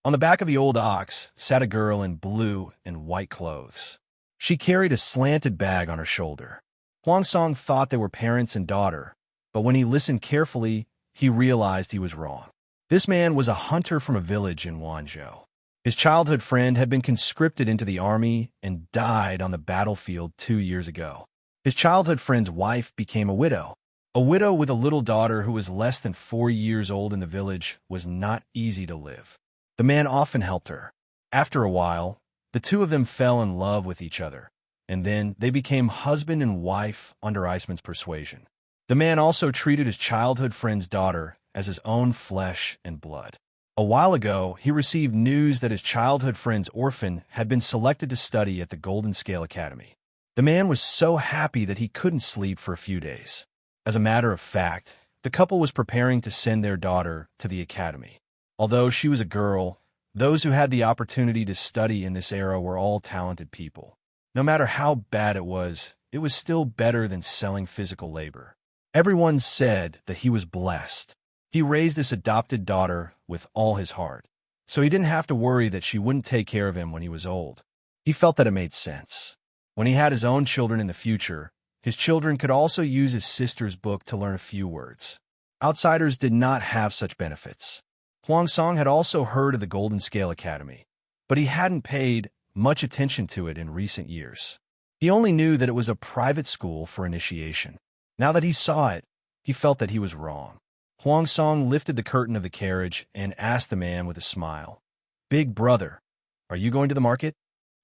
On the back of the old ox sat a girl in blue and white clothes. She carried a slanted bag on her shoulder. Huang Song thought they were parents and daughter, but when he listened carefully, he realized he was wrong. This man was a hunter from a village in Wanzhou. His childhood friend had been conscripted into the army and died on the battlefield 2 years ago. His childhood friend's wife became a widow. A widow with a little daughter who was less than 4 years old in the village was not easy to live. The man often helped her. After a while, the two of them fell in love with each other, and then they became husband and wife under Iceman's persuasion. The man also treated his childhood friend's daughter as his own flesh and blood. A while ago, he received news that his childhood friend's orphan had been selected to study at the Golden Scale Academy. The man was so happy that he couldn't sleep for a few days. As a matter of fact, the couple was preparing to send their daughter to the academy. Although she was a girl, those who had the opportunity to study in this era were all talented people. No matter how bad it was still better than selling physical labor. Everyone said that he was blessed. He raised this adopted daughter with all his heart, so he didn't have to worry that she wouldn't take care of him when he was old. He felt that it made sense. When he had his own children in the future, his children could also use his sister's book to learn a few words. Outsiders did not have such benefits. Huang Song had also heard of the Golden Scale Academy, but he hadn't paid much attention to it in recent years. He only knew that it was a private school for initiation. Now that he saw it, he felt that he was wrong. Huang Song lifted the curtain of the carriage and asked the man with a smile, "Big brother, are you going to the market?"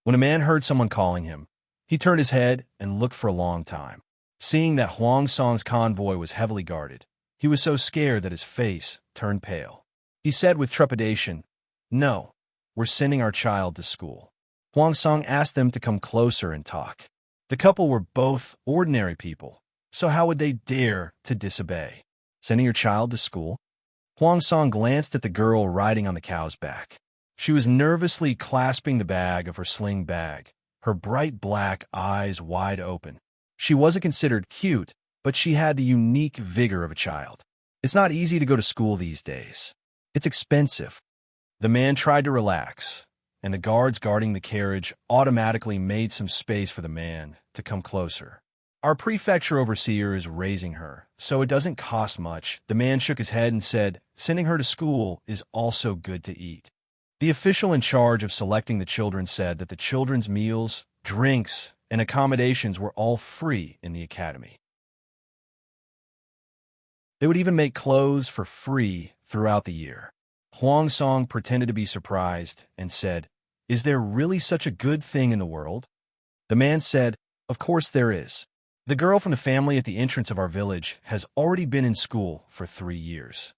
When a man heard someone calling him, he turned his head and looked for a long time. Seeing that Huang Song's convoy was heavily guarded, he was so scared that his face turned pale. He said with trepidation, "No, we're sending our child to school." Huang Song asked them to come closer and talk. The couple were both ordinary people, so how would they dare to disobey? Sending your child to school? Huang Song glanced at the girl riding on the cow's back. She was nervously clasping the bag of her sling bag, her bright black eyes wide open. She wasn't considered cute, but she had the unique vigor of a child. It's not easy to go to school these days. It's expensive. The man tried to relax, and the guards guarding the carriage automatically made some space for the man to come closer. "Our prefecture overseer is raising her, so it doesn't cost much." The man shook his head and said, "Sending her to school is also good to eat." The official in charge of selecting the children said that the children's meals, drinks, and accommodations were all free in the academy. They would even make clothes for free throughout the year. Huang Song pretended to be surprised and said, "Is there really such a good thing in the world?" The man said, "Of course there is. The girl from the family at the entrance of our village has already been in school for 3 years."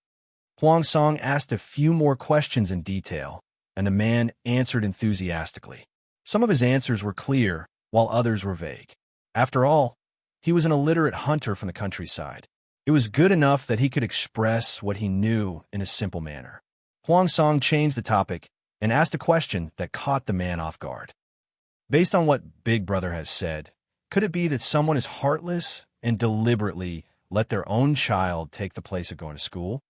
Huang Song asked a few more questions in detail, and the man answered enthusiastically. Some of his answers were clear, while others were vague. After all, he was an illiterate hunter from the countryside. It was good enough that he could express what he knew in a simple manner. Huang Song changed the topic and asked a question that caught the man off guard. "Based on what Big Brother has said, could it be that someone is heartless and deliberately let their own child take the place of going to school?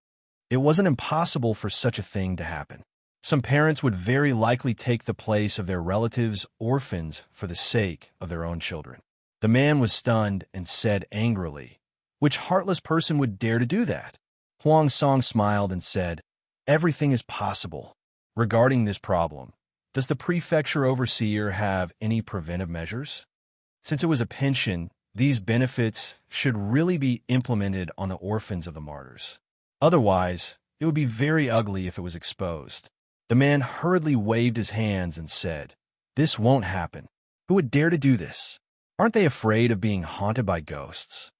It wasn't impossible for such a thing to happen. Some parents would very likely take the place of their relatives' orphans for the sake of their own children." The man was stunned and said angrily, "Which heartless person would dare to do that?" Huang Song smiled and said, "Everything is possible. Regarding this problem, does the prefecture overseer have any preventive measures? Since it was a pension, these benefits should really be implemented on the orphans of the martyrs. Otherwise, it would be very ugly if it was exposed." The man hurriedly waved his hands and said, "This won't happen. Who would dare to do this? Aren't they afraid of being haunted by ghosts?"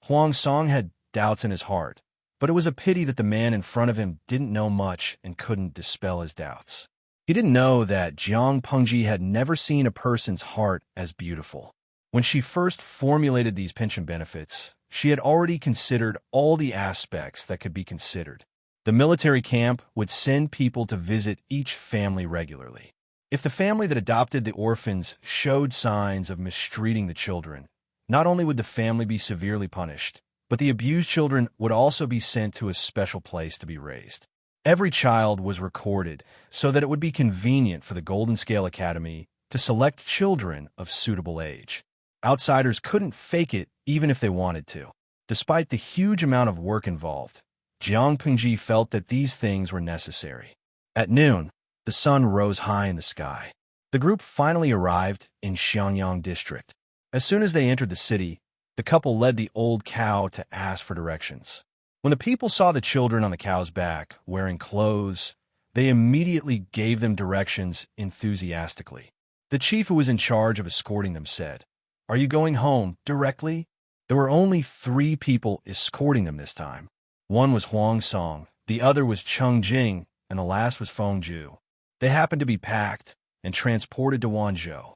Huang Song had doubts in his heart, but it was a pity that the man in front of him didn't know much and couldn't dispel his doubts. He didn't know that Jiang Pengji had never seen a person's heart as beautiful. When she first formulated these pension benefits, she had already considered all the aspects that could be considered. The military camp would send people to visit each family regularly. If the family that adopted the orphans showed signs of mistreating the children, not only would the family be severely punished, but the abused children would also be sent to a special place to be raised. Every child was recorded so that it would be convenient for the Golden Scale Academy to select children of suitable age. Outsiders couldn't fake it even if they wanted to. Despite the huge amount of work involved, Jiang Pengji felt that these things were necessary. At noon, the sun rose high in the sky. The group finally arrived in Xiangyang district. As soon as they entered the city, the couple led the old cow to ask for directions. When the people saw the children on the cow's back wearing clothes, they immediately gave them directions enthusiastically. The chief who was in charge of escorting them said, "Are you going home directly?" There were only 3 people escorting them this time. One was Huang Song, the other was Cheng Jing, and the last was Feng Ju. They happened to be packed and transported to Wanzhou.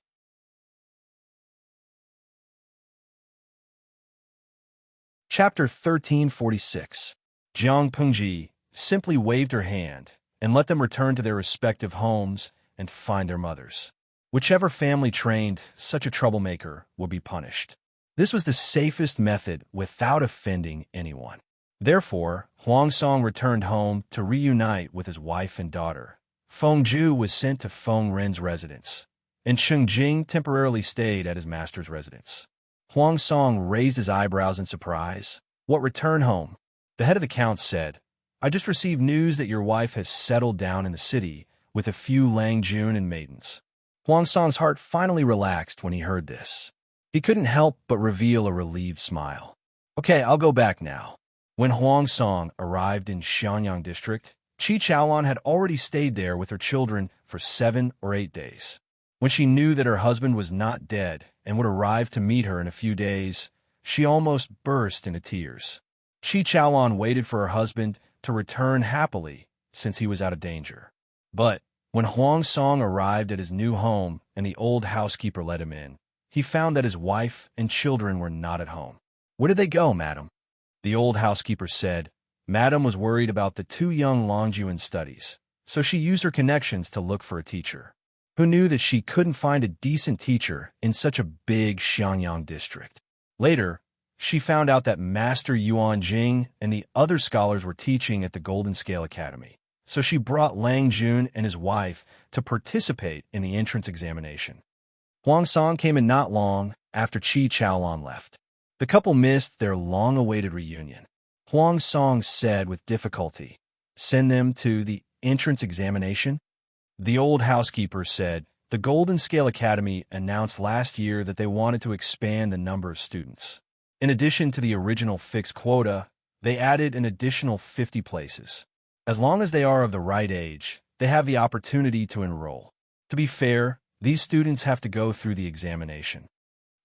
Chapter 1346. Jiang Pengji simply waved her hand and let them return to their respective homes and find their mothers. Whichever family trained such a troublemaker would be punished. This was the safest method without offending anyone. Therefore, Huang Song returned home to reunite with his wife and daughter. Feng Ju was sent to Feng Ren's residence, and Cheng Jing temporarily stayed at his master's residence. Huang Song raised his eyebrows in surprise. "What return home?" The head of the count said, "I just received news that your wife has settled down in the city with a few Lang Jun and maidens." Huang Song's heart finally relaxed when he heard this. He couldn't help but reveal a relieved smile. "Okay, I'll go back now." When Huang Song arrived in Xianyang district, Chi Chaolan had already stayed there with her children for 7 or 8 days. When she knew that her husband was not dead and would arrive to meet her in a few days, she almost burst into tears. Chi Chaolan waited for her husband to return happily since he was out of danger. But When Huang Song arrived at his new home and the old housekeeper let him in, he found that his wife and children were not at home. "Where did they go, madam?" The old housekeeper said. Madam was worried about the two young Longjuan studies, so she used her connections to look for a teacher. Who knew that she couldn't find a decent teacher in such a big Xiangyang district? Later, she found out that Master Yuan Jing and the other scholars were teaching at the Golden Scale Academy, so she brought Lang Jun and his wife to participate in the entrance examination. Huang Song came in not long after Qi Chaolan left. The couple missed their long-awaited reunion. Huang Song said with difficulty, "Send them to the entrance examination?" The old housekeeper said, "The Golden Scale Academy announced last year that they wanted to expand the number of students. In addition to the original fixed quota, they added an additional 50 places. As long as they are of the right age, they have the opportunity to enroll. To be fair, these students have to go through the examination."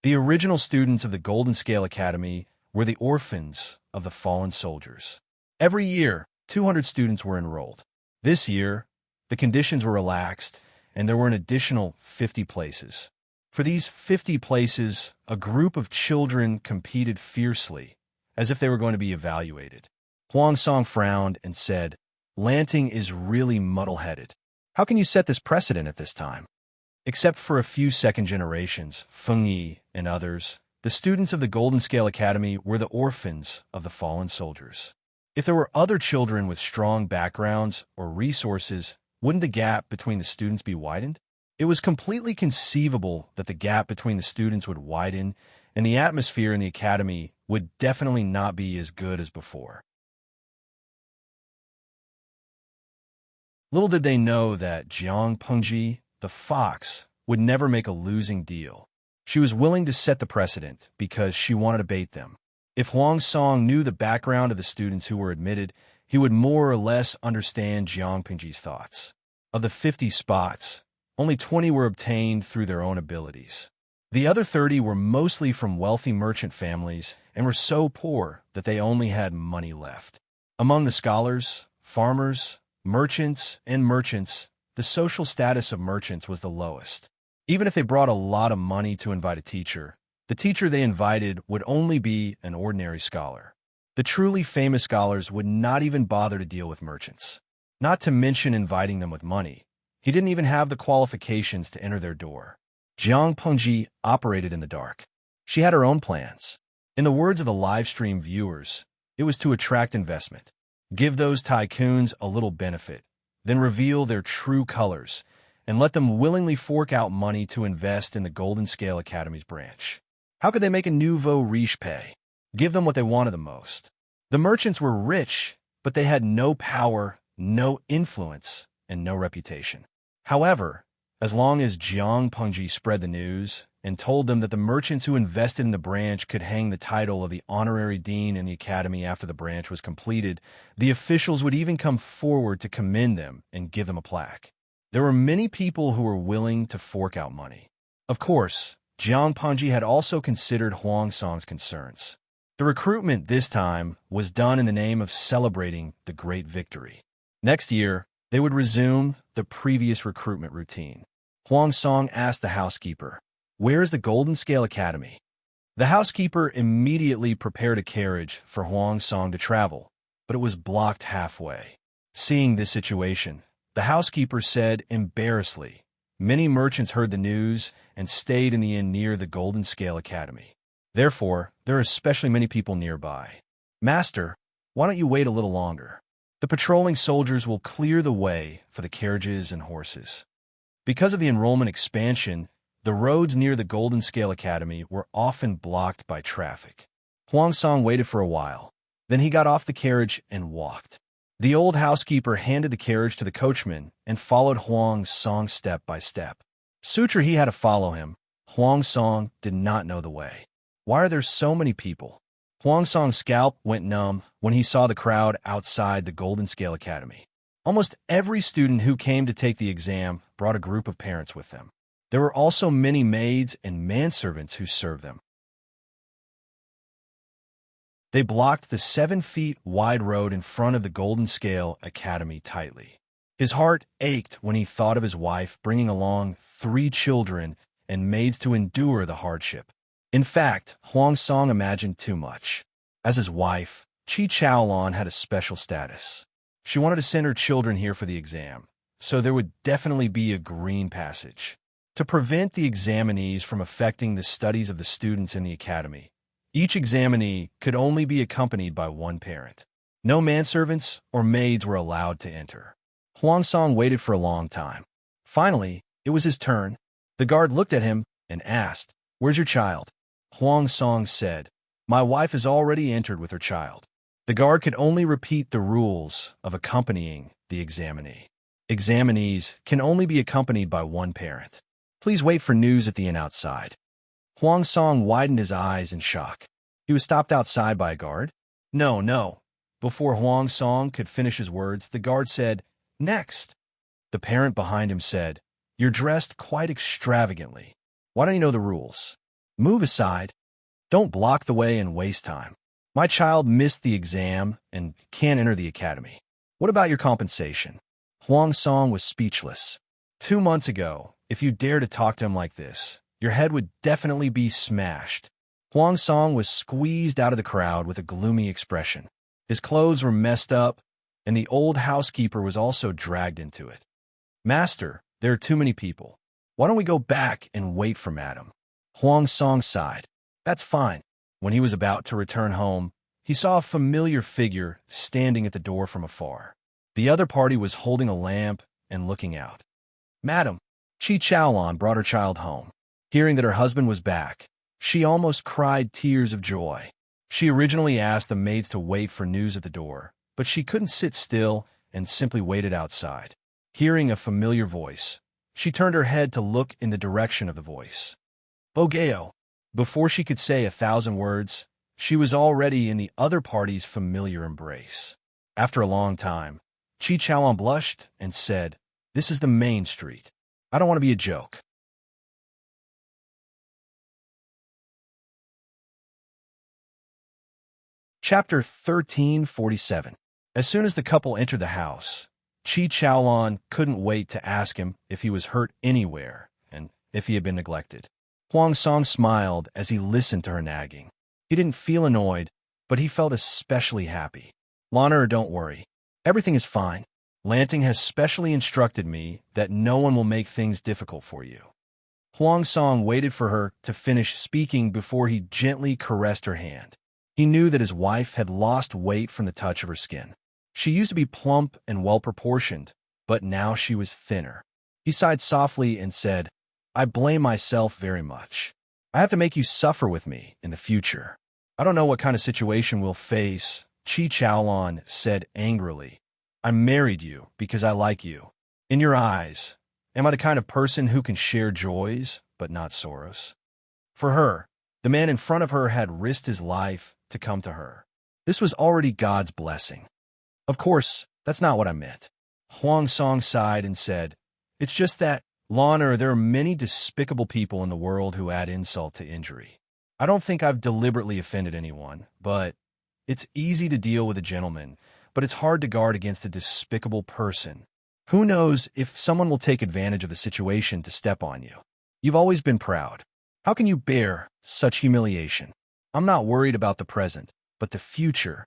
The original students of the Golden Scale Academy were the orphans of the fallen soldiers. Every year, 200 students were enrolled. This year, the conditions were relaxed, and there were an additional 50 places. For these 50 places, a group of children competed fiercely, as if they were going to be evaluated. Huang Song frowned and said, "Lanting is really muddle-headed. How can you set this precedent at this time?" Except for a few second generations, Feng Yi and others, the students of the Golden Scale Academy were the orphans of the fallen soldiers. If there were other children with strong backgrounds or resources, wouldn't the gap between the students be widened? It was completely conceivable that the gap between the students would widen, and the atmosphere in the academy would definitely not be as good as before. Little did they know that Jiang Pengji, the fox, would never make a losing deal. She was willing to set the precedent because she wanted to bait them. If Huang Song knew the background of the students who were admitted, he would more or less understand Jiang Pengji's thoughts. Of the 50 spots, only 20 were obtained through their own abilities. The other 30 were mostly from wealthy merchant families and were so poor that they only had money left. Among the scholars, farmers, merchants, the social status of merchants was the lowest. Even if they brought a lot of money to invite a teacher, the teacher they invited would only be an ordinary scholar. The truly famous scholars would not even bother to deal with merchants, not to mention inviting them with money. He didn't even have the qualifications to enter their door. Jiang Pengji operated in the dark. She had her own plans. In the words of the live stream viewers, it was to attract investment, give those tycoons a little benefit, then reveal their true colors, and let them willingly fork out money to invest in the Golden Scale Academy's branch. How could they make a nouveau riche pay? Give them what they wanted the most. The merchants were rich, but they had no power, no influence, and no reputation. However, as long as Jiang Pengji spread the news and told them that the merchants who invested in the branch could hang the title of the honorary dean in the academy after the branch was completed, the officials would even come forward to commend them and give them a plaque. There were many people who were willing to fork out money. Of course, Jiang Pengji had also considered Huang Song's concerns. The recruitment this time was done in the name of celebrating the great victory. Next year, they would resume the previous recruitment routine. Huang Song asked the housekeeper, "Where is the Golden Scale Academy?" The housekeeper immediately prepared a carriage for Huang Song to travel, but it was blocked halfway. Seeing this situation, the housekeeper said embarrassedly, "Many merchants heard the news and stayed in the inn near the Golden Scale Academy. Therefore, there are especially many people nearby. Master, why don't you wait a little longer? The patrolling soldiers will clear the way for the carriages and horses." Because of the enrollment expansion, the roads near the Golden Scale Academy were often blocked by traffic. Huang Song waited for a while. Then he got off the carriage and walked. The old housekeeper handed the carriage to the coachman and followed Huang Song step by step. Suture he had to follow him. Huang Song did not know the way. Why are there so many people? Huang Song's scalp went numb when he saw the crowd outside the Golden Scale Academy. Almost every student who came to take the exam brought a group of parents with them. There were also many maids and manservants who served them. They blocked the 7 feet wide road in front of the Golden Scale Academy tightly. His heart ached when he thought of his wife bringing along 3 children and maids to endure the hardship. In fact, Huang Song imagined too much. As his wife, Chi Chaolon had a special status. She wanted to send her children here for the exam, so there would definitely be a green passage. To prevent the examinees from affecting the studies of the students in the academy, each examinee could only be accompanied by one parent. No manservants or maids were allowed to enter. Huang Song waited for a long time. Finally, it was his turn. The guard looked at him and asked, "Where's your child?" Huang Song said, "My wife has already entered with her child." The guard could only repeat the rules of accompanying the examinee. Examinees can only be accompanied by one parent. Please wait for news at the inn outside. Huang Song widened his eyes in shock. He was stopped outside by a guard. No, no. Before Huang Song could finish his words, the guard said, "Next." The parent behind him said, "You're dressed quite extravagantly. Why don't you know the rules? Move aside. Don't block the way and waste time. My child missed the exam and can't enter the academy. What about your compensation?" Huang Song was speechless. 2 months ago, if you dared to talk to him like this, your head would definitely be smashed. Huang Song was squeezed out of the crowd with a gloomy expression. His clothes were messed up, and the old housekeeper was also dragged into it. "Master, there are too many people. Why don't we go back and wait for Madam?" Huang Song sighed. "That's fine." When he was about to return home, he saw a familiar figure standing at the door from afar. The other party was holding a lamp and looking out. "Madam, Chi Chaolon brought her child home." Hearing that her husband was back, she almost cried tears of joy. She originally asked the maids to wait for news at the door, but she couldn't sit still and simply waited outside. Hearing a familiar voice, she turned her head to look in the direction of the voice. "Bogeo." Before she could say 1,000 words, she was already in the other party's familiar embrace. After a long time, Chi Chaolon blushed and said, "This is the main street. I don't want to be a joke." Chapter 1347. As soon as the couple entered the house, Chi Chaolon couldn't wait to ask him if he was hurt anywhere and if he had been neglected. Huang Song smiled as he listened to her nagging. He didn't feel annoyed, but he felt especially happy. "Lana, don't worry. Everything is fine. Lanting has specially instructed me that no one will make things difficult for you." Huang Song waited for her to finish speaking before he gently caressed her hand. He knew that his wife had lost weight from the touch of her skin. She used to be plump and well-proportioned, but now she was thinner. He sighed softly and said, "I blame myself very much. I have to make you suffer with me in the future. I don't know what kind of situation we'll face," Chi Chaolon said angrily. "I married you because I like you. In your eyes, am I the kind of person who can share joys but not sorrows?" For her, the man in front of her had risked his life to come to her. This was already God's blessing. "Of course, that's not what I meant." Huang Song sighed and said, "It's just that, Lana, there are many despicable people in the world who add insult to injury. I don't think I've deliberately offended anyone, but it's easy to deal with a gentleman, but it's hard to guard against a despicable person. Who knows if someone will take advantage of the situation to step on you? You've always been proud. How can you bear such humiliation? I'm not worried about the present, but the future."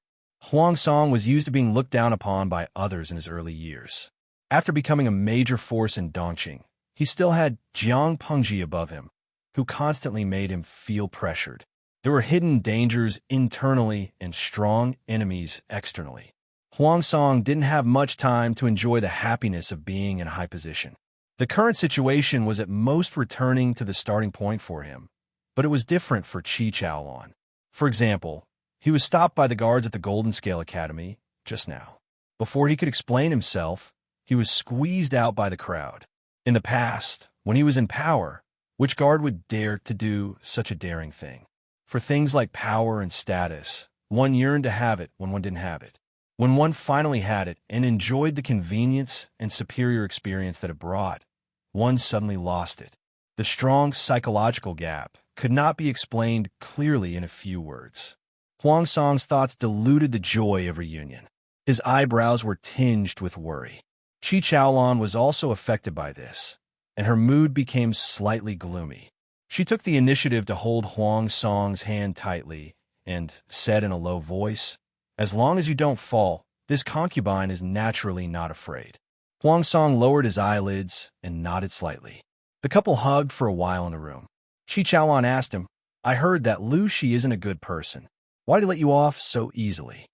Huang Song was used to being looked down upon by others in his early years. After becoming a major force in Dongqing, he still had Jiang Pengji above him, who constantly made him feel pressured. There were hidden dangers internally and strong enemies externally. Huang Song didn't have much time to enjoy the happiness of being in a high position. The current situation was at most returning to the starting point for him, but it was different for Chi Chaolon. For example, he was stopped by the guards at the Golden Scale Academy just now. Before he could explain himself, he was squeezed out by the crowd. In the past, when he was in power, which guard would dare to do such a daring thing? For things like power and status, one yearned to have it when one didn't have it. When one finally had it and enjoyed the convenience and superior experience that it brought, one suddenly lost it. The strong psychological gap could not be explained clearly in a few words. Huang Song's thoughts diluted the joy of reunion. His eyebrows were tinged with worry. Chi Chaolan was also affected by this, and her mood became slightly gloomy. She took the initiative to hold Huang Song's hand tightly and said in a low voice, "As long as you don't fall, this concubine is naturally not afraid." Huang Song lowered his eyelids and nodded slightly. The couple hugged for a while in the room. Chi Chaolan asked him, "I heard that Lu Shi isn't a good person. Why did he let you off so easily?"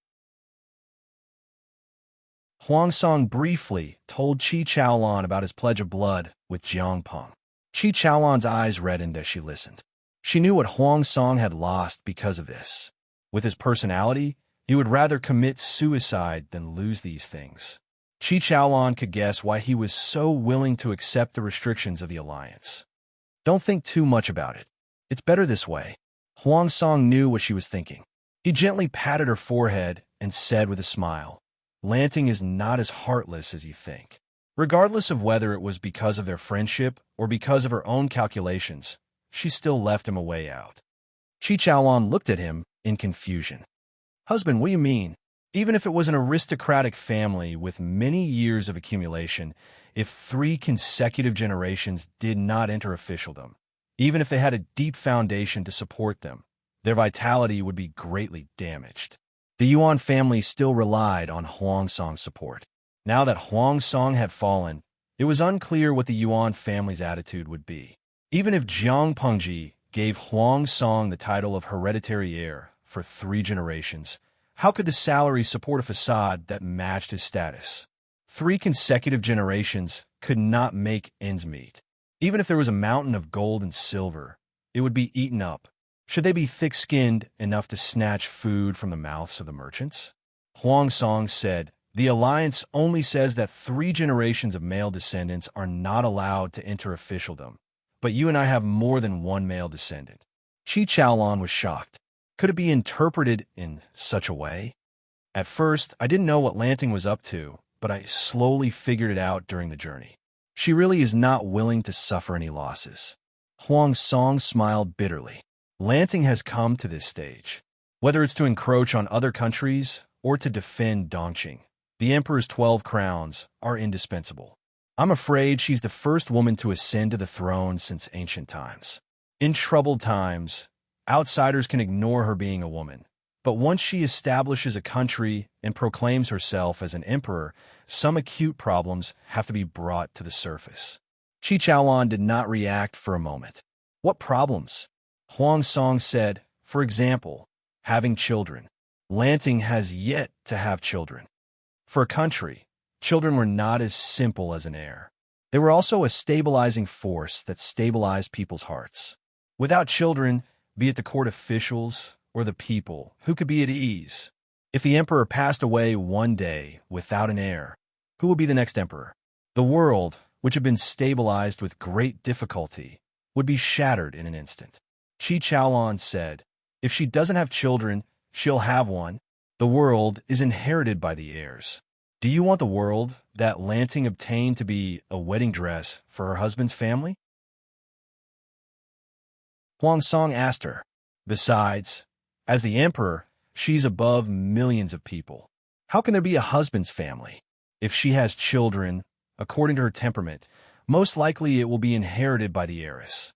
Huang Song briefly told Chi Chaolan about his pledge of blood with Jiang Peng. Chi Chaolan's eyes reddened as she listened. She knew what Huang Song had lost because of this. With his personality, he would rather commit suicide than lose these things. Chi Chaolan could guess why he was so willing to accept the restrictions of the alliance. "Don't think too much about it. It's better this way." Huang Song knew what she was thinking. He gently patted her forehead and said with a smile, "Lanting is not as heartless as you think." Regardless of whether it was because of their friendship or because of her own calculations, she still left him a way out. Chi Chaolan looked at him in confusion. "Husband, what do you mean? Even if it was an aristocratic family with many years of accumulation, if 3 consecutive generations did not enter officialdom, even if they had a deep foundation to support them, their vitality would be greatly damaged." The Yuan family still relied on Huang Song's support. Now that Huang Song had fallen, it was unclear what the Yuan family's attitude would be. Even if Jiang Pengji gave Huang Song the title of hereditary heir for 3 generations, how could the salary support a facade that matched his status? 3 consecutive generations could not make ends meet. Even if there was a mountain of gold and silver, it would be eaten up. Should they be thick-skinned enough to snatch food from the mouths of the merchants? Huang Song said, "The alliance only says that 3 generations of male descendants are not allowed to enter officialdom, but you and I have more than 1 male descendant." Chi Chaolan was shocked. Could it be interpreted in such a way? "At first, I didn't know what Lanting was up to, but I slowly figured it out during the journey. She really is not willing to suffer any losses." Huang Song smiled bitterly. Lanting has come to this stage. Whether it's to encroach on other countries or to defend Dongqing, the Emperor's 12 crowns are indispensable. I'm afraid she's the first woman to ascend to the throne since ancient times. In troubled times, outsiders can ignore her being a woman. But once she establishes a country and proclaims herself as an emperor, some acute problems have to be brought to the surface. Chi Chaolan did not react for a moment. "What problems?" Huang Song said, "For example, having children. Lanting has yet to have children. For a country, children were not as simple as an heir. They were also a stabilizing force that stabilized people's hearts. Without children, be it the court officials or the people, who could be at ease? If the emperor passed away one day without an heir, who would be the next emperor? The world, which had been stabilized with great difficulty, would be shattered in an instant." Chi Chaolan said, "If she doesn't have children, she'll have one. The world is inherited by the heirs. Do you want the world that Lanting obtained to be a wedding dress for her husband's family?" Huang Song asked her. "Besides, as the emperor, she's above millions of people. How can there be a husband's family? If she has children, according to her temperament, most likely it will be inherited by the heiress."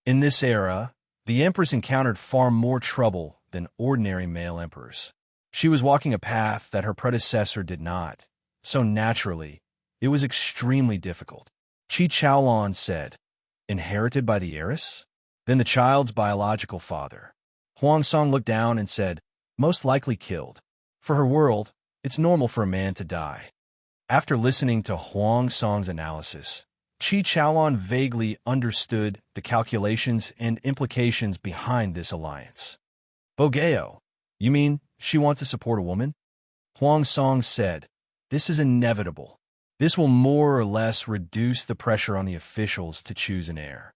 In this era, the Empress encountered far more trouble than ordinary male emperors. She was walking a path that her predecessor did not, so naturally, it was extremely difficult. Chi Chaolan said, "Inherited by the heiress? Then the child's biological father." Huang Song looked down and said, "Most likely killed. For her world, it's normal for a man to die." After listening to Huang Song's analysis, Chi Chaolan vaguely understood the calculations and implications behind this alliance. "Bogeo, you mean she wants to support a woman?" Huang Song said, "This is inevitable. This will more or less reduce the pressure on the officials to choose an heir."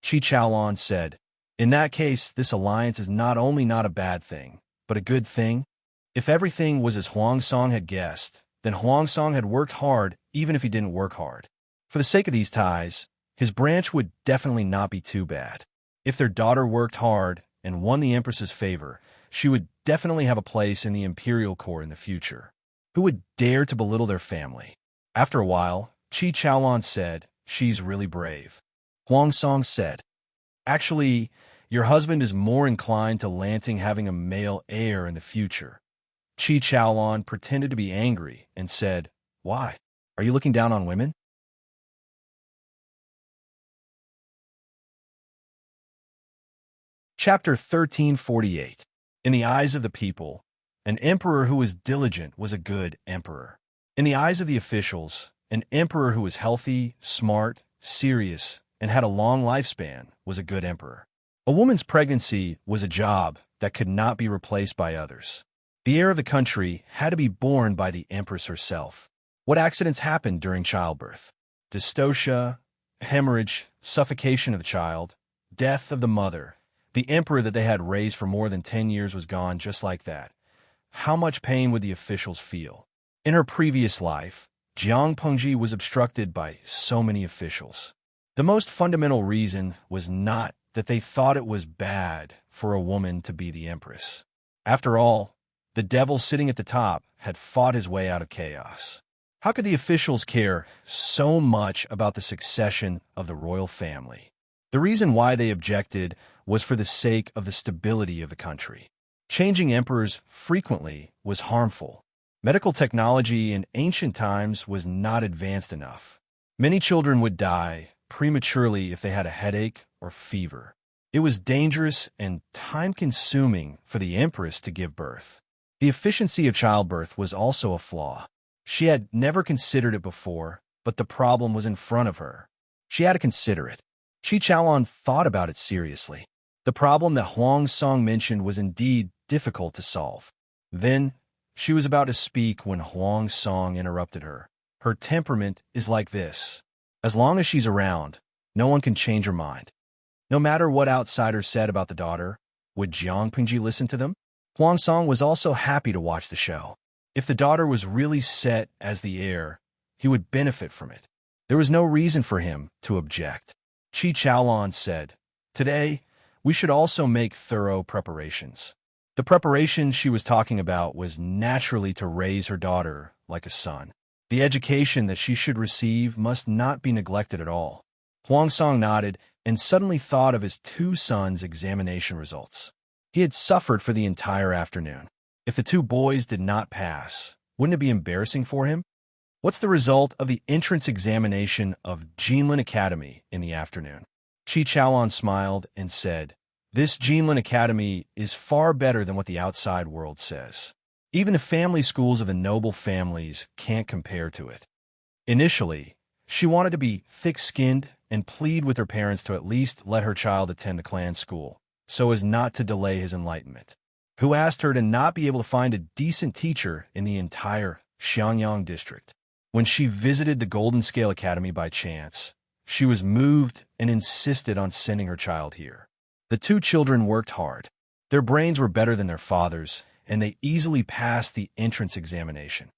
Chi Chaolan said, "In that case, this alliance is not only not a bad thing, but a good thing." If everything was as Huang Song had guessed, then Huang Song had worked hard even if he didn't work hard. For the sake of these ties, his branch would definitely not be too bad. If their daughter worked hard and won the Empress's favor, she would definitely have a place in the imperial court in the future. Who would dare to belittle their family? After a while, Qi Chaolan said, "She's really brave." Huang Song said, "Actually, your husband is more inclined to Lanting having a male heir in the future." Qi Chaolan pretended to be angry and said, "Why? Are you looking down on women?" Chapter 1348. In the eyes of the people, an emperor who was diligent was a good emperor. In the eyes of the officials, an emperor who was healthy, smart, serious, and had a long lifespan was a good emperor. A woman's pregnancy was a job that could not be replaced by others. The heir of the country had to be born by the empress herself. What accidents happened during childbirth? Dystocia, hemorrhage, suffocation of the child, death of the mother. The emperor that they had raised for more than 10 years was gone just like that. How much pain would the officials feel? In her previous life, Jiang Pengji was obstructed by so many officials. The most fundamental reason was not that they thought it was bad for a woman to be the empress. After all, the devil sitting at the top had fought his way out of chaos. How could the officials care so much about the succession of the royal family? The reason why they objected was for the sake of the stability of the country. Changing emperors frequently was harmful. Medical technology in ancient times was not advanced enough. Many children would die prematurely if they had a headache or fever. It was dangerous and time-consuming for the empress to give birth. The efficiency of childbirth was also a flaw. She had never considered it before, but the problem was in front of her. She had to consider it. Qi Chaolan thought about it seriously. The problem that Huang Song mentioned was indeed difficult to solve. Then, she was about to speak when Huang Song interrupted her. Her temperament is like this. As long as she's around, no one can change her mind. No matter what outsiders said about the daughter, would Jiang Pengji listen to them? Huang Song was also happy to watch the show. If the daughter was really set as the heir, he would benefit from it. There was no reason for him to object. Qi Chaolan said, "Today, we should also make thorough preparations." The preparation she was talking about was naturally to raise her daughter like a son. The education that she should receive must not be neglected at all. Huang Song nodded and suddenly thought of his 2 sons' examination results. He had suffered for the entire afternoon. If the 2 boys did not pass, wouldn't it be embarrassing for him? What's the result of the entrance examination of Jinlin Academy in the afternoon? Qi Chaolan smiled and said, "This Jinlin Academy is far better than what the outside world says. Even the family schools of the noble families can't compare to it." Initially, she wanted to be thick-skinned and plead with her parents to at least let her child attend the clan school, so as not to delay his enlightenment. Who asked her to not be able to find a decent teacher in the entire Xiangyang district. When she visited the Golden Scale Academy by chance, she was moved and insisted on sending her child here. The 2 children worked hard. Their brains were better than their father's, and they easily passed the entrance examination.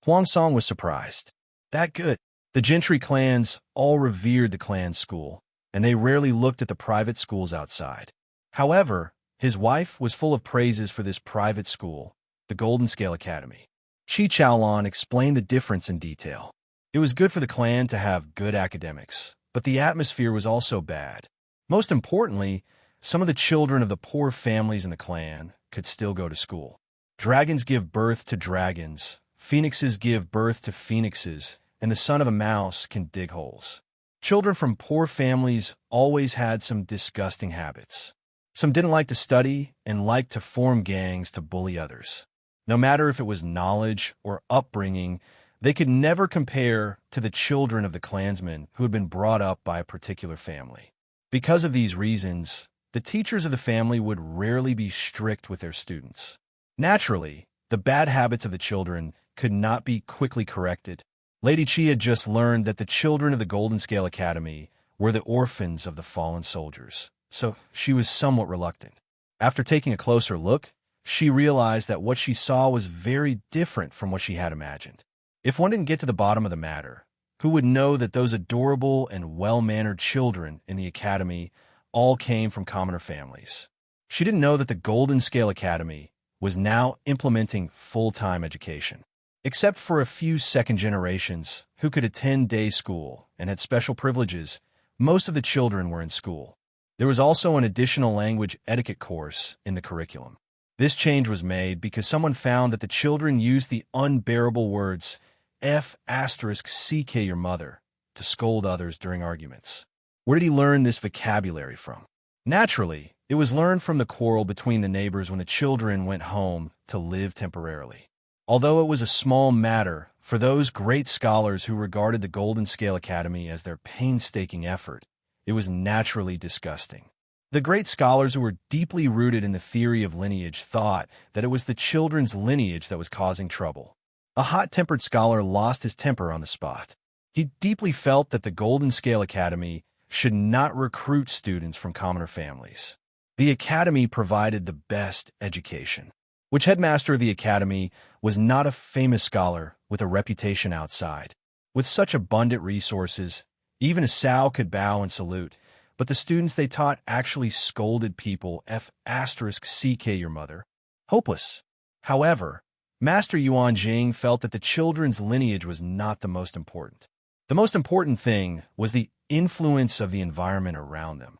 Huang Song was surprised. That good. The gentry clans all revered the clan school, and they rarely looked at the private schools outside. However, his wife was full of praises for this private school, the Golden Scale Academy. Qi Chaolan explained the difference in detail. It was good for the clan to have good academics, but the atmosphere was also bad. Most importantly, some of the children of the poor families in the clan could still go to school. Dragons give birth to dragons, phoenixes give birth to phoenixes, and the son of a mouse can dig holes. Children from poor families always had some disgusting habits. Some didn't like to study and liked to form gangs to bully others. No matter if it was knowledge or upbringing, they could never compare to the children of the clansmen who had been brought up by a particular family. Because of these reasons, the teachers of the family would rarely be strict with their students. Naturally, the bad habits of the children could not be quickly corrected. Lady Qi had just learned that the children of the Golden Scale Academy were the orphans of the fallen soldiers, so she was somewhat reluctant. After taking a closer look, she realized that what she saw was very different from what she had imagined. If one didn't get to the bottom of the matter, who would know that those adorable and well-mannered children in the academy all came from commoner families? She didn't know that the Golden Scale Academy was now implementing full-time education. Except for a few second generations who could attend day school and had special privileges, most of the children were in school. There was also an additional language etiquette course in the curriculum. This change was made because someone found that the children used the unbearable words **ck your mother to scold others during arguments. Where did he learn this vocabulary from? Naturally, it was learned from the quarrel between the neighbors when the children went home to live temporarily. Although it was a small matter for those great scholars who regarded the Golden Scale Academy as their painstaking effort, it was naturally disgusting. The great scholars who were deeply rooted in the theory of lineage thought that it was the children's lineage that was causing trouble. A hot-tempered scholar lost his temper on the spot. He deeply felt that the Golden Scale Academy should not recruit students from commoner families. The academy provided the best education. Which headmaster of the academy was not a famous scholar with a reputation outside. With such abundant resources, even a sow could bow and salute, but the students they taught actually scolded people **ck your mother. Hopeless. However, Master Yuan Jing felt that the children's lineage was not the most important. The most important thing was the influence of the environment around them.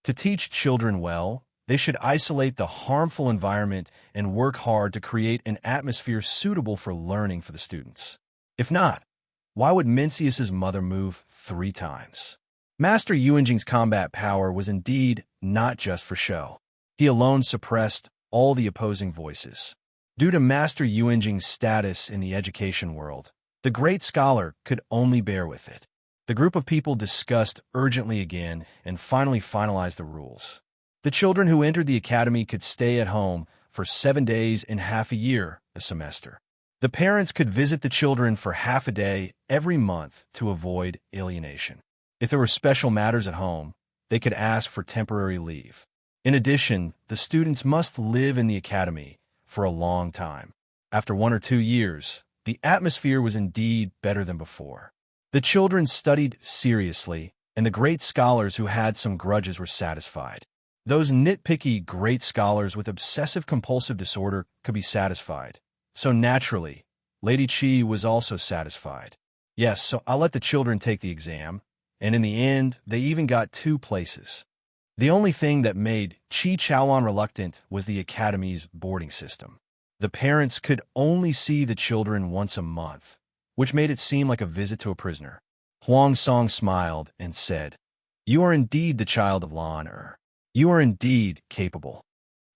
To teach children well, they should isolate the harmful environment and work hard to create an atmosphere suitable for learning for the students. If not, why would Mencius's mother move 3 times? Master Yuanjing's combat power was indeed not just for show. He alone suppressed all the opposing voices. Due to Master Yuanjing's status in the education world, the great scholar could only bear with it. The group of people discussed urgently again and finally finalized the rules. The children who entered the academy could stay at home for 7 days and half a year a semester. The parents could visit the children for half a day every month to avoid alienation. If there were special matters at home, they could ask for temporary leave. In addition, the students must live in the academy for a long time. After 1 or 2 years, the atmosphere was indeed better than before. The children studied seriously, and the great scholars who had some grudges were satisfied. Those nitpicky great scholars with obsessive-compulsive disorder could be satisfied. So naturally, Lady Qi was also satisfied. Yes, so I'll let the children take the exam, and in the end, they even got 2 places. The only thing that made Qi Chaolan reluctant was the academy's boarding system. The parents could only see the children once a month, which made it seem like a visit to a prisoner. Huang Song smiled and said, "You are indeed the child of Lan Er. You are indeed capable."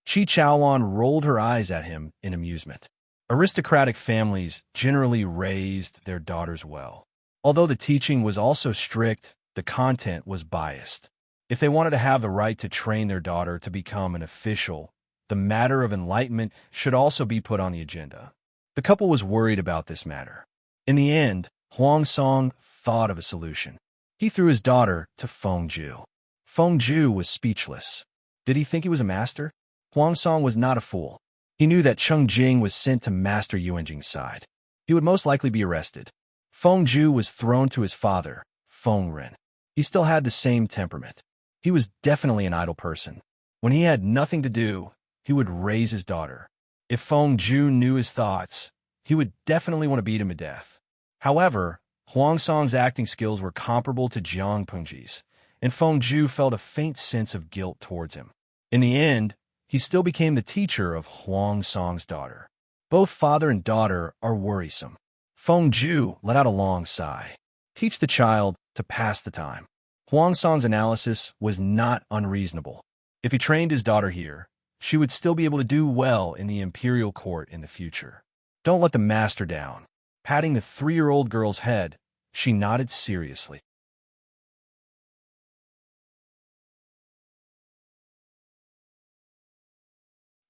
Qi Chaolan rolled her eyes at him in amusement. Aristocratic families generally raised their daughters well. Although the teaching was also strict, the content was biased. If they wanted to have the right to train their daughter to become an official, the matter of enlightenment should also be put on the agenda. The couple was worried about this matter. In the end, Huang Song thought of a solution. He threw his daughter to Feng Ju. Feng Ju was speechless. Did he think he was a master? Huang Song was not a fool. He knew that Cheng Jing was sent to Master Yuanjing's side. He would most likely be arrested. Feng Ju was thrown to his father, Feng Ren. He still had the same temperament. He was definitely an idle person. When he had nothing to do, he would raise his daughter. If Feng Ju knew his thoughts, he would definitely want to beat him to death. However, Huang Song's acting skills were comparable to Jiang Pengji's, and Feng Ju felt a faint sense of guilt towards him. In the end, he still became the teacher of Huang Song's daughter. Both father and daughter are worrisome. Feng Ju let out a long sigh. Teach the child to pass the time. Huang Song's analysis was not unreasonable. If he trained his daughter here, she would still be able to do well in the imperial court in the future. Don't let the master down. Patting the 3-year-old girl's head, she nodded seriously.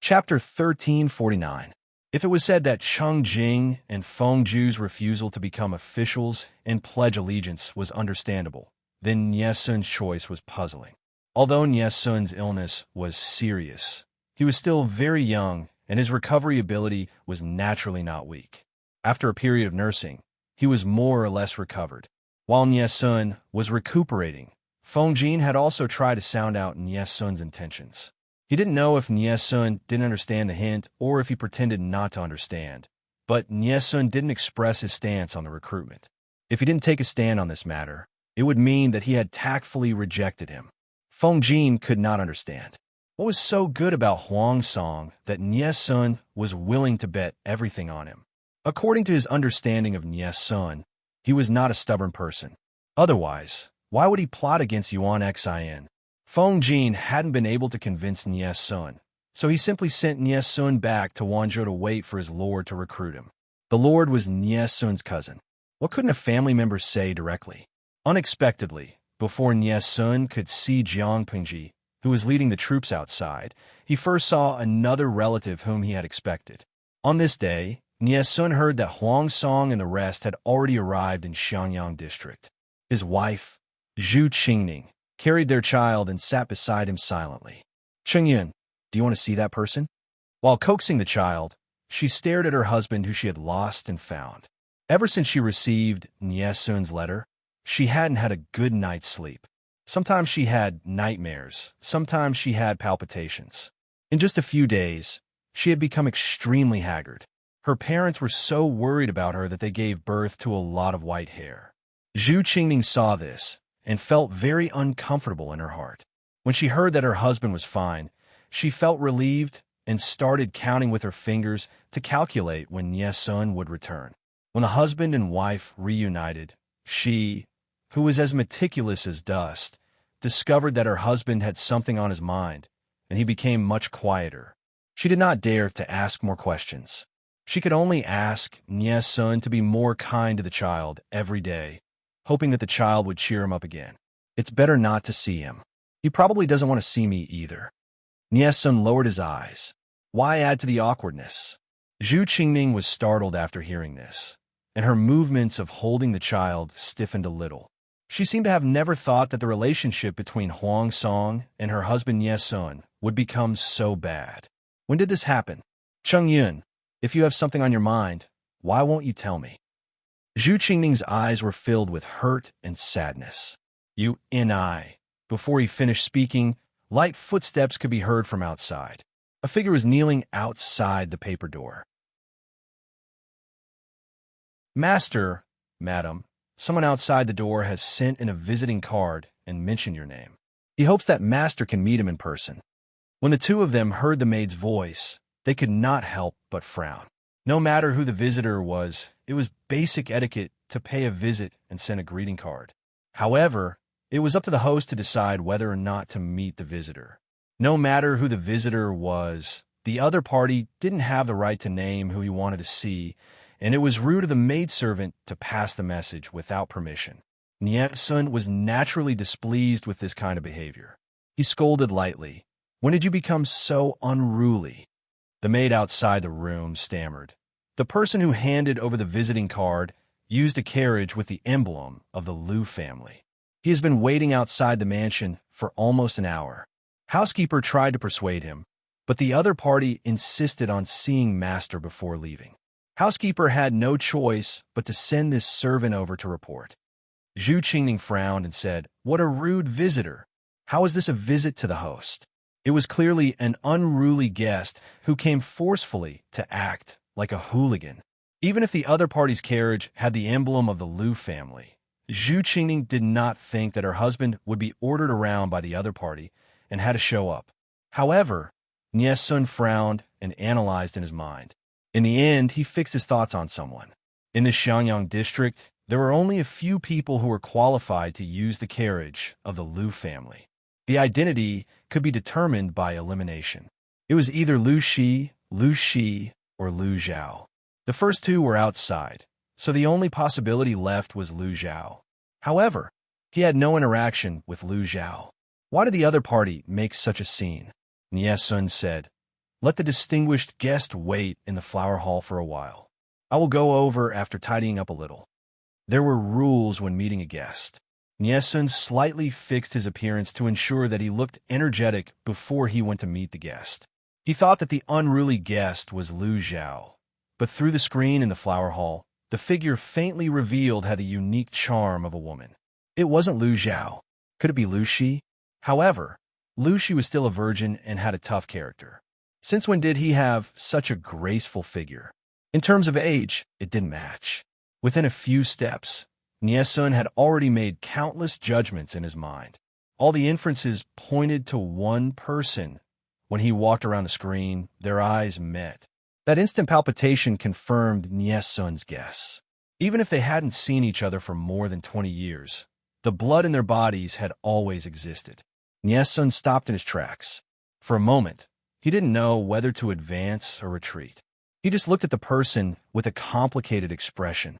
Chapter 1349. If it was said that Cheng Jing and Feng Ju's refusal to become officials and pledge allegiance was understandable, then Nie Sun's choice was puzzling. Although Nie Sun's illness was serious, he was still very young and his recovery ability was naturally not weak. After a period of nursing, he was more or less recovered. While Nie Sun was recuperating, Feng Jin had also tried to sound out Nie Sun's intentions. He didn't know if Nye-sun didn't understand the hint or if he pretended not to understand, but Nye-sun didn't express his stance on the recruitment. If he didn't take a stand on this matter, it would mean that he had tactfully rejected him. Feng Jin could not understand. What was so good about Huang Song that Nye-sun was willing to bet everything on him? According to his understanding of Nye-sun, he was not a stubborn person. Otherwise, why would he plot against Yuan Xin? Feng Jin hadn't been able to convince Nye-sun, so he simply sent Nye-sun back to Wanzhou to wait for his lord to recruit him. The lord was Nye-sun's cousin. What couldn't a family member say directly? Unexpectedly, before Nye-sun could see Jiang Pengji, who was leading the troops outside, he first saw another relative whom he had expected. On this day, Nye-sun heard that Huang Song and the rest had already arrived in Xiangyang district. His wife, Zhu Qingning, carried their child and sat beside him silently. "Chengyun, do you want to see that person?" While coaxing the child, she stared at her husband who she had lost and found. Ever since she received Nye-sun's letter, she hadn't had a good night's sleep. Sometimes she had nightmares, sometimes she had palpitations. In just a few days, she had become extremely haggard. Her parents were so worried about her that they gave birth to a lot of white hair. Zhu Qingning saw this and felt very uncomfortable in her heart. When she heard that her husband was fine, she felt relieved and started counting with her fingers to calculate when Nye-sun would return. When the husband and wife reunited, she, who was as meticulous as dust, discovered that her husband had something on his mind, and he became much quieter. She did not dare to ask more questions. She could only ask Nye-sun to be more kind to the child every day, hoping that the child would cheer him up again. "It's better not to see him. He probably doesn't want to see me either." Nye-sun lowered his eyes. Why add to the awkwardness? Zhu Qingning was startled after hearing this, and her movements of holding the child stiffened a little. She seemed to have never thought that the relationship between Huang Song and her husband Nye-sun would become so bad. When did this happen? "Chengyun, if you have something on your mind, why won't you tell me?" Zhu Qingning's eyes were filled with hurt and sadness. "You and I." Before he finished speaking, light footsteps could be heard from outside. A figure was kneeling outside the paper door. "Master, madam, someone outside the door has sent in a visiting card and mentioned your name. He hopes that Master can meet him in person." When the two of them heard the maid's voice, they could not help but frown. No matter who the visitor was, it was basic etiquette to pay a visit and send a greeting card. However, it was up to the host to decide whether or not to meet the visitor. No matter who the visitor was, the other party didn't have the right to name who he wanted to see, and it was rude of the maidservant to pass the message without permission. Nye-sun was naturally displeased with this kind of behavior. He scolded lightly. "When did you become so unruly?" The maid outside the room stammered. The person who handed over the visiting card used a carriage with the emblem of the Liu family. He has been waiting outside the mansion for almost an hour. Housekeeper tried to persuade him, but the other party insisted on seeing Master before leaving. Housekeeper had no choice but to send this servant over to report. Zhu Qingning frowned and said, "What a rude visitor! How is this a visit to the host?" It was clearly an unruly guest who came forcefully to act like a hooligan. Even if the other party's carriage had the emblem of the Liu family, Zhu Qingning did not think that her husband would be ordered around by the other party and had to show up. However, Nye-sun frowned and analyzed in his mind. In the end, he fixed his thoughts on someone. In the Xiangyang district, there were only a few people who were qualified to use the carriage of the Liu family. The identity could be determined by elimination. It was either Liu Shi, or Liu Zhao. The first two were outside, so the only possibility left was Liu Zhao. However, he had no interaction with Liu Zhao. Why did the other party make such a scene? Nye-sun said, "Let the distinguished guest wait in the flower hall for a while. I will go over after tidying up a little." There were rules when meeting a guest. Nye-sun slightly fixed his appearance to ensure that he looked energetic before he went to meet the guest. He thought that the unruly guest was Liu Zhao, but through the screen in the flower hall, the figure faintly revealed had the unique charm of a woman. It wasn't Liu Zhao. Could it be Liu Shi? However, Lu Shi was still a virgin and had a tough character. Since when did he have such a graceful figure? In terms of age, it didn't match. Within a few steps, Nie-sun had already made countless judgments in his mind. All the inferences pointed to one person. When he walked around the screen, their eyes met. That instant palpitation confirmed Nie-sun's guess. Even if they hadn't seen each other for more than 20 years, the blood in their bodies had always existed. Nie-sun stopped in his tracks. For a moment, he didn't know whether to advance or retreat. He just looked at the person with a complicated expression.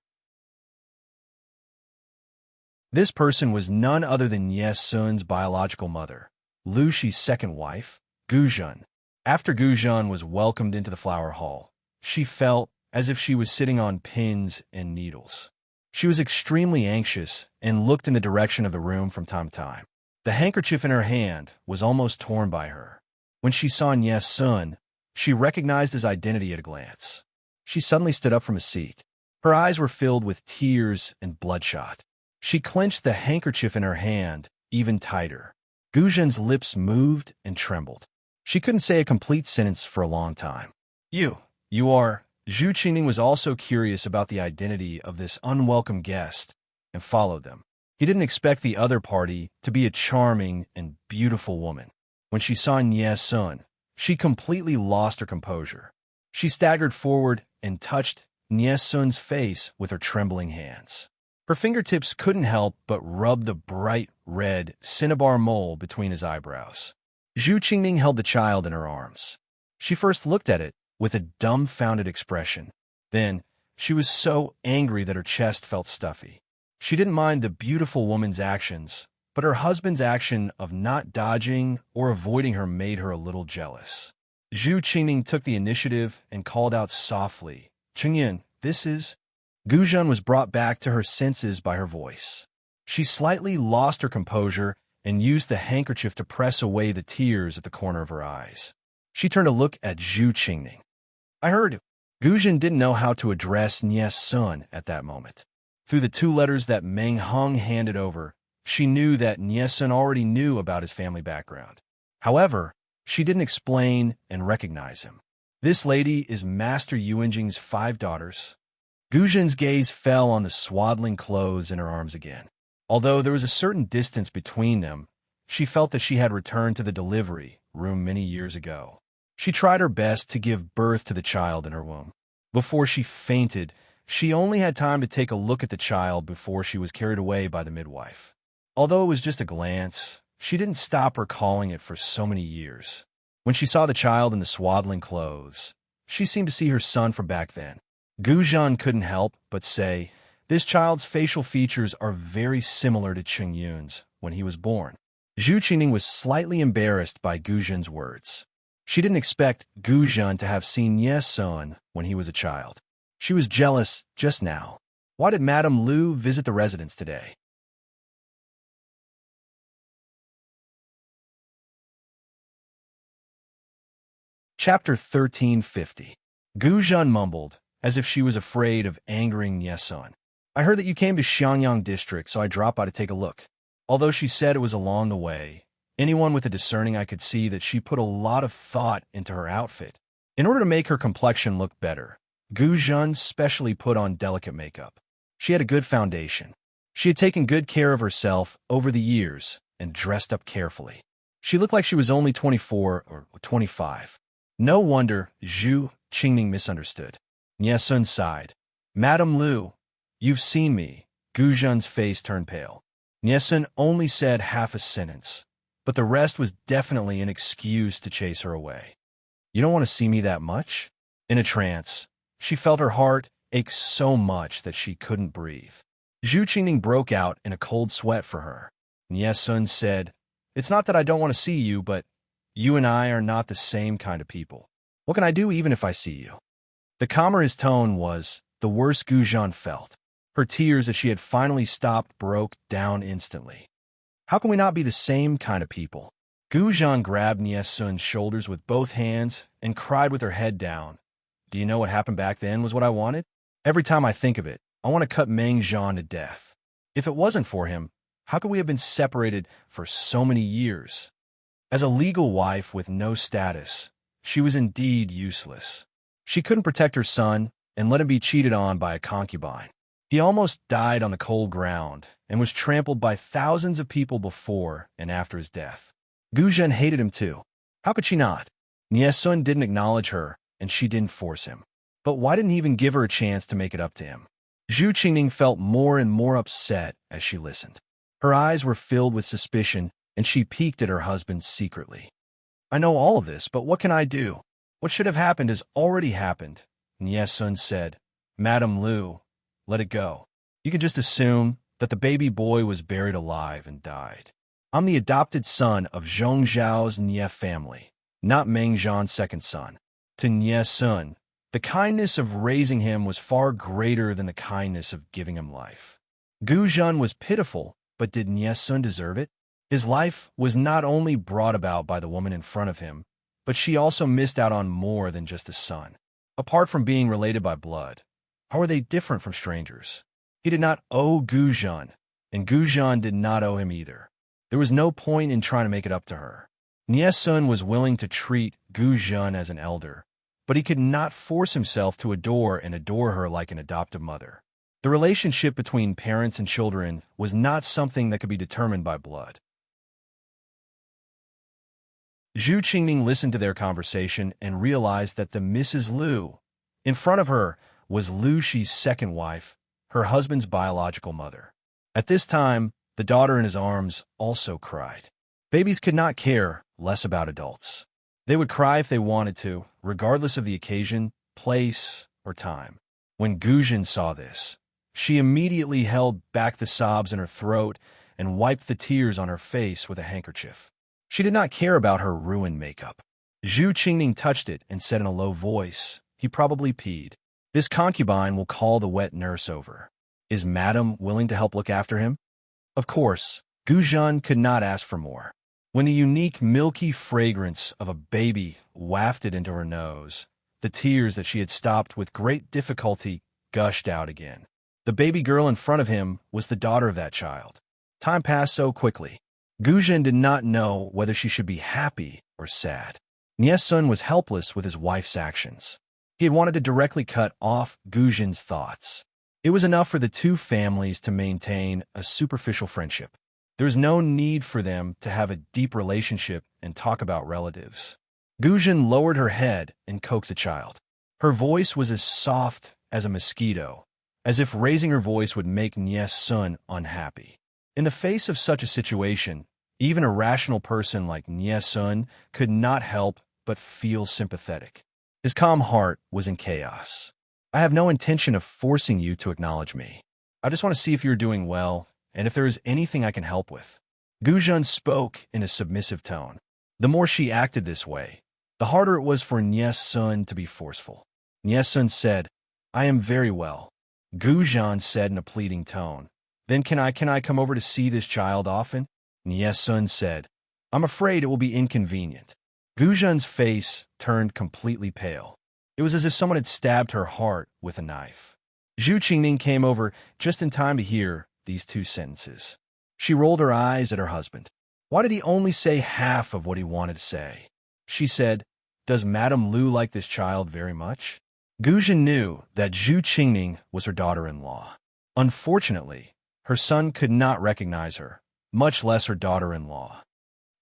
This person was none other than Nie-sun's biological mother, Lu Shi's second wife, Guzhan. After Guzhan was welcomed into the flower hall, she felt as if she was sitting on pins and needles. She was extremely anxious and looked in the direction of the room from time to time. The handkerchief in her hand was almost torn by her. When she saw Nie-sun, she recognized his identity at a glance. She suddenly stood up from a seat. Her eyes were filled with tears and bloodshot. She clenched the handkerchief in her hand even tighter. Guzhan's lips moved and trembled. She couldn't say a complete sentence for a long time. You are... Zhu Qingning was also curious about the identity of this unwelcome guest and followed them. He didn't expect the other party to be a charming and beautiful woman. When she saw Nie-sun, she completely lost her composure. She staggered forward and touched Nie-sun's face with her trembling hands. Her fingertips couldn't help but rub the bright red cinnabar mole between his eyebrows. Zhu Qingning held the child in her arms. She first looked at it with a dumbfounded expression. Then, she was so angry that her chest felt stuffy. She didn't mind the beautiful woman's actions, but her husband's action of not dodging or avoiding her made her a little jealous. Zhu Qingning took the initiative and called out softly, "Chengyan, this is..." Guzhan was brought back to her senses by her voice. She slightly lost her composure and used the handkerchief to press away the tears at the corner of her eyes. She turned to look at Zhu Qingning. "I heard." Guzhan didn't know how to address Nie-sun at that moment. Through the two letters that Meng Heng handed over, she knew that Nie-sun already knew about his family background. However, she didn't explain and recognize him. "This lady is Master Yuanjing's 5 daughters." Guzhan's gaze fell on the swaddling clothes in her arms again. Although there was a certain distance between them, she felt that she had returned to the delivery room many years ago. She tried her best to give birth to the child in her womb. Before she fainted, she only had time to take a look at the child before she was carried away by the midwife. Although it was just a glance, she didn't stop recalling it for so many years. When she saw the child in the swaddling clothes, she seemed to see her son from back then. Guzhan couldn't help but say, "This child's facial features are very similar to Chengyun's when he was born." Zhu Qingning was slightly embarrassed by Guzhan's words. She didn't expect Guzhan to have seen Nie-sun when he was a child. She was jealous just now. Why did Madame Lu visit the residence today? Chapter 1350. Guzhan mumbled, as if she was afraid of angering Nie-sun. "I heard that you came to Xiangyang district, so I dropped by to take a look." Although she said it was along the way, anyone with a discerning eye could see that she put a lot of thought into her outfit. In order to make her complexion look better, Guzhan specially put on delicate makeup. She had a good foundation. She had taken good care of herself over the years and dressed up carefully. She looked like she was only 24 or 25. No wonder Zhu Qingning misunderstood. Nie-sun sighed. "Madame Lu, you've seen me." Guzhan's face turned pale. Nie-sun only said half a sentence, but the rest was definitely an excuse to chase her away. "You don't want to see me that much?" In a trance, she felt her heart ache so much that she couldn't breathe. Zhu Qingning broke out in a cold sweat for her. Nie-sun said, "It's not that I don't want to see you, but you and I are not the same kind of people. What can I do even if I see you?" The calmer his tone was, the worse Guzhan felt. Her tears, as she had finally stopped, broke down instantly. "How can we not be the same kind of people?" Guzhan grabbed Nie-sun's shoulders with both hands and cried with her head down. "Do you know what happened back then was what I wanted? Every time I think of it, I want to cut Meng Zhan to death. If it wasn't for him, how could we have been separated for so many years?" As a legal wife with no status, she was indeed useless. She couldn't protect her son and let him be cheated on by a concubine. He almost died on the cold ground and was trampled by thousands of people before and after his death. Gu Zhen hated him too. How could she not? Nie-sun didn't acknowledge her, and she didn't force him. But why didn't he even give her a chance to make it up to him? Zhu Qingning felt more and more upset as she listened. Her eyes were filled with suspicion, and she peeked at her husband secretly. I know all of this, but what can I do? What should have happened has already happened, Nie-sun said. Madame Lu, let it go. You can just assume that the baby boy was buried alive and died. I'm the adopted son of Zhong Zhao's Nie family, not Meng Zhan's second son. To Nie-sun, the kindness of raising him was far greater than the kindness of giving him life. Gu Zhen was pitiful, but did Nie-sun deserve it? His life was not only brought about by the woman in front of him, but she also missed out on more than just a son. Apart from being related by blood, how are they different from strangers? He did not owe Gu Zhen, and Gu Zhen did not owe him either. There was no point in trying to make it up to her. Nie-sun was willing to treat Gu Zhen as an elder, but he could not force himself to adore her like an adoptive mother. The relationship between parents and children was not something that could be determined by blood. Zhu Qingning listened to their conversation and realized that the Mrs. Lu in front of her was Lu Shi's second wife, her husband's biological mother. At this time, the daughter in his arms also cried. Babies could not care less about adults. They would cry if they wanted to, regardless of the occasion, place, or time. When Gu Zhen saw this, she immediately held back the sobs in her throat and wiped the tears on her face with a handkerchief. She did not care about her ruined makeup. Zhu Qingning touched it and said in a low voice, he probably peed. This concubine will call the wet nurse over. Is Madame willing to help look after him? Of course, Gu Zhen could not ask for more. When the unique milky fragrance of a baby wafted into her nose, the tears that she had stopped with great difficulty gushed out again. The baby girl in front of him was the daughter of that child. Time passed so quickly. Gu Zhen did not know whether she should be happy or sad. Nie-sun was helpless with his wife's actions. He had wanted to directly cut off Gu Zhen's thoughts. It was enough for the two families to maintain a superficial friendship. There was no need for them to have a deep relationship and talk about relatives. Gu Zhen lowered her head and coaxed the child. Her voice was as soft as a mosquito, as if raising her voice would make Nie-sun unhappy. In the face of such a situation, even a rational person like Nie-sun could not help but feel sympathetic. His calm heart was in chaos. I have no intention of forcing you to acknowledge me. I just want to see if you're doing well, and if there is anything I can help with. Gu Zhen spoke in a submissive tone. The more she acted this way, the harder it was for Nie-sun to be forceful. Nie-sun said, I am very well. Gu Zhen said in a pleading tone. Then can I come over to see this child often? Nie-sun said, I'm afraid it will be inconvenient. Gu Zhen's face turned completely pale. It was as if someone had stabbed her heart with a knife. Zhu Qingning came over just in time to hear these two sentences. She rolled her eyes at her husband. Why did he only say half of what he wanted to say? She said, Does Madame Lu like this child very much? Gu Zhen knew that Zhu Qingning was her daughter-in-law. Unfortunately, her son could not recognize her, much less her daughter-in-law.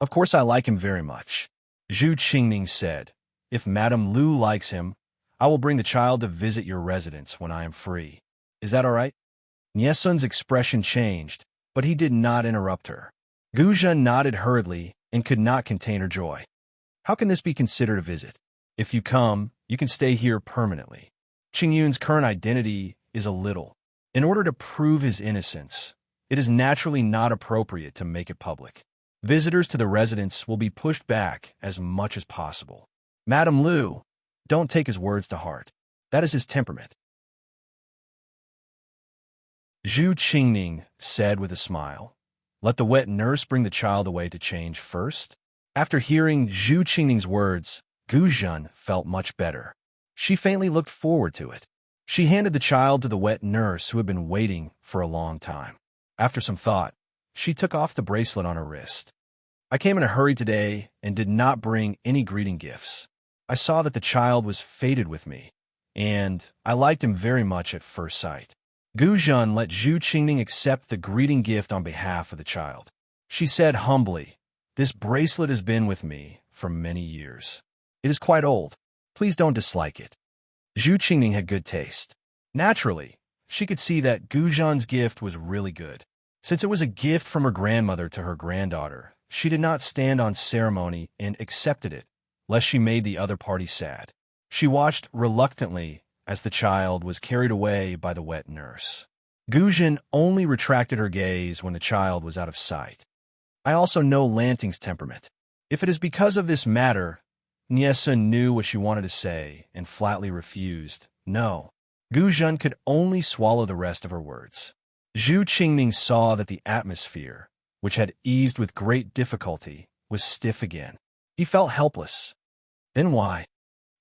Of course I like him very much, Zhu Qingning said. If Madame Lu likes him, I will bring the child to visit your residence when I am free. Is that all right? Nie-sun's expression changed, but he did not interrupt her. Gu Zhen nodded hurriedly and could not contain her joy. How can this be considered a visit? If you come, you can stay here permanently. Qingyun's current identity is a little. In order to prove his innocence, it is naturally not appropriate to make it public. Visitors to the residence will be pushed back as much as possible. Madame Lu, don't take his words to heart. That is his temperament. Zhu Qingning said with a smile. Let the wet nurse bring the child away to change first. After hearing Zhu Qingning's words, Gu Zhen felt much better. She faintly looked forward to it. She handed the child to the wet nurse who had been waiting for a long time. After some thought, she took off the bracelet on her wrist. I came in a hurry today and did not bring any greeting gifts. I saw that the child was fated with me, and I liked him very much at first sight. Gu Zhen let Zhu Qingning accept the greeting gift on behalf of the child. She said humbly, "This bracelet has been with me for many years. It is quite old. Please don't dislike it." Zhu Qingning had good taste. Naturally, she could see that Gu Zhen's gift was really good. Since it was a gift from her grandmother to her granddaughter, she did not stand on ceremony and accepted it, lest she made the other party sad. She watched reluctantly as the child was carried away by the wet nurse. Gu Zhen only retracted her gaze when the child was out of sight. I also know Lanting's temperament. If it is because of this matter, Niesun knew what she wanted to say and flatly refused. No. Gu Zhen could only swallow the rest of her words. Zhu Qingning saw that the atmosphere, which had eased with great difficulty, was stiff again. He felt helpless. Then why?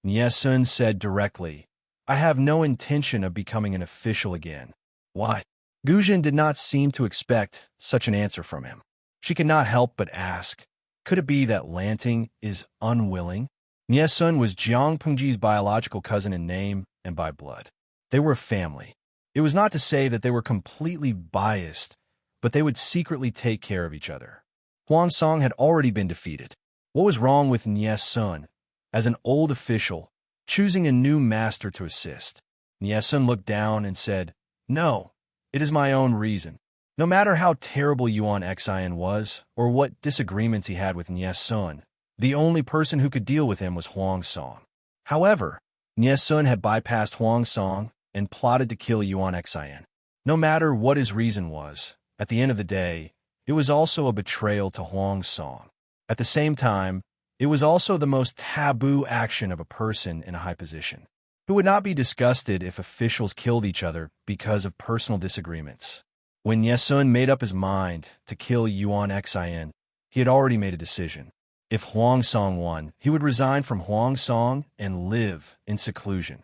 Niesun said directly, "I have no intention of becoming an official again." Why? Gu Zhen did not seem to expect such an answer from him. She could not help but ask, could it be that Lanting is unwilling? Niesun was Jiang Pengji's biological cousin in name and by blood. They were a family. It was not to say that they were completely biased, but they would secretly take care of each other. Huang Song had already been defeated. What was wrong with Niesun, as an old official, choosing a new master to assist? Niesun looked down and said, "No, it is my own reason." No matter how terrible Yuan Xian was, or what disagreements he had with Niesun, the only person who could deal with him was Huang Song. However, Niesun had bypassed Huang Song and plotted to kill Yuan Xian. No matter what his reason was, at the end of the day, it was also a betrayal to Huang Song. At the same time, it was also the most taboo action of a person in a high position, who would not be disgusted if officials killed each other because of personal disagreements. When Niesun made up his mind to kill Yuan Xian, he had already made a decision. If Huang Song won, he would resign from Huang Song and live in seclusion.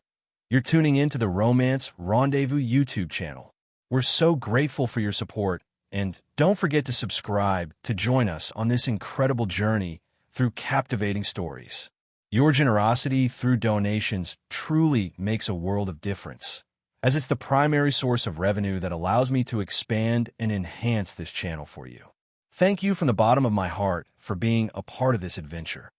You're tuning in to the Romance Rendezvous YouTube channel. We're so grateful for your support, and don't forget to subscribe to join us on this incredible journey through captivating stories. Your generosity through donations truly makes a world of difference, as it's the primary source of revenue that allows me to expand and enhance this channel for you. Thank you from the bottom of my heart for being a part of this adventure.